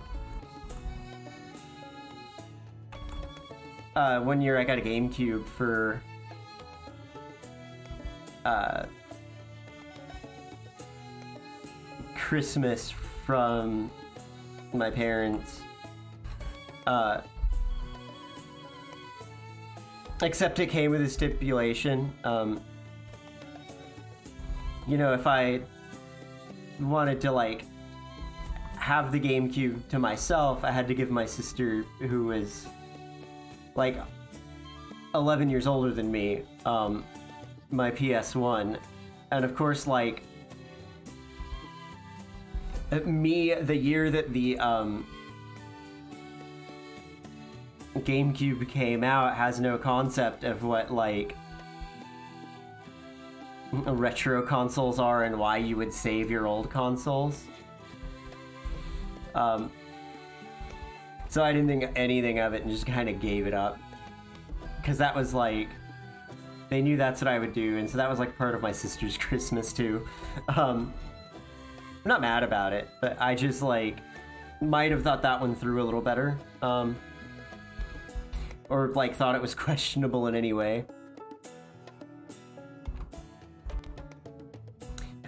one year I got a GameCube for Christmas from my parents, except it came with a stipulation. You know, if I wanted to, like, have the GameCube to myself, I had to give my sister, who was, like, 11 years older than me, my PS1. And of course, like, me, the year that the GameCube came out, has no concept of what, like, retro consoles are and why you would save your old consoles. So I didn't think anything of it and just kind of gave it up. Because that was, like, they knew that's what I would do, and so that was, like, part of my sister's Christmas too. I'm not mad about it, but I just, like, might have thought that one through a little better. Or, like, thought it was questionable in any way.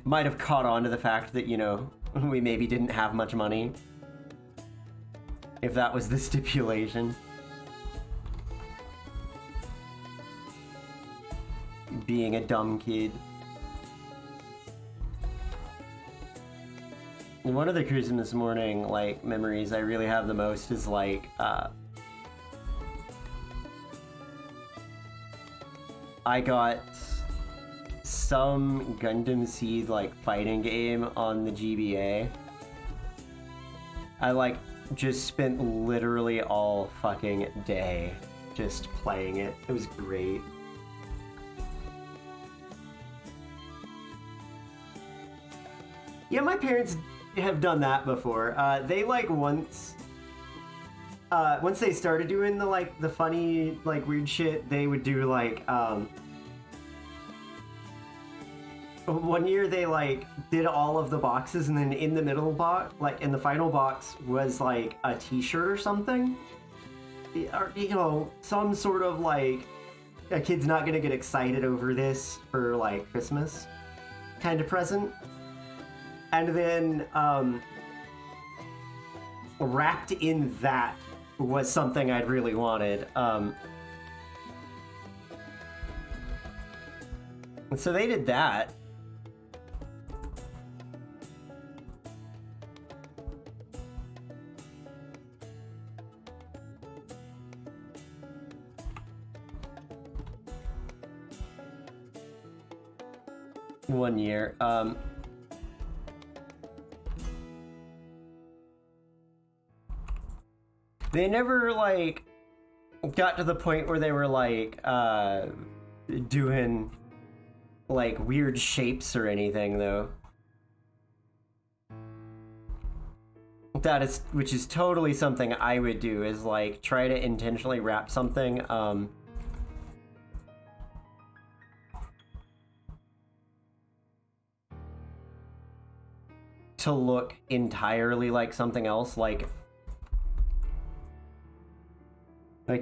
Might have caught on to the fact that, you know, we maybe didn't have much money. If that was the stipulation. Being a dumb kid. One of the Christmas morning, like, memories I really have the most is, like, I got some Gundam Seed, like, fighting game on the GBA. I, like, just spent literally all fucking day just playing it. It was great. Yeah, my parents have done that before. They, like, once they started doing the, like, the funny, like, weird shit, they would do, like, one year they, like, did all of the boxes, and then in the middle box, like, in the final box was, like, a t-shirt or something. Or, you know, some sort of, like, a kid's not gonna get excited over this for, like, Christmas kind of present. And then, wrapped in that was something I'd really wanted. So they did that. One year. They never, like, got to the point where they were, like, doing, like, weird shapes or anything, though. which is totally something I would do, is like try to intentionally wrap something to look entirely like something else, like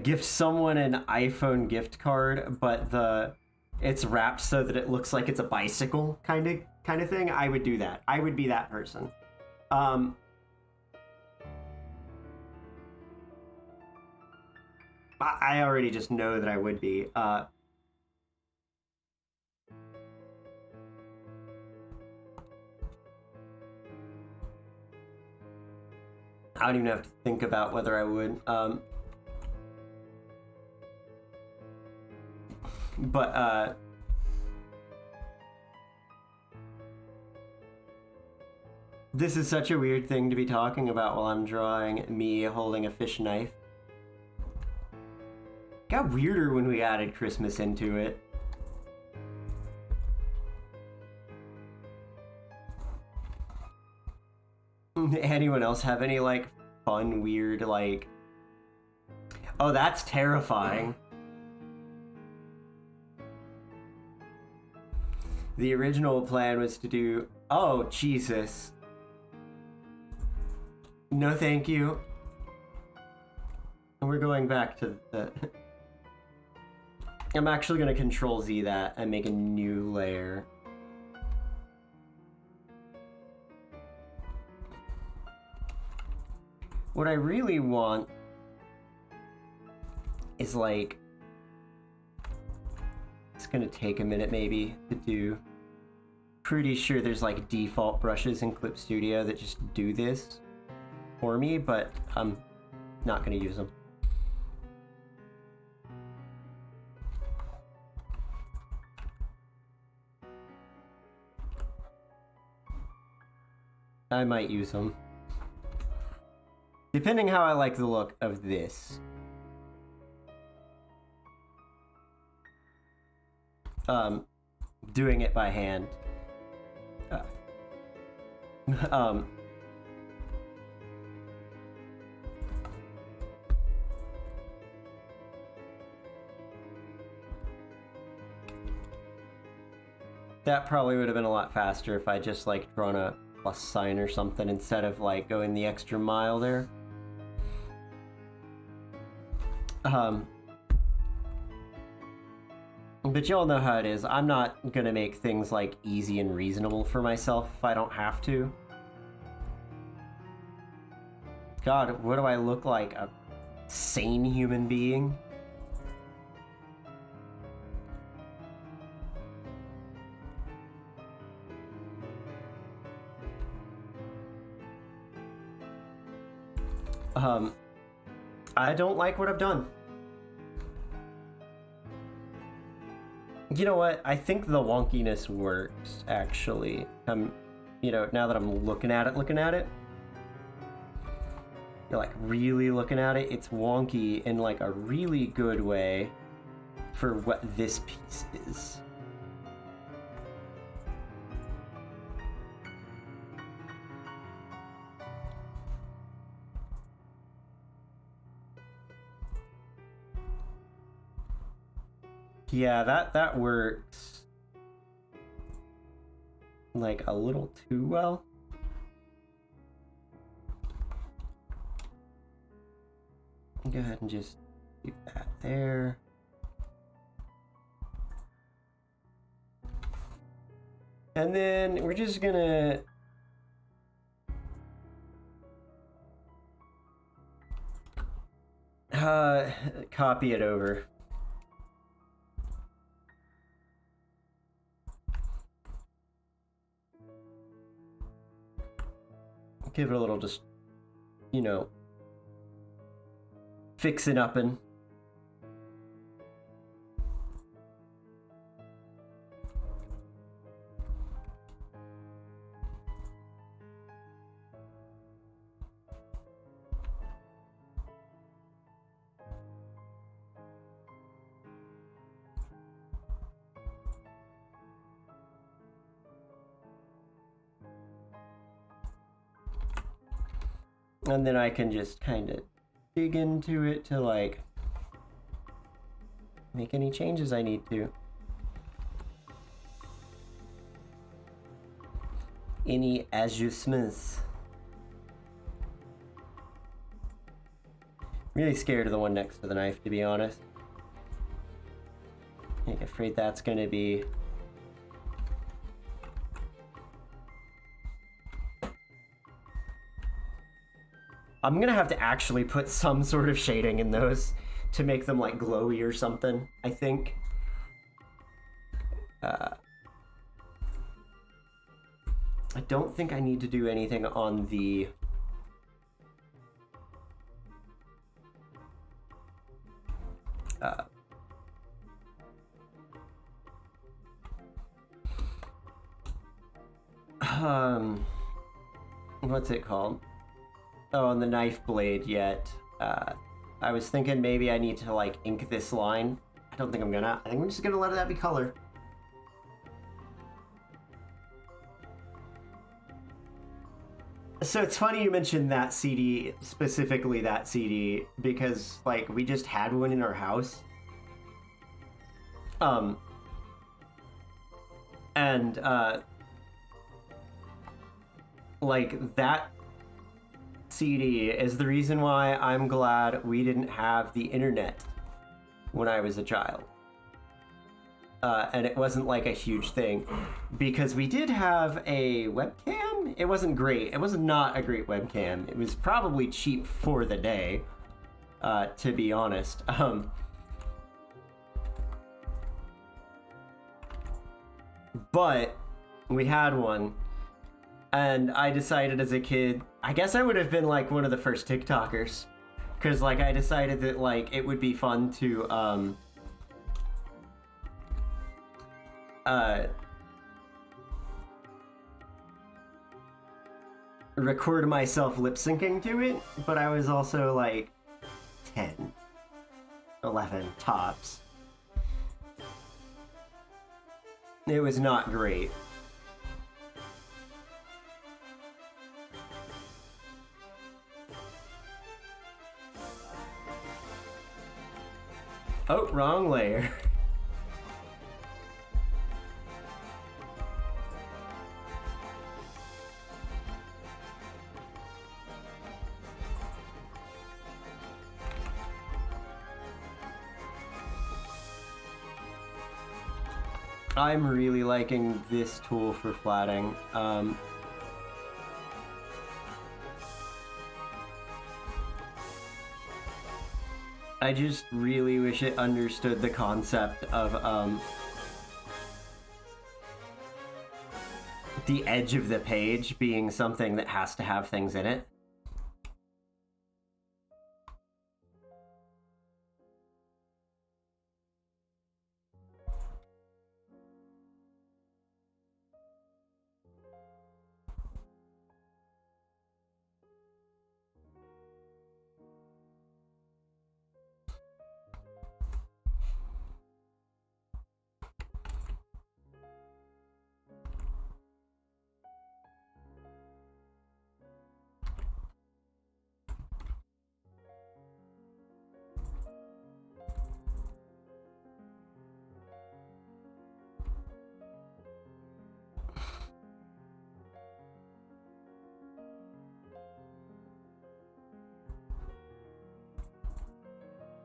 gift someone an iPhone gift card, but it's wrapped so that it looks like it's a bicycle kind of thing. I would do that. I would be that person. I already just know that I would be. I don't even have to think about whether I would. But this is such a weird thing to be talking about while I'm drawing me holding a fish knife. Got weirder when we added Christmas into it. Anyone else have any, like, fun, weird, like... Oh, that's terrifying. The original plan was to do... Oh, Jesus. No, thank you. We're going back to the... I'm actually going to Control Z that and make a new layer. What I really want is like... It's going to take a minute maybe to do. Pretty sure there's like default brushes in Clip Studio that just do this for me, but I'm not going to use them. I might use them. Depending how I like the look of this. Doing it by hand. That probably would have been a lot faster if I just like drawn a plus sign or something instead of like going the extra mile there. But y'all know how it is. I'm not gonna make things like easy and reasonable for myself if I don't have to. God, what do I look like? A sane human being? I don't like what I've done. You know what? I think the wonkiness works, actually. You know, now that I'm looking at it. You're like really looking at it, it's wonky in like a really good way for what this piece is. Yeah, that works like a little too well. Go ahead and just do that there. And then we're just gonna copy it over. Give it a little just, you know, fixing up and And then I can just kind of dig into it to like make any changes I need to. Any adjustments. Really scared of the one next to the knife, to be honest. I'm afraid that's gonna be... I'm gonna have to actually put some sort of shading in those to make them like glowy or something, I think. I don't think I need to do anything on the... what's it called? Oh, on the knife blade yet. I was thinking maybe I need to like ink this line. I don't think I'm gonna. I think I'm just gonna let that be color. So it's funny you mentioned that CD, specifically that CD, because like we just had one in our house. And like that CD is the reason why I'm glad we didn't have the internet when I was a child. And it wasn't like a huge thing because we did have a webcam. It wasn't great. It was not a great webcam. It was probably cheap for the day, to be honest. But we had one, and I decided as a kid, I guess I would have been like one of the first TikTokers, because like I decided that like it would be fun to record myself lip syncing to it, but I was also like 10, 11 tops. It was not great. Oh, wrong layer. I'm really liking this tool for flatting. I just really wish it understood the concept of the edge of the page being something that has to have things in it.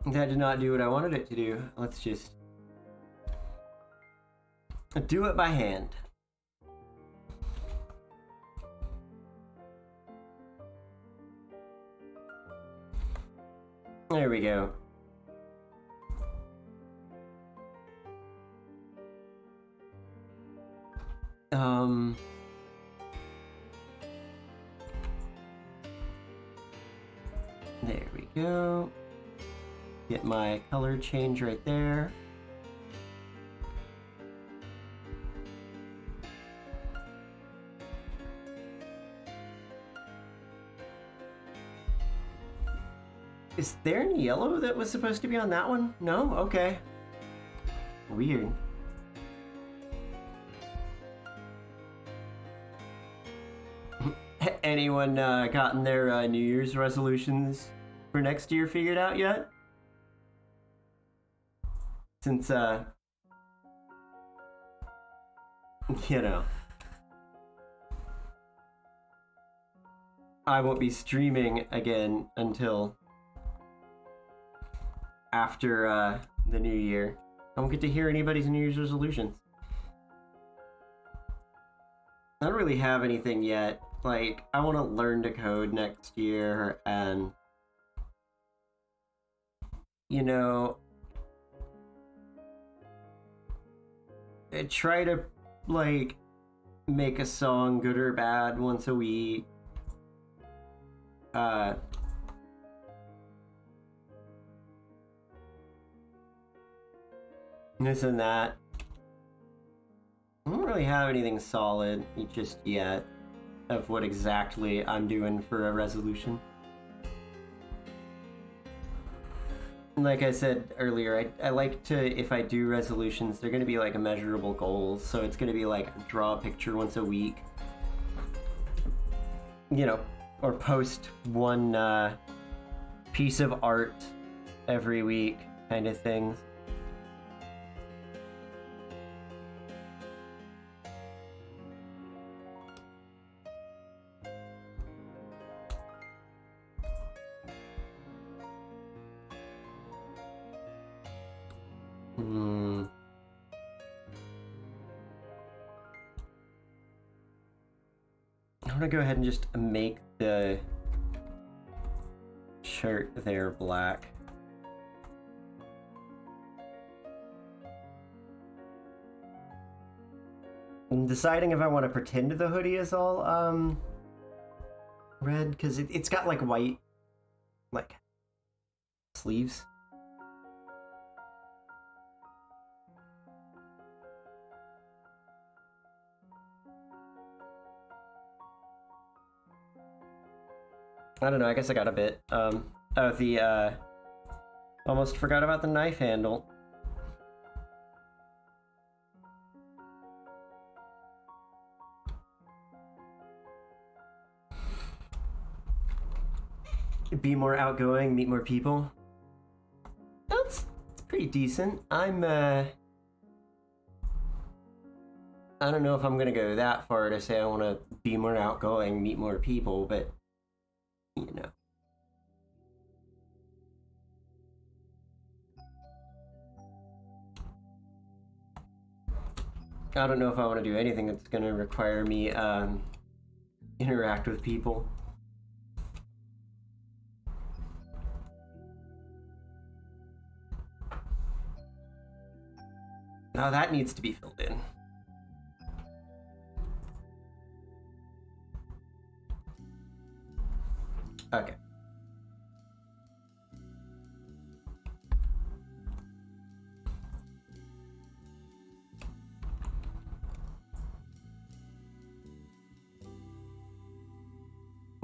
That did not do what I wanted it to do. Let's just do it by hand. There we go. There we go. Get my color change right there. Is there any yellow that was supposed to be on that one? No? Okay. Weird. Anyone gotten their New Year's resolutions for next year figured out yet? Since, you know, I won't be streaming again until after the new year. I won't get to hear anybody's New Year's resolutions. I don't really have anything yet. Like, I want to learn to code next year, and, you know, try to, like, make a song, good or bad, once a week. This and that. I don't really have anything solid just yet of what exactly I'm doing for a resolution. Like I said earlier, I like to, if I do resolutions, they're going to be like measurable goals. So it's going to be like draw a picture once a week, you know, or post one piece of art every week kind of things. I'm gonna go ahead and just make the shirt there black. I'm deciding if I want to pretend the hoodie is all red, because it's got like white like sleeves. I don't know, I guess I got a bit. Oh, the, almost forgot about the knife handle. Be more outgoing, meet more people. It's pretty decent. I don't know if I'm gonna go that far to say I want to be more outgoing, meet more people, but you know. I don't know if I want to do anything that's going to require me interact with people. Now that needs to be filled in. Okay.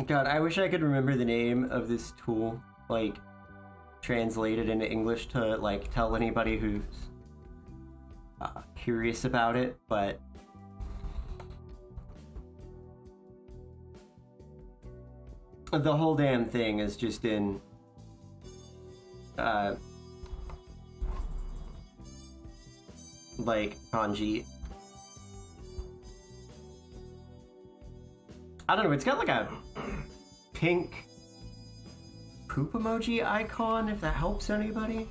God, I wish I could remember the name of this tool, like, translated into English to, like, tell anybody who's curious about it, but the whole damn thing is just in like kanji. I don't know, it's got like a pink poop emoji icon, if that helps anybody.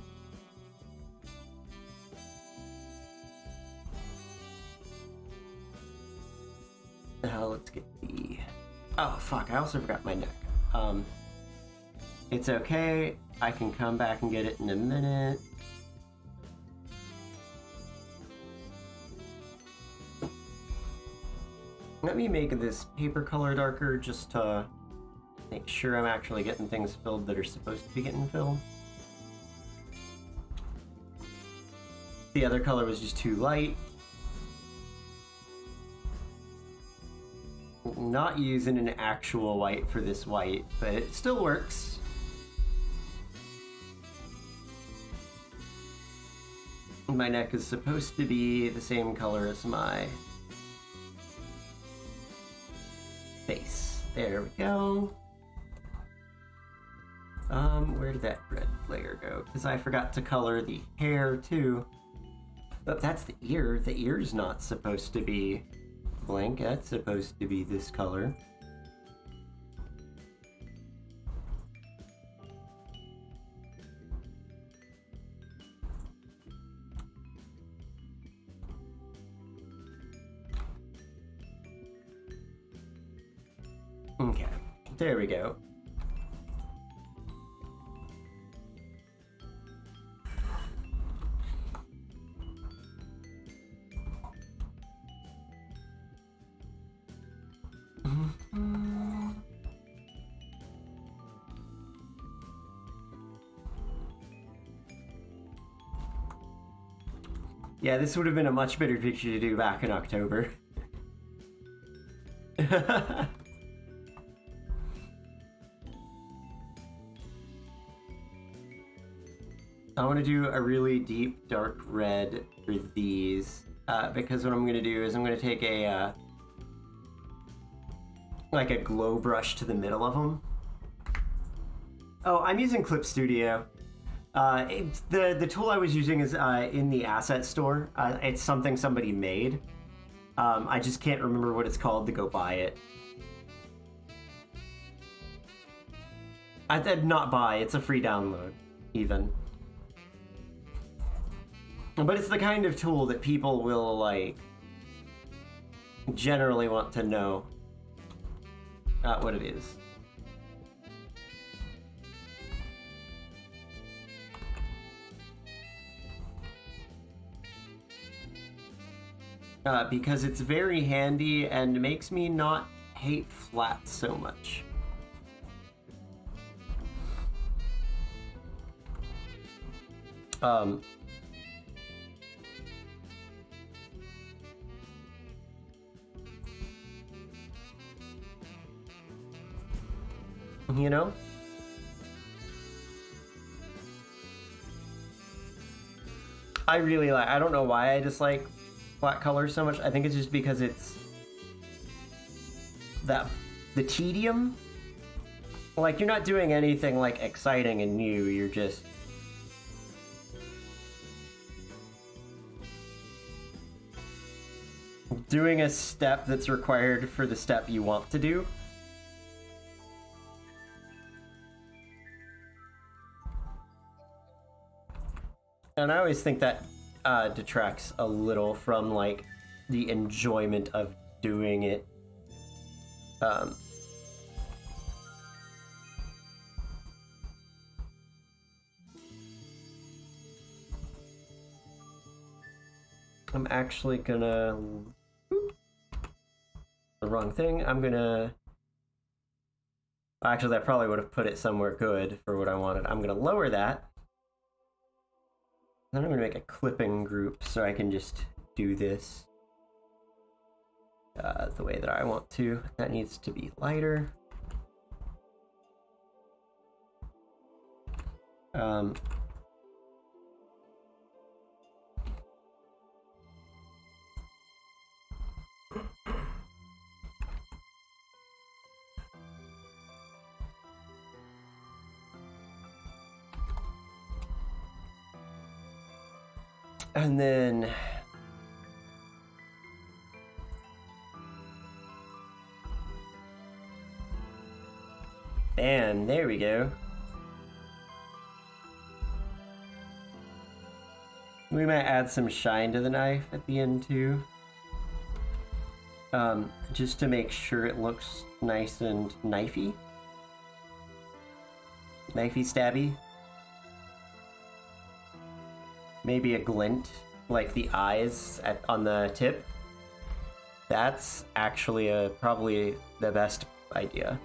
Let's get the... Oh, fuck, I also forgot my neck. It's okay. I can come back and get it in a minute. Let me make this paper color darker just to make sure I'm actually getting things filled that are supposed to be getting filled. The other color was just too light. Not using an actual white for this white, but it still works. My neck is supposed to be the same color as my face. There we go. Where did that red layer go? Because I forgot to color the hair too. But that's the ear. The ear's not supposed to be blank. That's supposed to be this color. Okay, there we go. Yeah, this would have been a much better picture to do back in October. I want to do a really deep dark red for these, because what I'm going to do is I'm going to take a like a glow brush to the middle of them. Oh, I'm using Clip Studio. The tool I was using is in the asset store. It's something somebody made. I just can't remember what it's called to go buy it. I did not buy, it's a free download, even. But it's the kind of tool that people will, like, generally want to know what it is. Because it's very handy and makes me not hate flat so much. You know? I really like, I don't know why I dislike flat colors so much. I think it's just because it's the tedium. Like, you're not doing anything like exciting and new, you're just doing a step that's required for the step you want to do. And I always think that detracts a little from, like, the enjoyment of doing it. I'm actually gonna... the wrong thing. I'm gonna... Actually, that probably would have put it somewhere good for what I wanted. I'm gonna lower that. Then I'm going to make a clipping group so I can just do this the way that I want to. That needs to be lighter. And then bam, there we go. We might add some shine to the knife at the end too. Just to make sure it looks nice and knifey. Knifey stabby. Maybe a glint, like the eyes on the tip. That's actually probably the best idea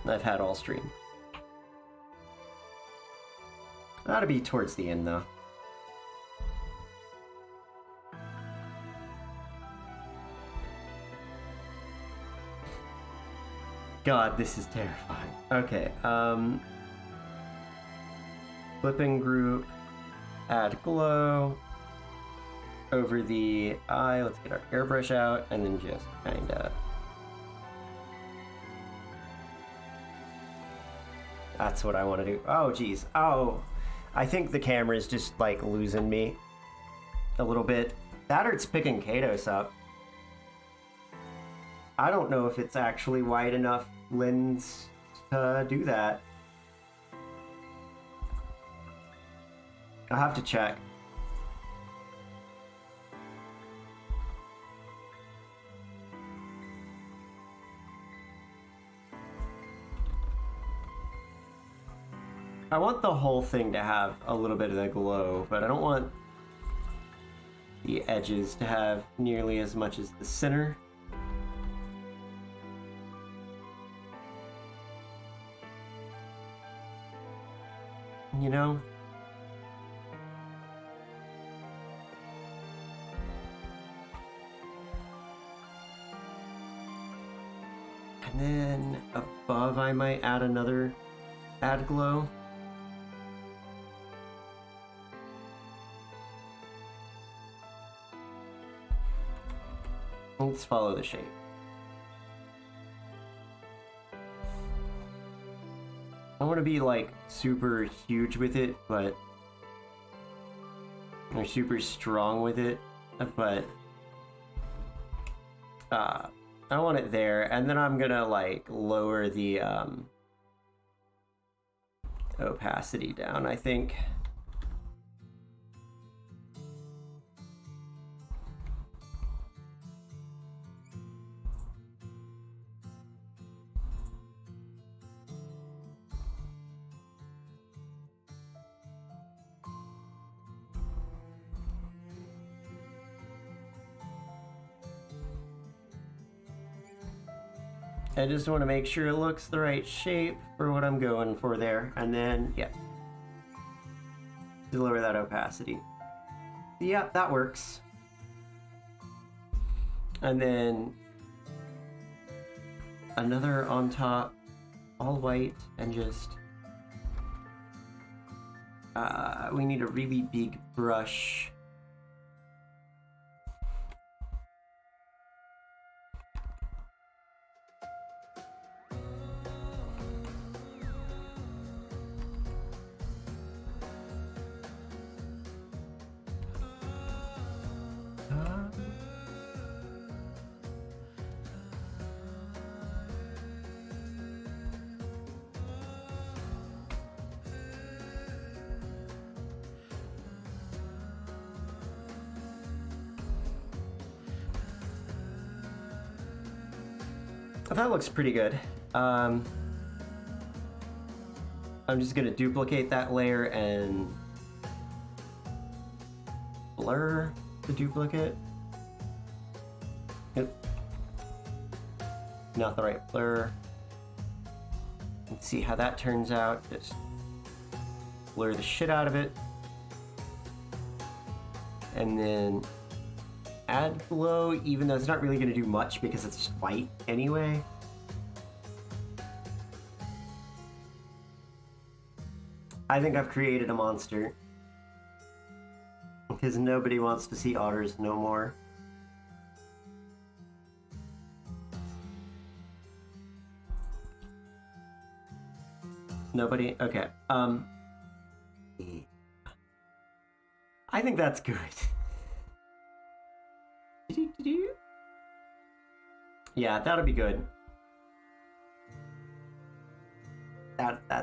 I've had all stream. That'll be towards the end, though. God, this is terrifying. Okay, flipping group. Add glow over the eye. Let's get our airbrush out and then just kind of That's what I want to do. Oh, geez. Oh, I think the camera is just, like, losing me a little bit. That or it's picking Kados up. I don't know if it's actually wide enough lens to do that. I'll have to check. I want the whole thing to have a little bit of the glow, but I don't want the edges to have nearly as much as the center. You know? And then above I might add another add glow. Let's follow the shape. I want to be like super huge with it, but or super strong with it, but I want it there, and then I'm gonna like lower the opacity down, I think. I just want to make sure it looks the right shape for what I'm going for there. And then, yeah. To lower that opacity. Yeah, that works. And then another on top, all white, and just... we need a really big brush. That looks pretty good. I'm just gonna duplicate that layer and blur the duplicate. Nope. Not the right blur. Let's see how that turns out. Just blur the shit out of it. And then add glow, even though it's not really going to do much because it's just white anyway. I think I've created a monster. Because nobody wants to see otters no more. Nobody? Okay. I think that's good. Yeah, that'll be good.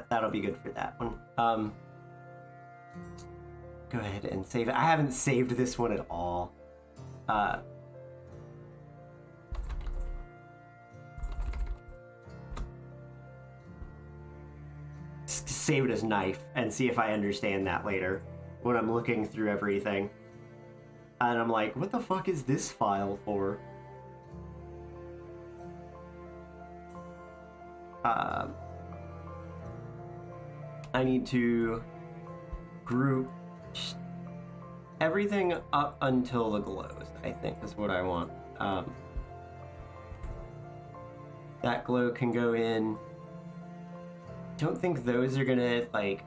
That'll be good for that one. Go ahead and save it. I haven't saved this one at all. Save it as knife and see if I understand that later when I'm looking through everything. And I'm like, what the fuck is this file for? I need to group everything up until the glows, I think is what I want. That glow can go in. Don't think those are gonna, like...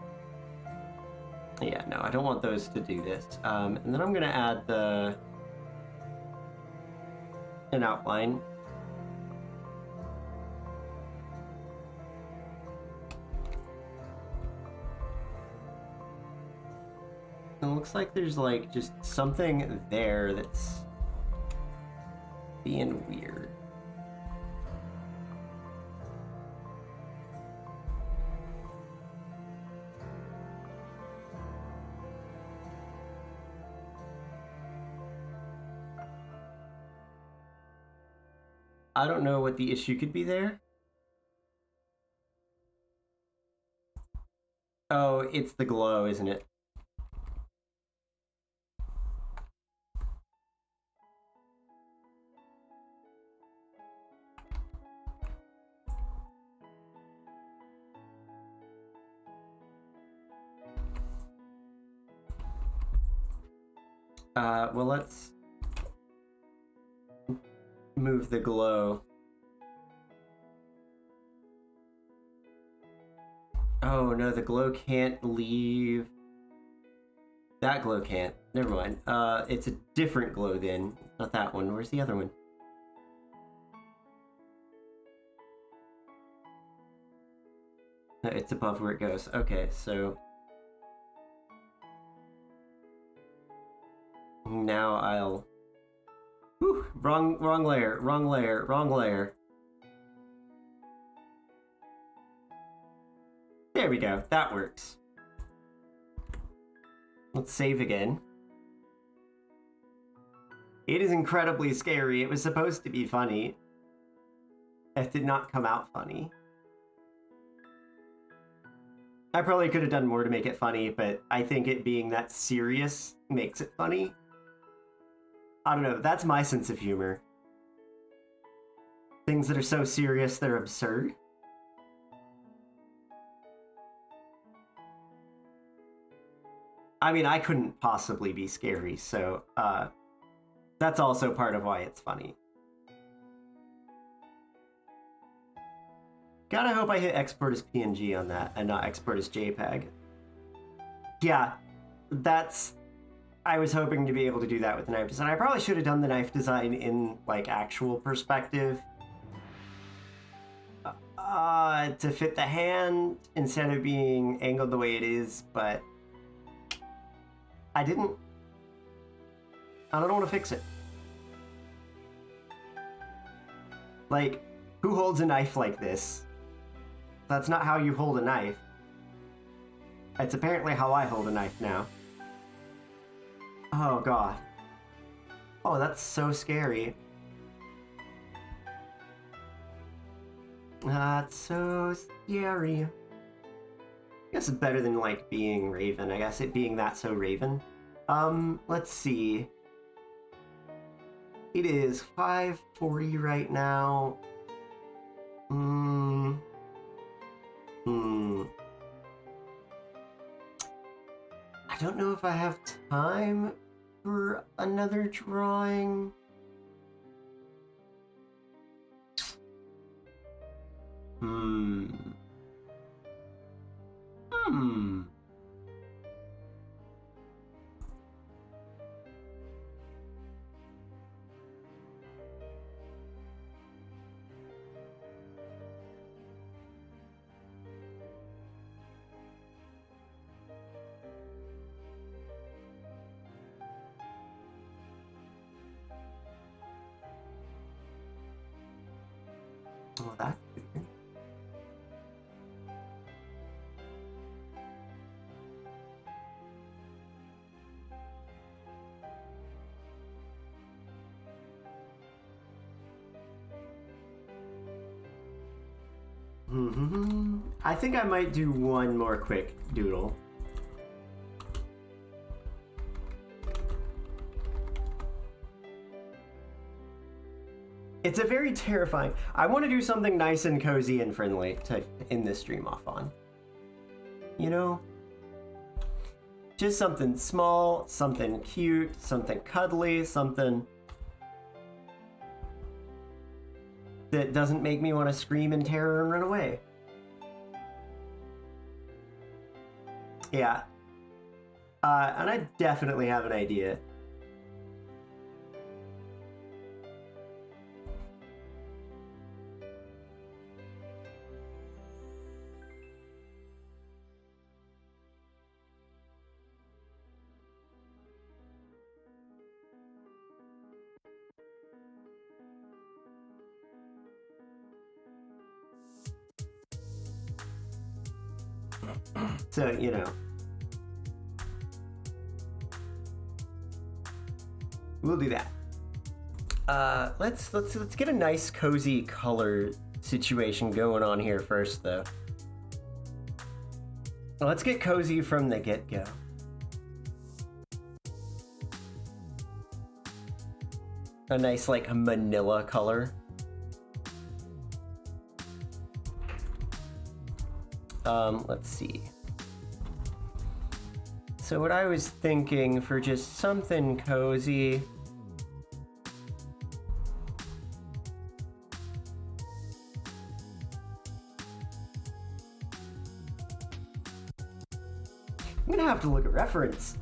Yeah, no, I don't want those to do this. And then I'm gonna add an outline. looks like there's like just something there that's being weird. I don't know what the issue could be there. Oh, it's the glow, isn't it? Well, let's move the glow. Oh no, the glow can't leave. That glow can't. Never mind. It's a different glow then. Not that one. Where's the other one? No, it's above where it goes. Okay, so now I'll... Whew, wrong layer, wrong layer, wrong layer. There we go, that works. Let's save again. It is incredibly scary. It was supposed to be funny. It did not come out funny. I probably could have done more to make it funny, but I think it being that serious makes it funny. I don't know, that's my sense of humor. Things that are so serious they're absurd. I mean, I couldn't possibly be scary, so that's also part of why it's funny. Gotta hope I hit export as PNG on that and not export as JPEG. Yeah, that's... I was hoping to be able to do that with the knife design. I probably should have done the knife design in, like, actual perspective. To fit the hand instead of being angled the way it is, but... I didn't. I don't want to fix it. Like, who holds a knife like this? That's not how you hold a knife. It's apparently how I hold a knife now. Oh god. Oh, that's so scary. That's so scary. I guess it's better than, like, being Raven. I guess it being that so Raven. Let's see. It is 5:40 right now. I don't know if I have time for another drawing. Oh, that's weird. I think I might do one more quick doodle. It's a very terrifying... I want to do something nice and cozy and friendly to end this stream off on. You know? Just something small, something cute, something cuddly, something that doesn't make me want to scream in terror and run away. Yeah. And I definitely have an idea. So, you know. We'll do that. Let's get a nice cozy color situation going on here first, though. Let's get cozy from the get-go. A nice, like, manila color. Let's see. So what I was thinking for just something cozy... I'm gonna have to look at reference.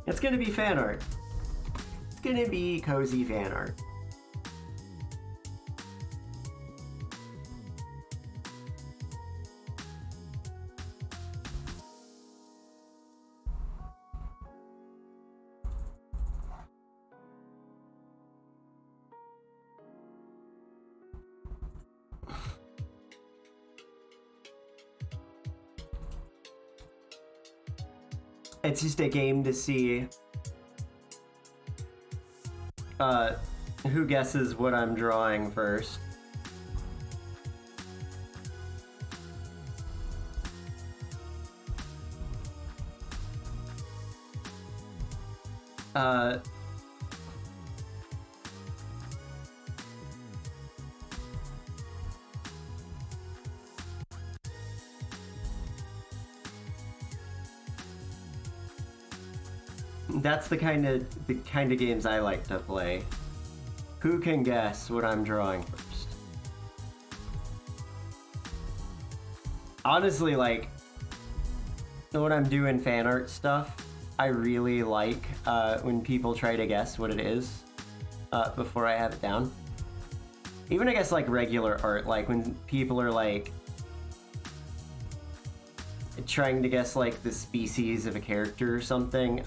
It's gonna be fan art. It's gonna be cozy fan art. It's just a game to see who guesses what I'm drawing first. That's the kind of games I like to play. Who can guess what I'm drawing first? Honestly, like, when I'm doing fan art stuff, I really like when people try to guess what it is before I have it down. Even I guess like regular art, like when people are like trying to guess like the species of a character or something,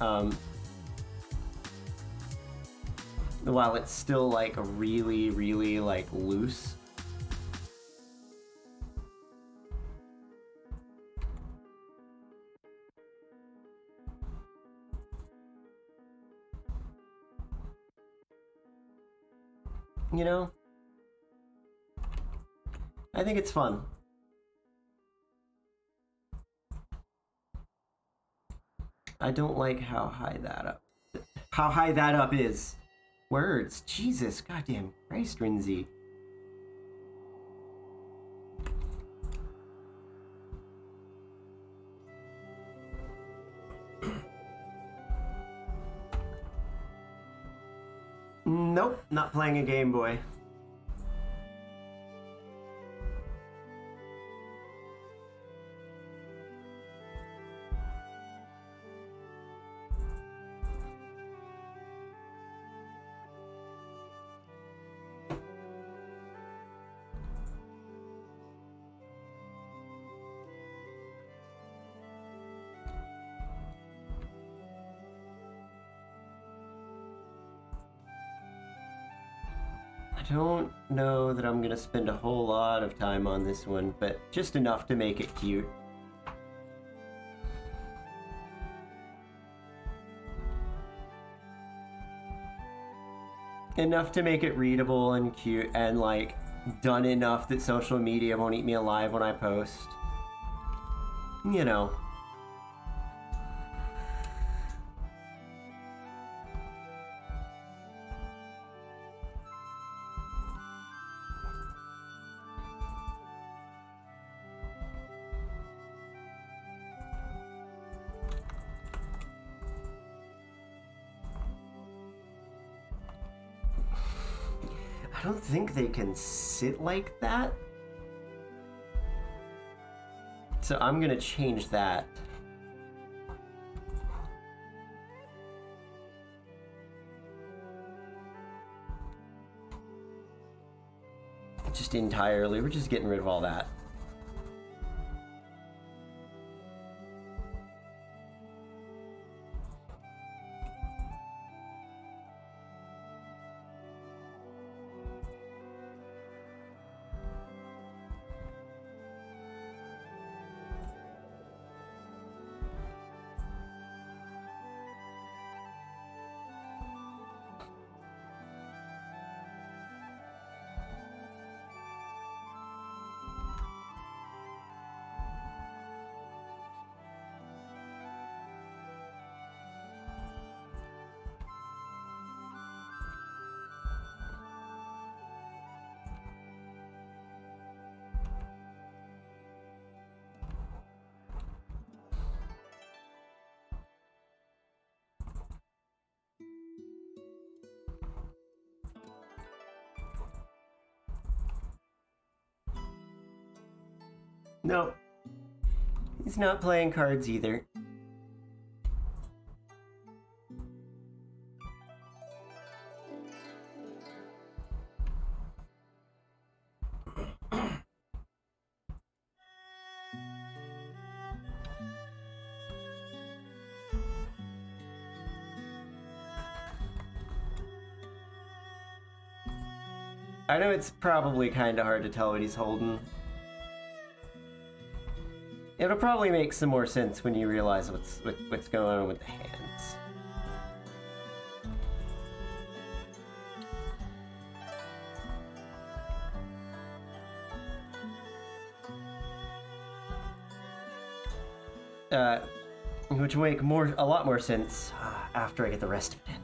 while it's still like really, really like loose. You know? I think it's fun. I don't like how high that up is. Words. Jesus, goddamn Christ, Rinzy. Nope, not playing a Game Boy. I don't know that I'm gonna spend a whole lot of time on this one, but just enough to make it cute. Enough to make it readable and cute and like done enough that social media won't eat me alive when I post. You know. I don't think they can sit like that. So I'm gonna change that. Just entirely, we're just getting rid of all that. No. He's not playing cards either. I know it's probably kind of hard to tell what he's holding. It'll probably make some more sense when you realize what's going on with the hands. Which will make a lot more sense after I get the rest of it in.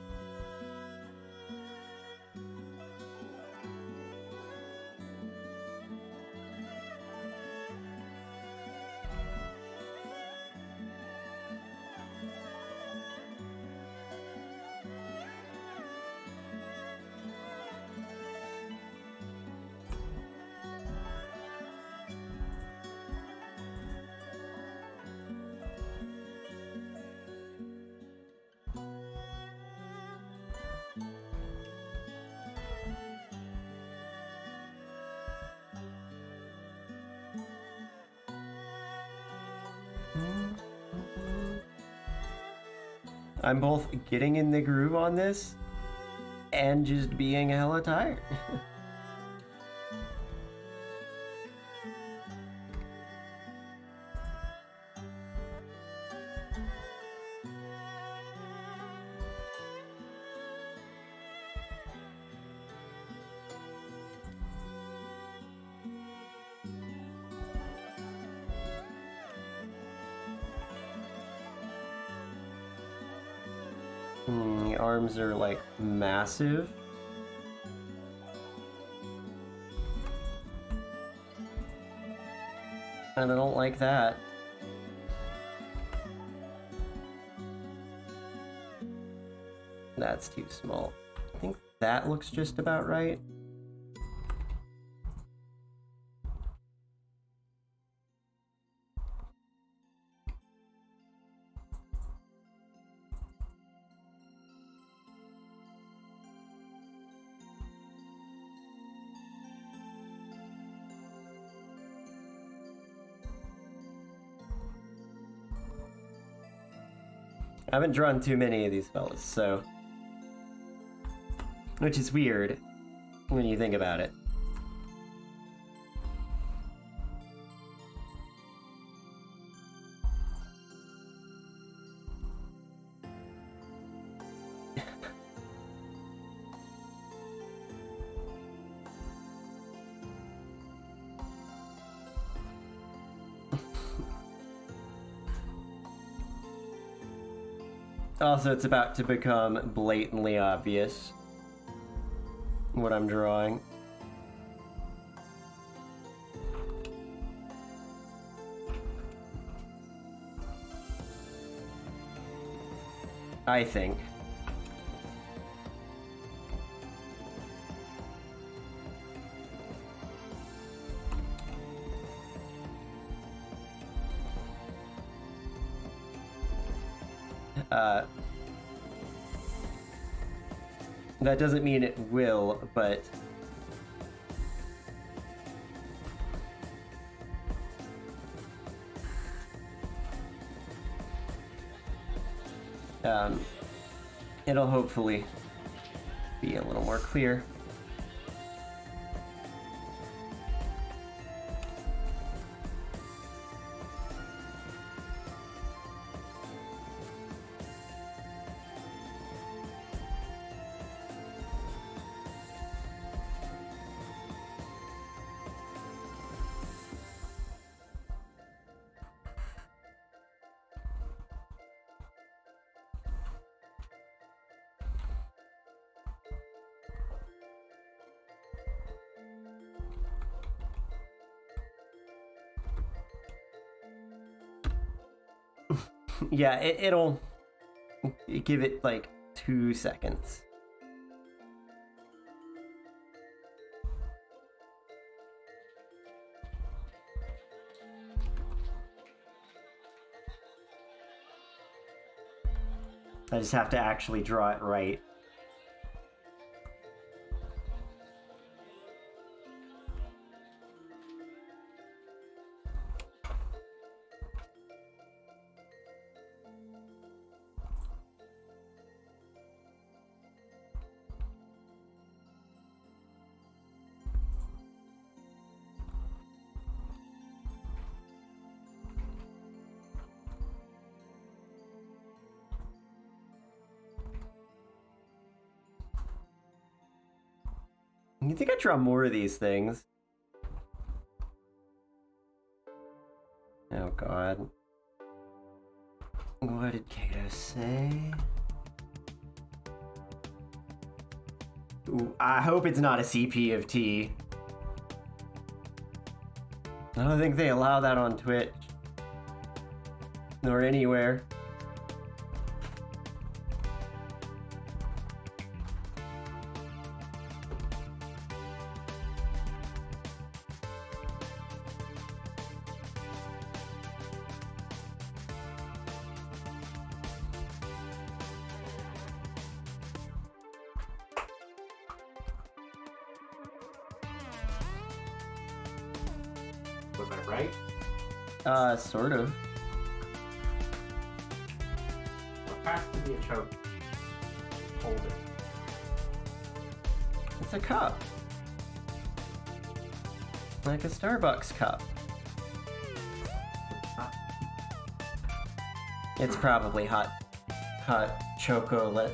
I'm both getting in the groove on this and just being hella tired. The arms are like massive. And I don't like that. That's too small. I think that looks just about right. I haven't drawn too many of these fellas, so... Which is weird, when you think about it. Also, it's about to become blatantly obvious what I'm drawing. I think. That doesn't mean it will, but... it'll hopefully be a little more clear. Yeah, it'll give it like 2 seconds. I just have to actually draw it right. You think I'd draw more of these things? Oh god. What did Kato say? Ooh, I hope it's not a CP of T. I don't think they allow that on Twitch. Nor anywhere. Was I right? Sort of. There has to be a choke. Hold it. It's a cup. Like a Starbucks cup. It's probably hot chocolate.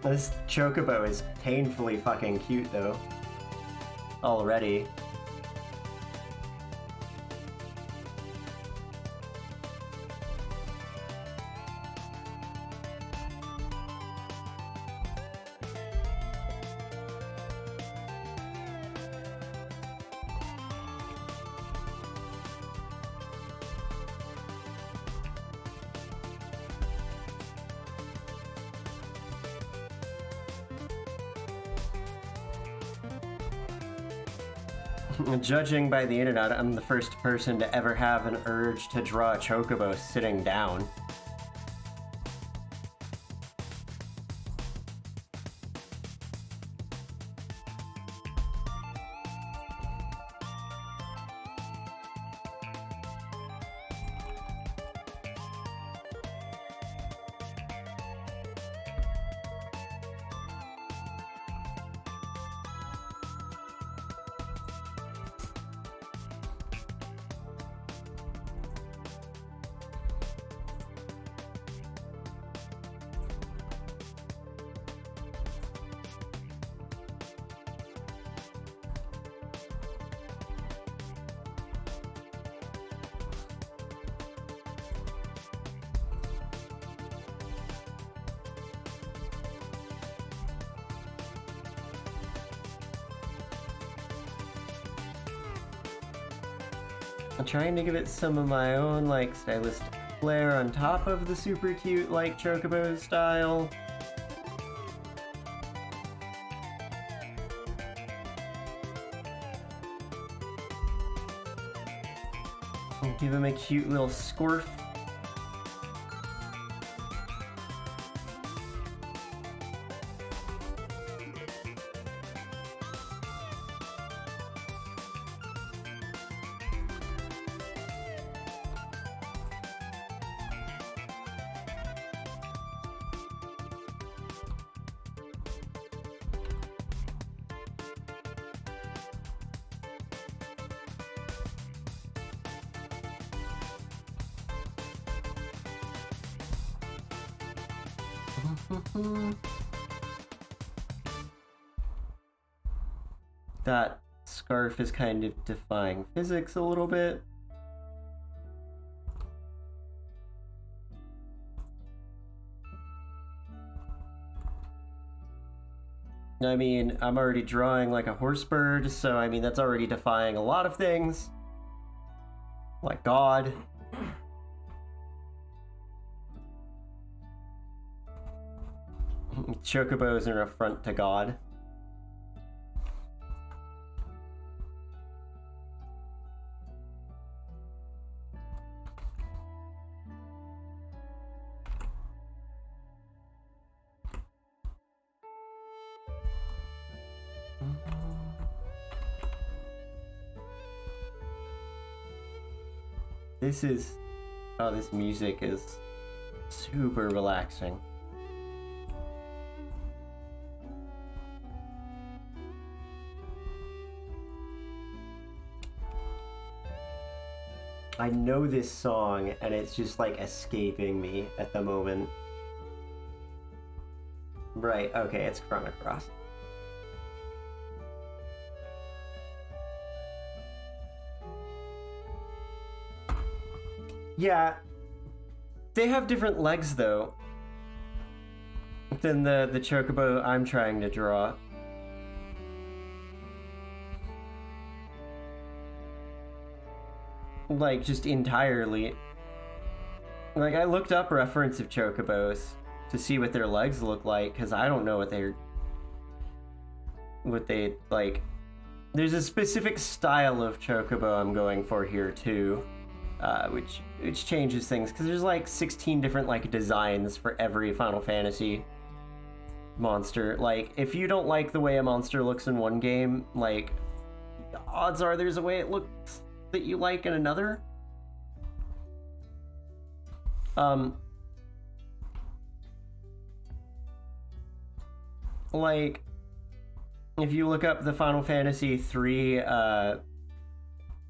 This chocobo is painfully fucking cute, though. Already. Judging by the internet, I'm the first person to ever have an urge to draw a chocobo sitting down. I'm trying to give it some of my own, like, stylistic flair on top of the super cute, like, chocobo style. And give him a cute little scorf. That scarf is kind of defying physics a little bit. I mean, I'm already drawing like a horse bird, so I mean, that's already defying a lot of things. Like God. Chocobos are an affront to God. This music is super relaxing. I know this song and it's just like escaping me at the moment. Right, okay, it's Chrono Cross. Yeah, they have different legs though than the chocobo I'm trying to draw. Like, just entirely. Like, I looked up reference of chocobos to see what their legs look like, because I don't know what they like. There's a specific style of chocobo I'm going for here too, which changes things, because there's like 16 different like designs for every Final Fantasy monster. Like, if you don't like the way a monster looks in one game, like, odds are there's a way it looks that you like in another. Like, if you look up the Final Fantasy 3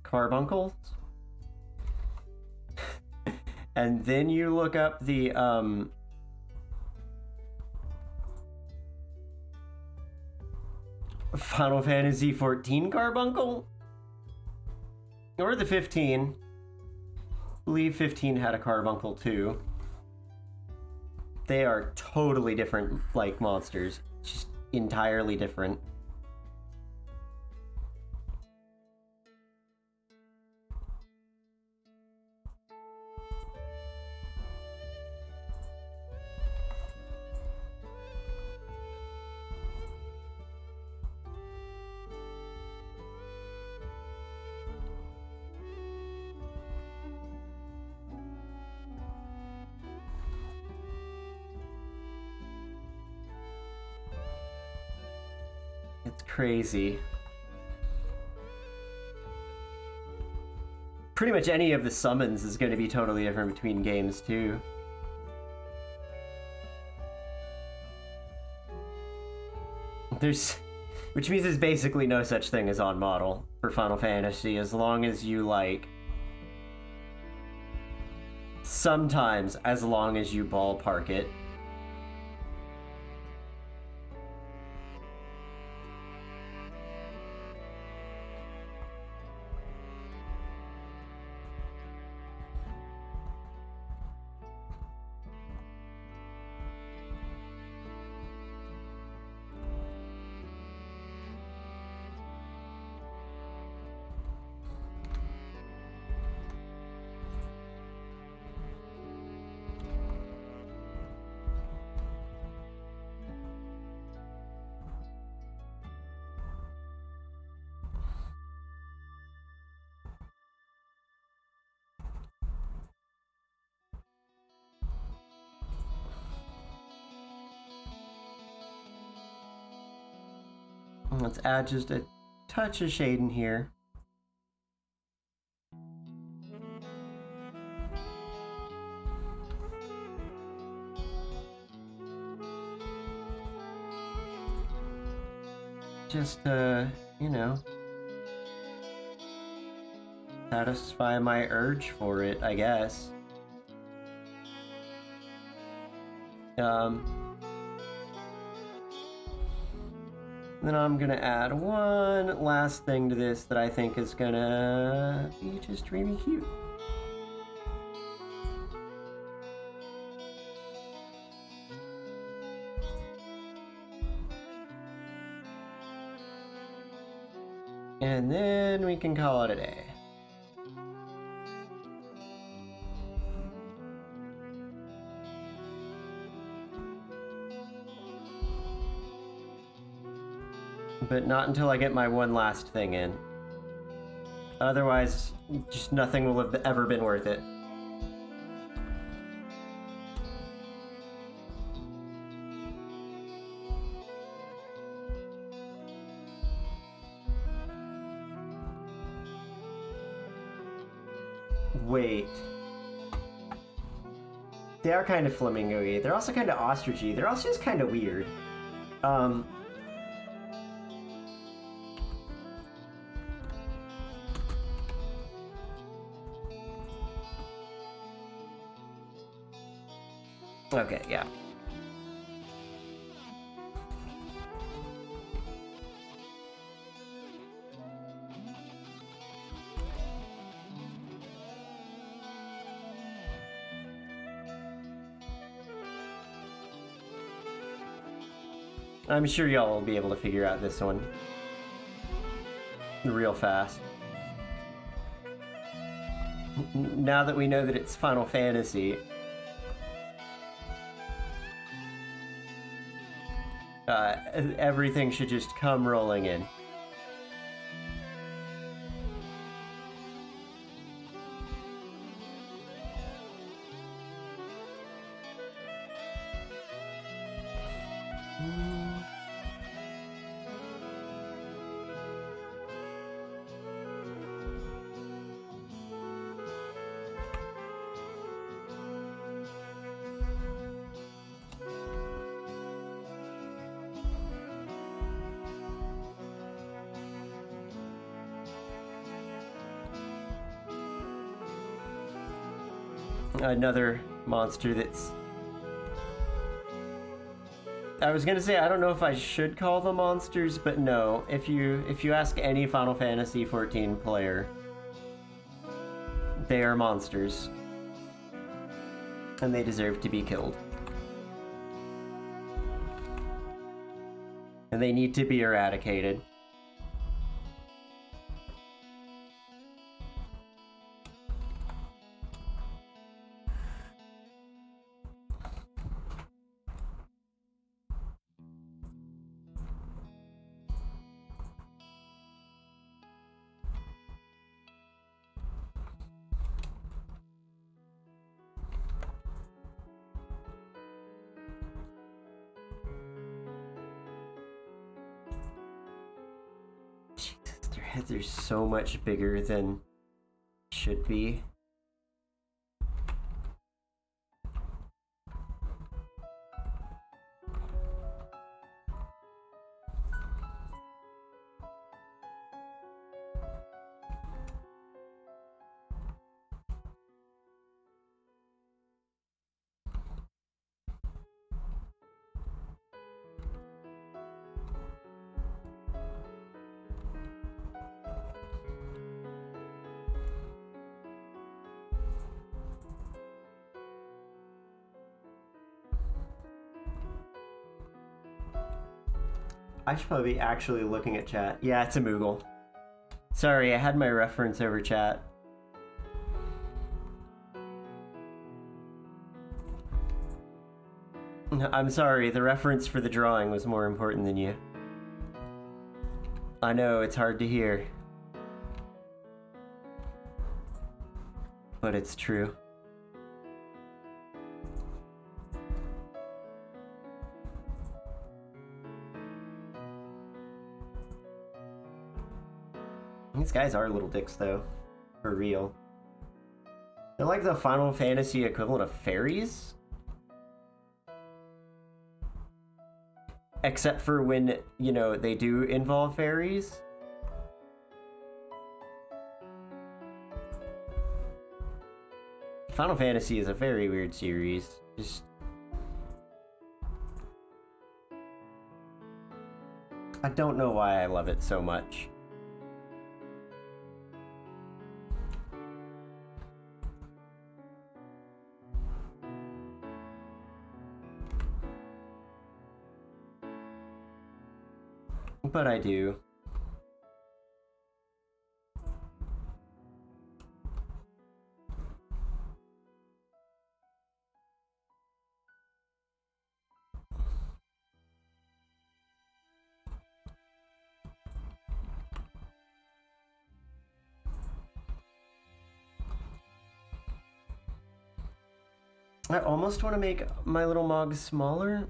carbuncles, and then you look up the Final Fantasy 14 carbuncle, or the 15. I believe 15 had a carbuncle too. They are totally different, like, monsters. Just entirely different. It's crazy. Pretty much any of the summons is going to be totally different between games too. Which means there's basically no such thing as on model for Final Fantasy, as long as you like. Sometimes, as long as you ballpark it. Let's add just a touch of shade in here. Just, you know, satisfy my urge for it, I guess. Then I'm gonna add one last thing to this that I think is gonna be just really cute. And then we can call it a day. But not until I get my one last thing in. Otherwise, just nothing will have ever been worth it. Wait. They are kind of flamingo-y. They're also kind of ostrichy. They're also just kind of weird. Okay, yeah. I'm sure y'all will be able to figure out this one real fast. Now that we know that it's Final Fantasy, everything should just come rolling in. Another monster that's... I was gonna say, I don't know if I should call them monsters, but no. If you ask any Final Fantasy XIV player, they are monsters. And they deserve to be killed. And they need to be eradicated. Heads are so much bigger than should be. I should probably be actually looking at chat. Yeah, it's a Moogle. Sorry, I had my reference over chat. I'm sorry, the reference for the drawing was more important than you. I know, it's hard to hear. But it's true. These guys are little dicks, though. For real. They're like the Final Fantasy equivalent of fairies? Except for when, you know, they do involve fairies. Final Fantasy is a very weird series. Just... I don't know why I love it so much. But I do. I almost want to make my little Mog smaller.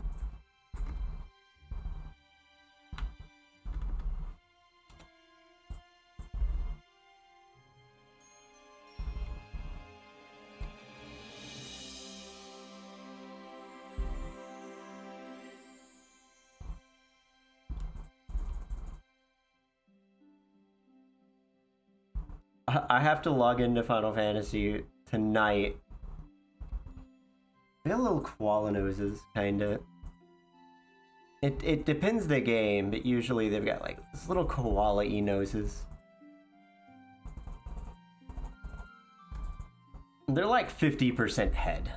I have to log into Final Fantasy tonight. They got little koala noses, kinda. It depends the game, but usually they've got like this little koala-y noses. They're like 50% head.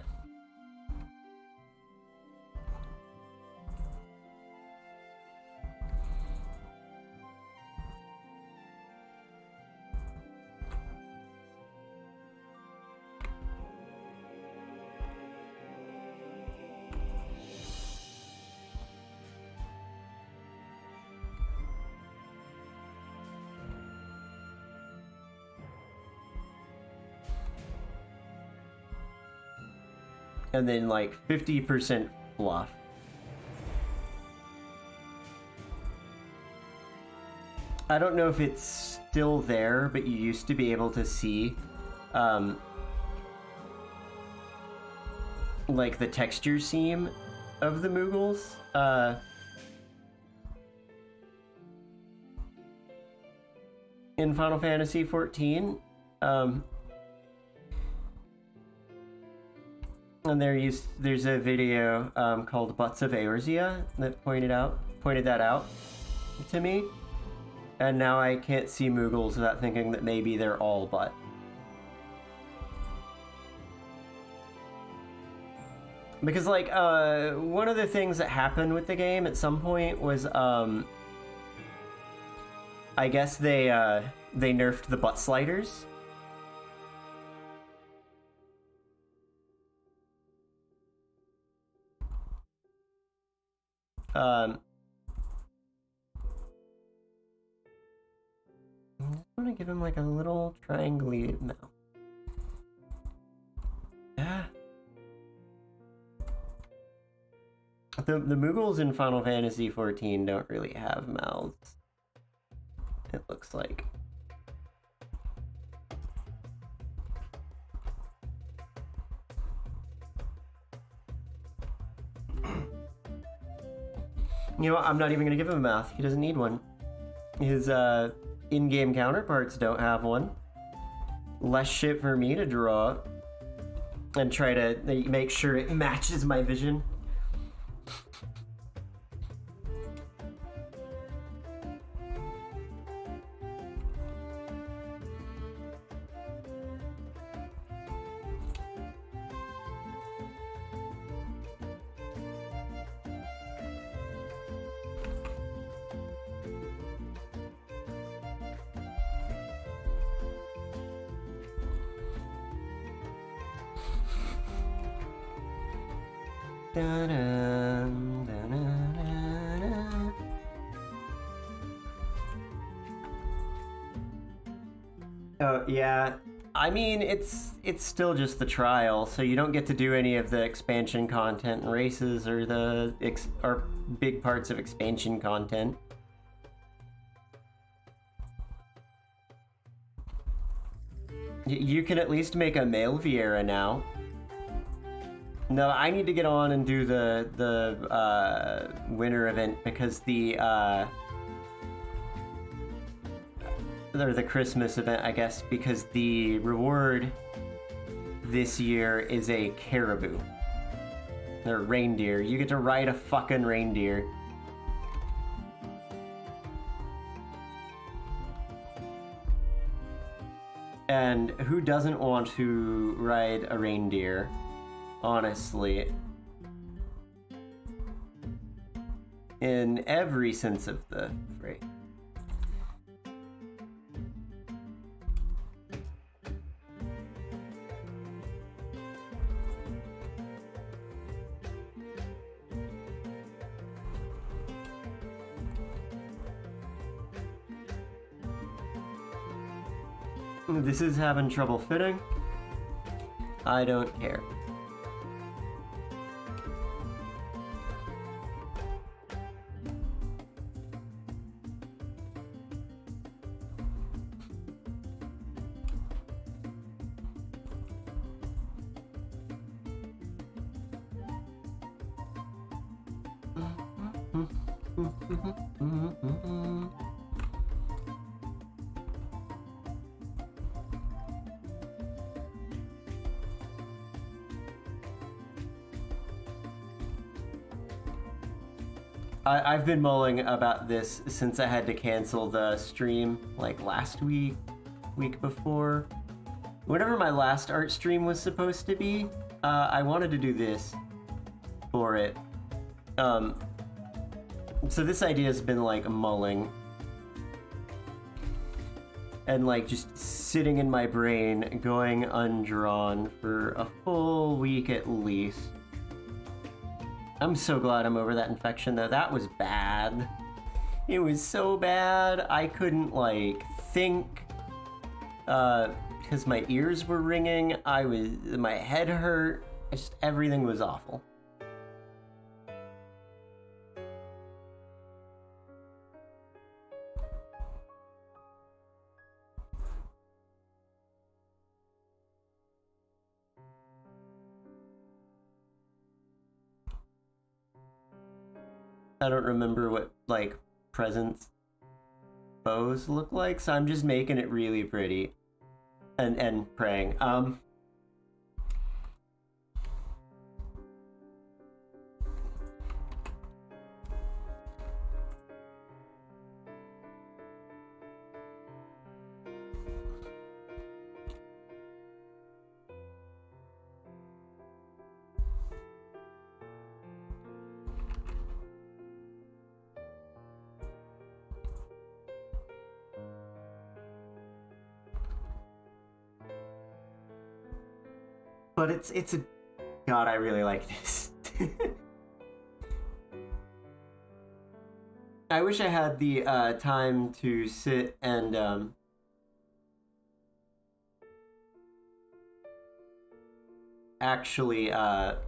And then like 50% fluff. I don't know if it's still there, but you used to be able to see like the texture seam of the Moogles. In Final Fantasy XIV. And there's a video called Butts of Eorzea that pointed that out to me. And now I can't see Moogles without thinking that maybe they're all butt. Because like one of the things that happened with the game at some point was I guess they nerfed the butt sliders. I just want to give him like a little triangle mouth. Yeah. The Moogles in Final Fantasy XIV don't really have mouths. It looks like. You know what? I'm not even gonna give him a mouth. He doesn't need one. His in-game counterparts don't have one. Less shit for me to draw and try to make sure it matches my vision. Oh yeah, I mean it's still just the trial, so you don't get to do any of the expansion content and races or the or big parts of expansion content. You can at least make a male Viera now. No, I need to get on and do the winter event because or the Christmas event, I guess, because the reward this year is a caribou. They're reindeer. You get to ride a fucking reindeer. And who doesn't want to ride a reindeer? Honestly. In every sense of the phrase. This is having trouble fitting. I don't care. I've been mulling about this since I had to cancel the stream like last week before. Whenever my last art stream was supposed to be, I wanted to do this for it. So this idea has been like mulling and like just sitting in my brain going undrawn for a full week at least. I'm so glad I'm over that infection though. That was bad. It was so bad. I couldn't like think because my ears were ringing. My head hurt. Just everything was awful. I don't remember what, like, presents bows look like, so I'm just making it really pretty. And praying. But it's a... God, I really like this. I wish I had the time to sit and actually what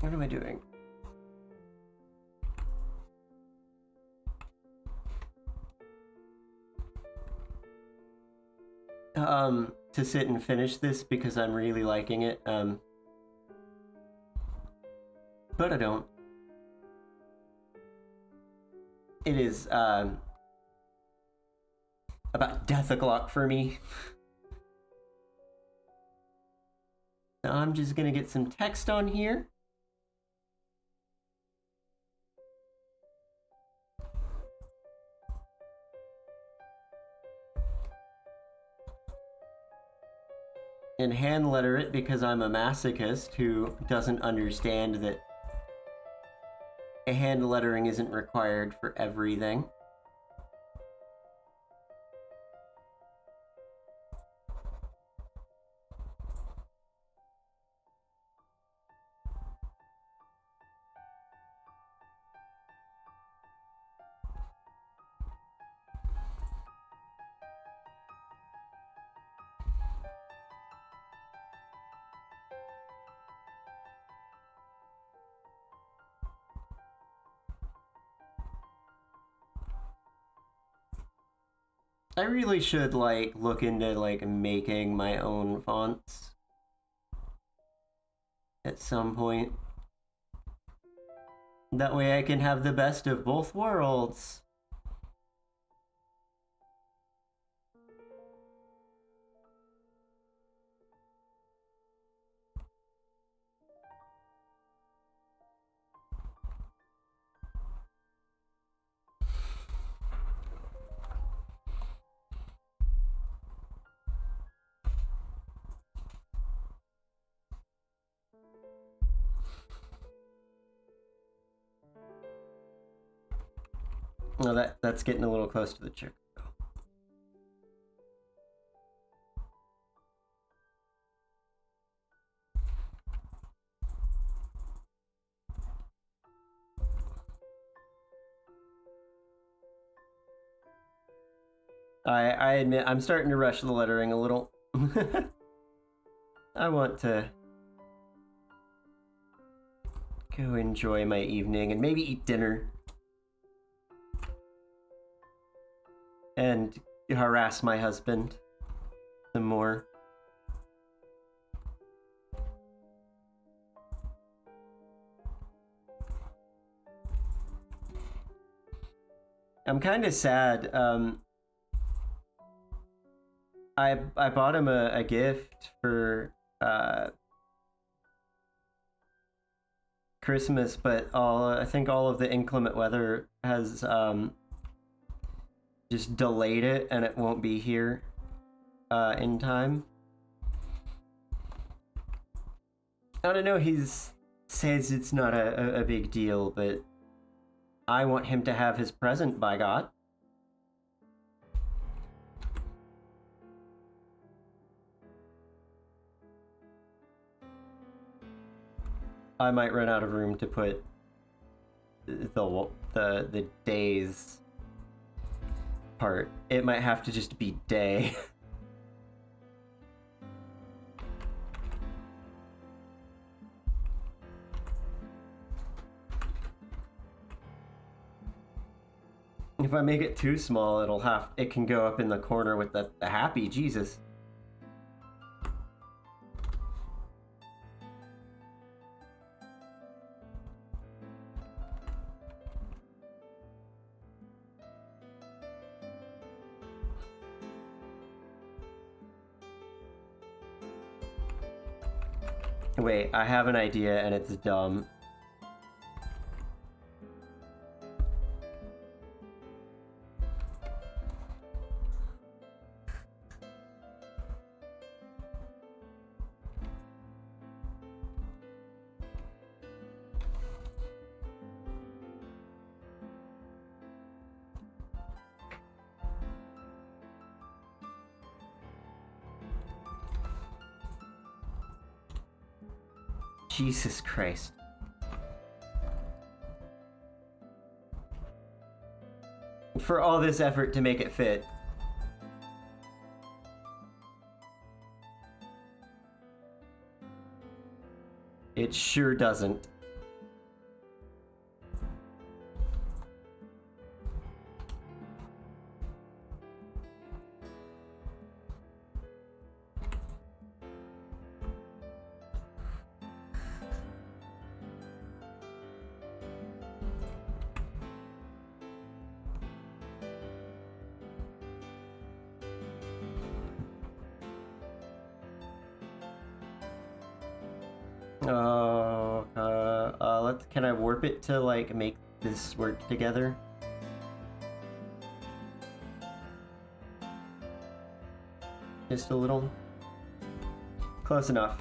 am I doing? To sit and finish this because I'm really liking it. But I don't. It is about death o'clock for me. So I'm just gonna get some text on here. And hand letter it because I'm a masochist who doesn't understand that a hand lettering isn't required for everything. I really should, like, look into, like, making my own fonts at some point. That way I can have the best of both worlds. No, that's getting a little close to the chick. I admit I'm starting to rush the lettering a little. I want to go enjoy my evening and maybe eat dinner. And harass my husband some more. I'm kind of sad. I bought him a gift for Christmas, but I think all of the inclement weather has just delayed it, and it won't be here in time. I don't know. He says it's not a big deal, but I want him to have his present, by God. I might run out of room to put the days part. It might have to just be day. If I make it too small, it can go up in the corner with the happy Jesus. Wait, I have an idea and it's dumb. Jesus Christ. For all this effort to make it fit. It sure doesn't. Can I warp it to like make this work together? Just a little. Close enough.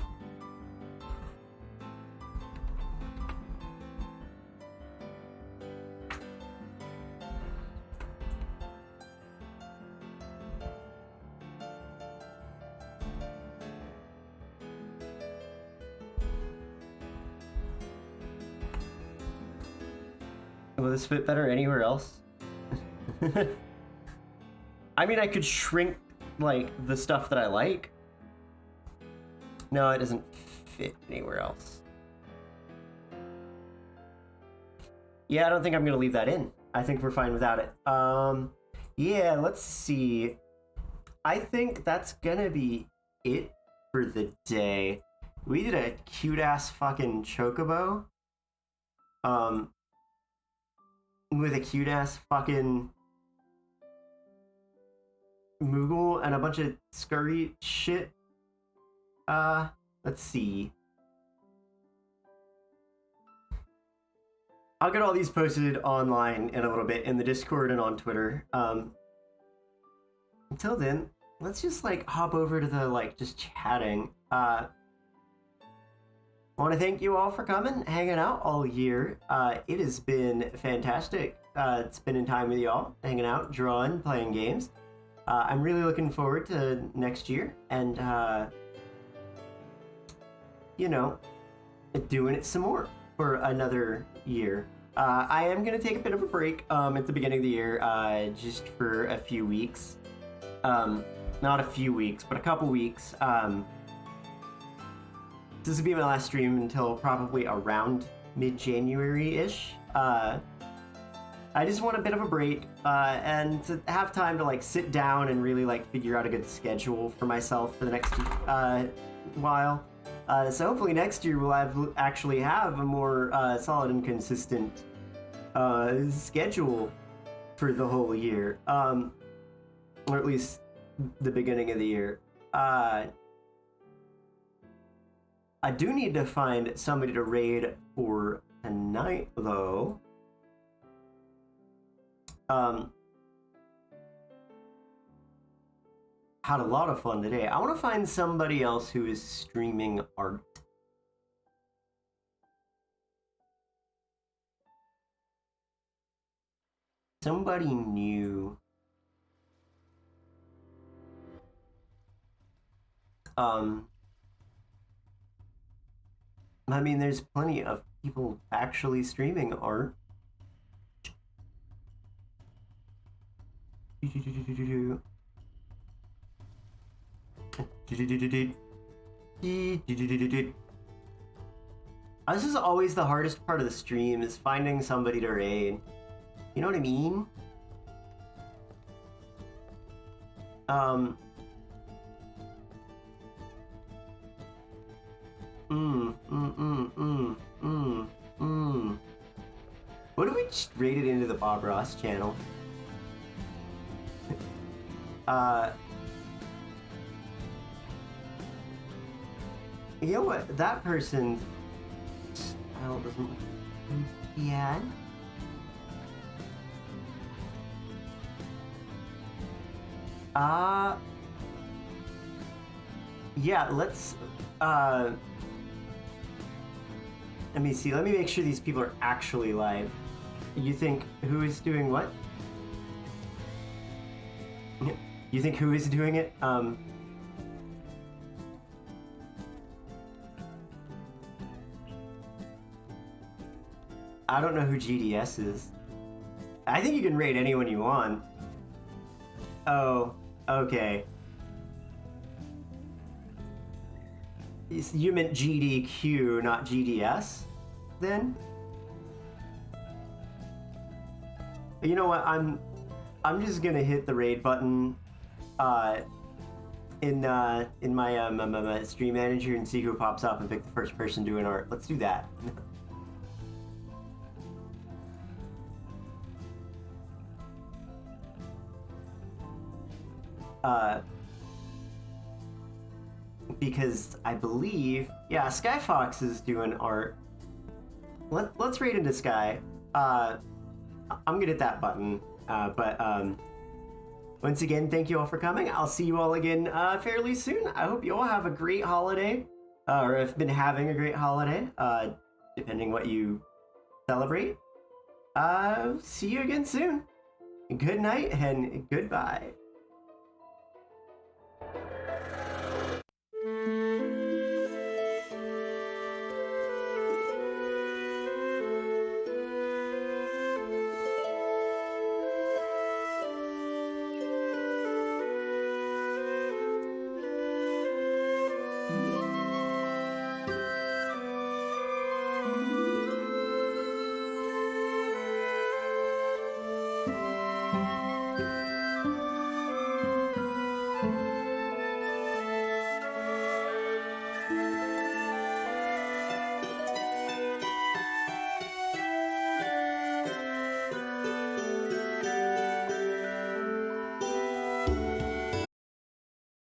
Will this fit better anywhere else? I mean, I could shrink, like, the stuff that I like. No, it doesn't fit anywhere else. Yeah, I don't think I'm gonna leave that in. I think we're fine without it. Yeah, let's see. I think that's gonna be it for the day. We did a cute-ass fucking chocobo. With a cute-ass fucking Moogle and a bunch of scurry shit. Let's see. I'll get all these posted online in a little bit in the Discord and on Twitter. Until then, let's just like hop over to the like just chatting. I want to thank you all for coming, hanging out all year. It has been fantastic spending time with y'all, hanging out, drawing, playing games. I'm really looking forward to next year and, you know, doing it some more for another year. I am going to take a bit of a break at the beginning of the year, just for a few weeks. Not a few weeks, but a couple weeks. This will be my last stream until probably around mid-January-ish. I just want a bit of a break and to have time to like sit down and really like figure out a good schedule for myself for the next while. So hopefully next year we'll actually have a more solid and consistent schedule for the whole year, or at least the beginning of the year. I do need to find somebody to raid for tonight, though. Had a lot of fun today. I want to find somebody else who is streaming art. Somebody new. I mean, there's plenty of people actually streaming art. This is always the hardest part of the stream, is finding somebody to raid. You know what I mean? What if we just raided into the Bob Ross channel? You know what? That person's style doesn't look too bad. Yeah, let's, let me see, let me make sure these people are actually live. You think who is doing what? You think who is doing it? I don't know who GDS is. I think you can raid anyone you want. Oh, okay. You meant GDQ, not GDS, then? You know what? I'm just gonna hit the raid button, in my stream manager and see who pops up and pick the first person doing art. Let's do that. Because I believe, yeah, Skyfox is doing art. Let's raid into Sky. I'm gonna hit that button. Once again, thank you all for coming. I'll see you all again fairly soon. I hope you all have a great holiday, or have been having a great holiday, depending what you celebrate. See you again soon. Good night and goodbye.